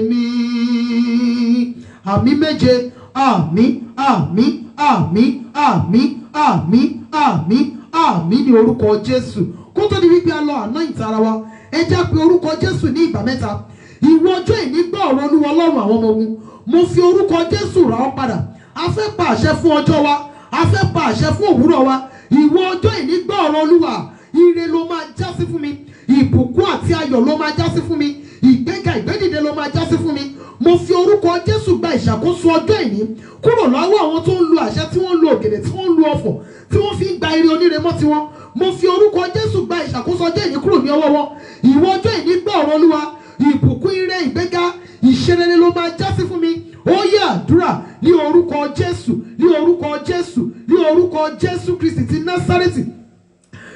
Speaker 2: mi. Àmì méje. Àmín, àmín, àmín, àmín, àmín, àmín, àmín ní orúkọ Jésù. Kó tó di wípé a lọ anoint ara wa, ẹ jẹ́ pé orúkọ Jésù ní ìgbà mẹ́ta. Ìwọ ọjọ́ ìní gbọ́ ọ̀rọ̀ Olúwa Ọlọ́run àwọn ọmọ ogun. Mo fi orúkọ Jésù rà ọ́ padà. A fẹ́ pa àṣẹ fún ọjọ́ wa, a fẹ́ pa àṣẹ fún òwúrọ̀ wa. Ìwọ ọjọ́ ìní gbọ́ ọ̀rọ̀ Olúwa. Ire ló máa já sí fún mi. Ìbùkún àti ayọ̀ ló máa já sí fún mi. Ìgbéga ìgbédìde ló máa já sí fún mi. Mo fi orúkọ Jésù gba ìṣàkóso ọjọ́ ìní kúrò lọ́wọ́ àwọn tó ń lo àṣẹ, tí wọ́n ń lo ògèdè, tí wọ́n ń lo ọ̀fọ̀, tí wọ́n fi ń gba ire oníre mọ́ tiwọn. Mo fi orúkọ Jésù gba ìṣàkóso ọjọ́ ìní kúrò ní ọwọ́ wọn. Ìwọ ọjọ́ ìní gbọ́ ọ̀rọ̀ Olúwa. Ìbùkún, ire, ìgbéga, ìṣerere ló máa já sí fún mi. Ó yẹ àdúrà ní orúkọ Jésù, ní orúkọ Jésù, ní orúkọ Jésù Kristi ti Násárẹ́tì.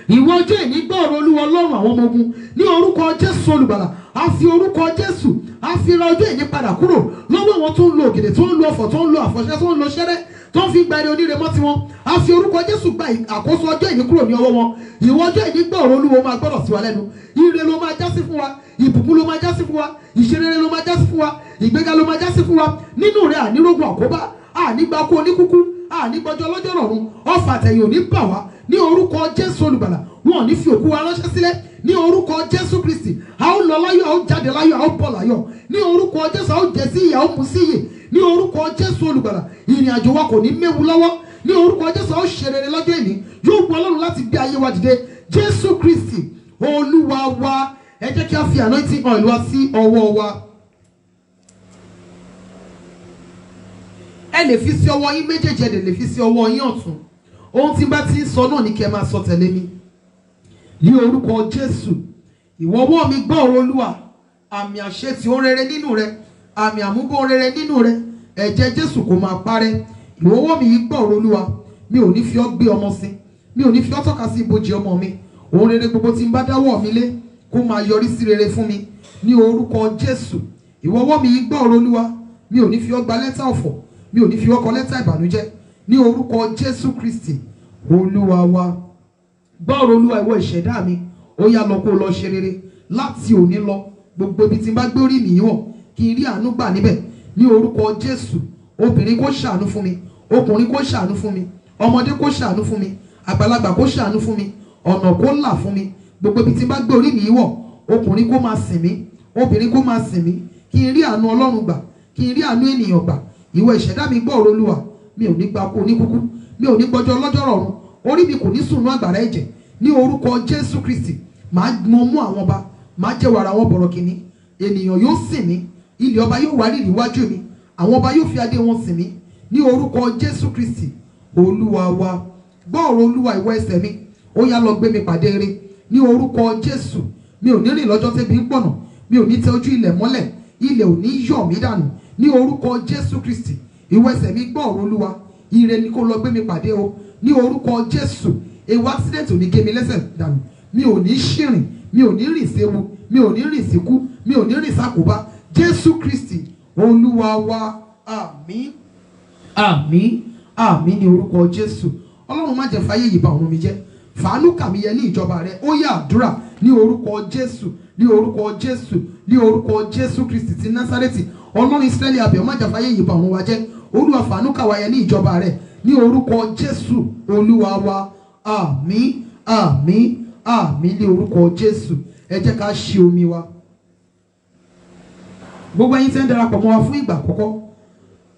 Speaker 2: Ìwọ ọjọ́ ìní gbọ́ ọ̀rọ̀ Olúwa Ọlọ́run àwọn ọmọ ogun ní orúkọ Jésù olùgbàlà. A fi orúkọ Jésù, a fi ra ọjọ́ ìní padà kúrò lọ́wọ́ àwọn tó ń lo ògèdè, tó ń lo ọ̀fọ̀, tó ń lo àfọ̀ṣẹ, tó ń lo ṣẹ́rẹ́, tó ń fi gba ire oníre mọ́ tiwọn. A fi orúkọ Jésù gba àkóso ọjọ́ ìní kúrò ní ọwọ́ wọn. Ìwọ ọjọ́ ìní gbọ́ ọ̀rọ̀ Olúwa máa gbọ́dọ̀ sí wa lẹ́nu. Ire ló máa já sí fún wa, ìbùkún ló máa já sí fún wa, ìṣerere ló máa já sí fún wa, ìgbéga ló máa já sí fún wa. Nínú rẹ̀ ànírógun àkóbá, ànígbàkú oníkúkú, ànígbọ́jọ́ lọ́jọ́ rọ̀run, ọfà àtẹ̀yìn ò ní bà wá ní orúkọ Jésù olùgbàlà. Wọn ò ní fi òkú wa ránṣẹ́ sílẹ̀ ní orúkọ Jésù Kristi. A ó lọ láyọ̀, a ó jáde láyọ̀, a ó bọ̀ láyọ̀ ní orúkọ Jésù. A ó jẹ sí ìyè, a ó mu sí ìyè ní orúkọ Jésù olùgbàlà. Ìrìn àjò wa kò ní méwu lọ́wọ́ ní orúkọ Jésù. A ó ṣe rere lọ́jọ́ ìní. Yóò wù Ọlọ́run láti gbé ayé wa dìde. Jésù Kristi Olúwa wa. Ẹ jẹ́ kí a fi anointing oil wa sí ọwọ́ wa. Ẹ lè fi sí ọwọ́ yín méjèèjì, ẹ lè fi sí ọwọ́ yín ọ̀tún. Ohun tí bá ti ń sọ náà ni kí ẹ máa sọ tẹ̀lé mi. Ní orúkọ Jésù, ìwọ ọwọ́ mi gbọ́ ọ̀rọ̀ Olúwa. Àmì àṣẹ tí ó rere nínú rẹ, àmì àmúbọ̀ rere nínú rẹ, ẹ̀jẹ̀ Jésù kò máa parẹ́. Ìwọ ọwọ́ mi yìí gbọ́ ọ̀rọ̀ Olúwa. Mi ò ní fi ọ́ gbé ọmọ sí, mi ò ní fi ọ́ tọ́ka sí ibojì ọmọ mi. Ohun rere gbogbo tí ń bá dáwọ́ mi lé kó máa yọrí sí rere fún mi. Ní orúkọ Jésù, ìwọ ọwọ́ mi yìí gbọ́ ọ̀rọ̀ Olúwa. Mi ò ní fi ọ́ gba lẹ́tà ọ̀fọ̀, mi ò ní fi ọ́ kọ lẹ́tà ìbànújẹ́. Ní orúkọ Jésù Kristi Olúwa wa. Gbọ́ ọ̀rọ̀ Olúwa ìwọ ìṣẹ̀dá mi. Ó yá lọ kó lọ ṣe rere láti òní lọ. Gbogbo ibi tí n bá gbé orí mi wọ̀ kí n rí àánú gbà níbẹ̀. Ní orúkọ Jésù. Obìnrin kó ṣàánú fún mi, ọkùnrin kó ṣàánú fún mi, ọmọdé kó ṣàánú fún mi, àgbàlagbà kó ṣàánú fún mi, ọ̀nà kó là fún mi. Gbogbo ibi tí n bá gbé orí mi wọ̀, ọkùnrin kó máa sìn mí, obìnrin kó máa sìn mí, kí n rí àánú Ọlọ́run gbà, kí n rí àánú ènìyàn gbà. Ìwọ ìṣẹ̀dá mi gbọ́ ọ̀rọ̀ Olúwa. Mi ò ní gba kú oníkúkú, mi ò ní gbọ́jọ́ lọ́jọ́ rọ̀run, orí mi kò ní sùn ní àgbàrá ẹ̀jẹ̀. Ní orúkọ Jésù Kristi, màá mú àwọn ọba, màá jẹ́ wàrà àwọn bọ̀rọ̀ kìíní. Ènìyàn yóò sìn mí, ilẹ̀ ọba yóò wárìrì níwájú mi, àwọn ọba yóò fi adé wọn sìn mí. Ní orúkọ Jésù Kristi Olúwa wa. Gbọ́ ọ̀rọ̀ Olúwa ìwọ ẹsẹ̀ mi. Ó yá lọ gbé mi pàdé ire. Ní orúkọ Jésù. Mi ò ní rìn lọ́jọ́ tẹ́bi ń pọ̀nà, mi ò ní tẹ ojú ilẹ̀ mọ́lẹ̀, ilẹ̀ ò ní yọ̀ mí dànù. Ní orúkọ Jésù Kristi ìwọ ẹsẹ̀ mi gbọ́ ọ̀rọ̀ Olúwa. Ire ni kó lọ gbé mi pàdé o. Ní orúkọ Jésù. Ewu accident ò ní gé mi lẹ́sẹ̀ dànù. Mi ò ní ṣìrìn, mi ò ní rìn séwu, mi ò ní rìn síkú, mi ò ní rìn sákòbá. Jésù Kristi Olúwa wa. Àmín, àmín, àmín ní orúkọ Jésù. Ọlọ́run má jẹ́ fáyé yìí bà ọ̀run mi jẹ́. Fàánú kà mí yẹ ní ìjọba rẹ. Ó yá àdúrà ní orúkọ Jésù, ní orúkọ Jésù, ní orúkọ Jésù Kristi ti Násárẹ́tì. Ọlọ́run Ísírẹ́lì abẹ́ má jẹ́ fáyé yìí bà ọ̀run wa jẹ́. Olúwa fàánú kà wá yẹ ní ìjọba rẹ. Ní orúkọ Jésù Olúwa wa. Àmín, àmín, àmín ní orúkọ Jésù. ẹ jẹ́ ká ṣí omi wa. Gbogbo ẹ̀yin tẹ́ ń darapọ̀ mọ́ wa fún ìgbà àkọ́kọ́,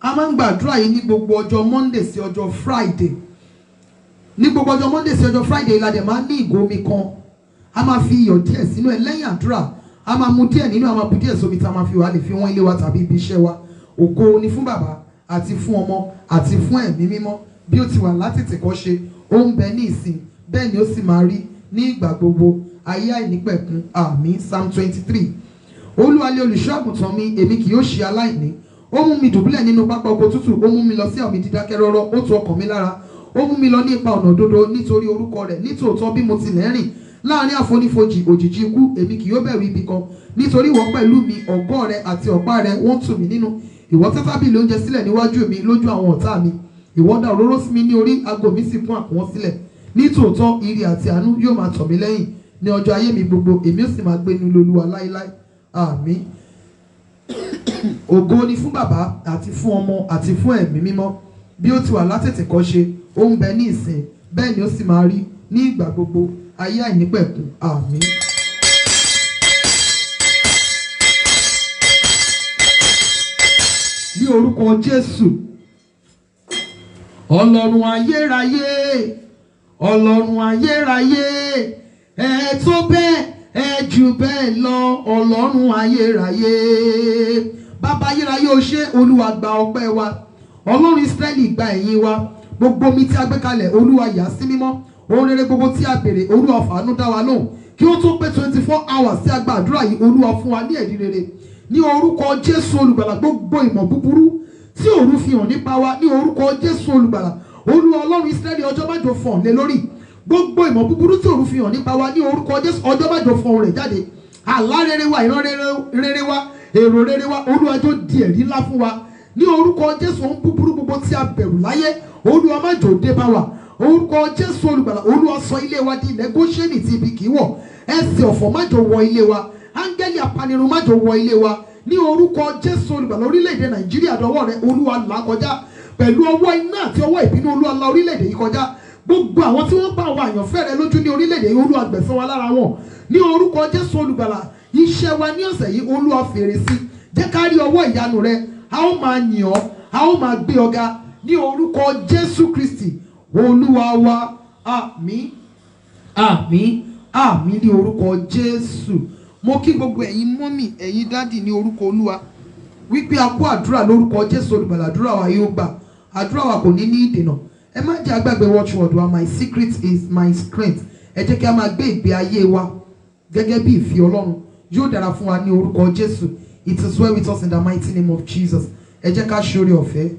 Speaker 2: a máa ń gbàdúrà yìí ní gbogbo ọjọ́ Monday sí ọjọ́ Friday. Ní gbogbo ọjọ́ Monday sí ọjọ́ Friday la dẹ̀ máa ń ní ìgò omi kan, a máa fi iyọ̀ díẹ̀ sínú ẹ̀. Lẹ́yìn àdúrà a máa mu díẹ̀ nínú, a máa bu díẹ̀ sómi tá a máa fi wá lè fi wọ́n ilé wa tàbí ibi iṣẹ́ wa. Ògo ni fún bàbá àti fún ọmọ àti fún ẹ̀mí mímọ́, bí ó ti wà látètèkọ́ṣe, ó ń bẹ ní ìsìn, bẹ́ẹ̀ ni ó sì máa rí ní ìgbà gbogbo, ayé àìnípẹ̀kun. Àmín. Psalm 23. Olúwa ni olùṣọ́ àgùntàn mi, èmi kì yóò ṣe aláìní. Ó mú mi dùbúlẹ̀ nínú pápá oko tútù, ó mú mi lọ sí àwọn dídákẹ́ rọ́rọ́, ó tu ọkàn mi lára. Ó mú mi lọ ní ipa ọ̀nà òdodo nítorí orúkọ rẹ̀. Nítòótọ́ bí mo tilẹ̀ rìn láàrin àfonífojì òjìji ikú, èmi kì yóò bẹ̀rù ibi kan, nítorí ìwọ pẹ̀lú mi, ọ̀gọ́ rẹ àti ọ̀pá rẹ wọ́n tù mí nínú. Ìwọ tẹ́ tábìlì oúnjẹ sílẹ̀ níwájú mi lójú àwọn ọ̀tá mi. Ìwọ dà òróró sí mi ní orí, ago mi sì kún àkúnwọ́ sílẹ̀. Nítòótọ́ ire àti àánú yóò máa tọ̀ mí lẹ́yìn ní ọjọ́ ayé mi gbogbo, èmi ó sì máa gbé nínú Olúwa láéláé. Àmín. Ògo ni fún bàbá àti fún ọmọ àti fún ẹ̀mí mímọ́, bí ó ti wà látètèkọ́ṣe, ó ń bẹ ní ìsìn, bẹ́ẹ̀ ni ó sì máa rí ní ìgbà gbogbo, ayé àìnípẹ̀kun. Àmín. Ní orúkọ Jésù. Ọlọ́run ayérayé, Ọlọ́run ayérayé, ẹ tó bẹ́ẹ̀, ẹ jù bẹ́ẹ̀ lọ, Ọlọ́run ayérayé. Bàbá ayérayé o ṣé, Olúwa gba ọpẹ́ wa. Ọlọ́run Ísírẹ́lì gba ẹ̀yìn wa. Gbogbo omi tí a gbé kalẹ̀, Olúwa yà sí mímọ́. Ohun rere gbogbo tí a béèrè, Olúwa fàánú dá wa lóhùn. Kí ó tó pé 24 hours tí a gba àdúrà yìí, Olúwa fún wa ní ẹ̀rí rere. Ní orúkọ Jésù olùgbàlà, gbogbo ìmọ̀ búburú tí òru fi hàn nípa wa, ní orúkọ Jésù olùgbàlà, Olúwa Ọlọ́run Ísírẹ́lì, ọjọ́ májò fọ̀n lé lórí. Gbogbo ìmọ̀ búburú tí òru fi hàn nípa wa, ní orúkọ Jésù, ọjọ́ májò fọ̀n rẹ̀ jáde. Àlá rere wa, ìran rere wa, èrò rere wa, Olúwa jọ̀ọ́ di ẹ̀rí ńlá fún wa. Ní orúkọ Jésù, ohun búburú gbogbo tí a bẹ̀rù láyé, Olúwa má jọ̀ọ́ dé bá wa. Orúkọ Jésù olùgbàlà, Olúwa sọ ilé wa di ilẹ̀ Góṣẹ́nì tí ibi kì í wọ̀. Ẹsẹ̀ ọ̀fọ̀ má jọ̀ọ́ wọ ilé wa. Áńgẹ́lì apanirun má jọ̀ọ́ wọ ilé wa. Ní orúkọ Jésù olùgbàlà, orílẹ̀-èdè Nàìjíríà dọwọ́ rẹ, Olúwa là kọjá. Pẹ̀lú ọwọ́ iná àti ọwọ́ ìbínú, Olúwa là orílẹ̀-èdè yìí kọjá. Gbogbo àwọn tí wọ́n bá àwọn àyànfẹ́ rẹ lójú ní orílẹ̀-èdè yìí, Olúwa gbẹ̀san wa lára wọn. Ní orúkọ Jésù olùgbàlà, iṣẹ́ wa ní ọ̀sẹ̀ yìí, Olúwa fèrè sí. Jẹ́ ká rí ọwọ́ ìyanu rẹ. A ó máa yìn ọ́, a ó máa gbé ọ ga. Ní orúkọ Jésù Kristi Olúwa wa. Àmín. Àmín. Àmín ní orúkọ Jésù. Mo kí gbogbo ẹ̀yin mọ́mì, ẹ̀yin dádì ní orúkọ Olúwa wípé a kú àdúrà lórúkọ Jésù olùgbàlà. Àdúrà wa yóò gbà. Àdúrà wa kò ní ní ìdènà. Ẹ má jẹ́ àgbàgbé watchword wa, my secret is my strength. Ẹ jẹ́ kí a máa gbé ìgbé ayé wa gẹ́gẹ́ bí ìfẹ́ Ọlọ́run. Yóò dára fún wa ní orúkọ Jésù. It is well with us in the mighty name of Jesus. Ẹ jẹ́ ká ṣe oore ọ̀fẹ́.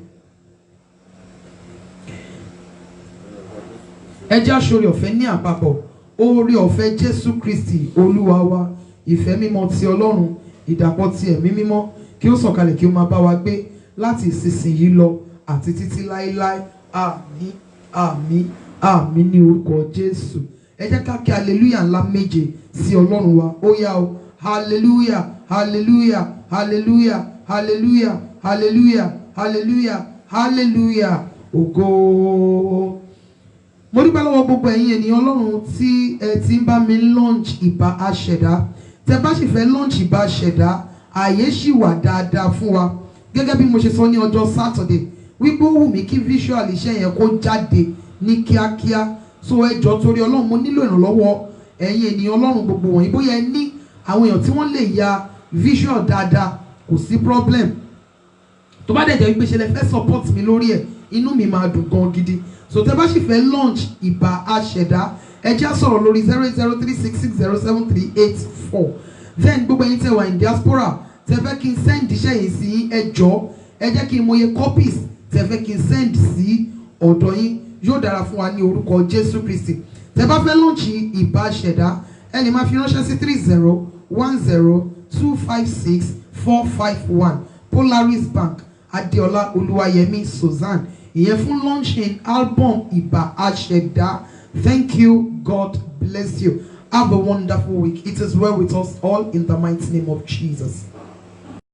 Speaker 2: Ẹ jẹ́ aṣọ́re ọ̀fẹ́ ní àpapọ̀. Oore ọ̀fẹ́ Jésù Kristi Olúwa wa, ìfẹ́ mímọ́ ti Ọlọ́run, ìdàpọ̀ ti ẹ̀mí mímọ́, kí ó sọ̀kalẹ̀ kí ó máa bá wa gbé láti ìsinsìnyí lọ àti títí láéláé. Àmín. Àmín. Àmín ní orúkọ Jésù. Ẹ jẹ́ ká kí hallelujah ńlá méje sí Ọlọ́run wa. Ó yá o. Hallelujah, hallelujah, hallelujah, hallelujah, hallelujah, hallelujah, hallelujah. Ògo. Mo dúpẹ́ lọ́wọ́ gbogbo ẹ̀yin ènìyàn Ọlọ́run tí ẹ ti ń bá mi launch ìbà aṣẹ̀dá. Tẹ́ bá sì fẹ́ launch ìbà aṣẹ̀dá, ààyè ṣì wà dáadáa fún wa. Gẹ́gẹ́ bí mo ṣe sọ ní ọjọ́ Saturday, wípé ó wù mí kí visual iṣẹ́ yẹn kó jáde ní kíákíá. So ẹ jọ̀ọ́ torí Ọlọ́run, mo nílò ìrànlọ́wọ́ ẹ̀yin ènìyàn Ọlọ́run gbogbo wọ̀nyí. Bóyá ẹ ní àwọn èèyàn tí wọ́n lè ya visual dáadáa, kò sí problem. Tó bá dẹ̀ jẹ́ wípé ṣe lè fẹ́ support mi lórí ẹ̀, inú mi máa dùn gan gidi. So tẹ́ bá sì fẹ́ launch ìbà aṣẹ̀dá, ẹ jẹ́ á sọ̀rọ̀ lórí 08036607384. Then gbogbo ẹ̀yin tẹ́ wà in diaspora, tẹ́ fẹ́ kí n send iṣẹ́ yìí sí ẹ jọ̀ọ́, ẹ jẹ́ kí n mọye copies tẹ́ fẹ́ kí n send sí ọ̀dọ̀ yín. Yóò dára fún wa ní orúkọ Jésù Kristi. Tẹ́ bá fẹ́ launch ìbà aṣẹ̀dá, ẹ lè máa fi ránṣẹ́ sí 3010256451 Polaris Bank, Adeola Oluwayemi Susan. Ìyẹn fún launching album ìbà aṣẹ̀dá. Thank you. God bless you. Have a wonderful week. It is well with us all in the mighty name of Jesus.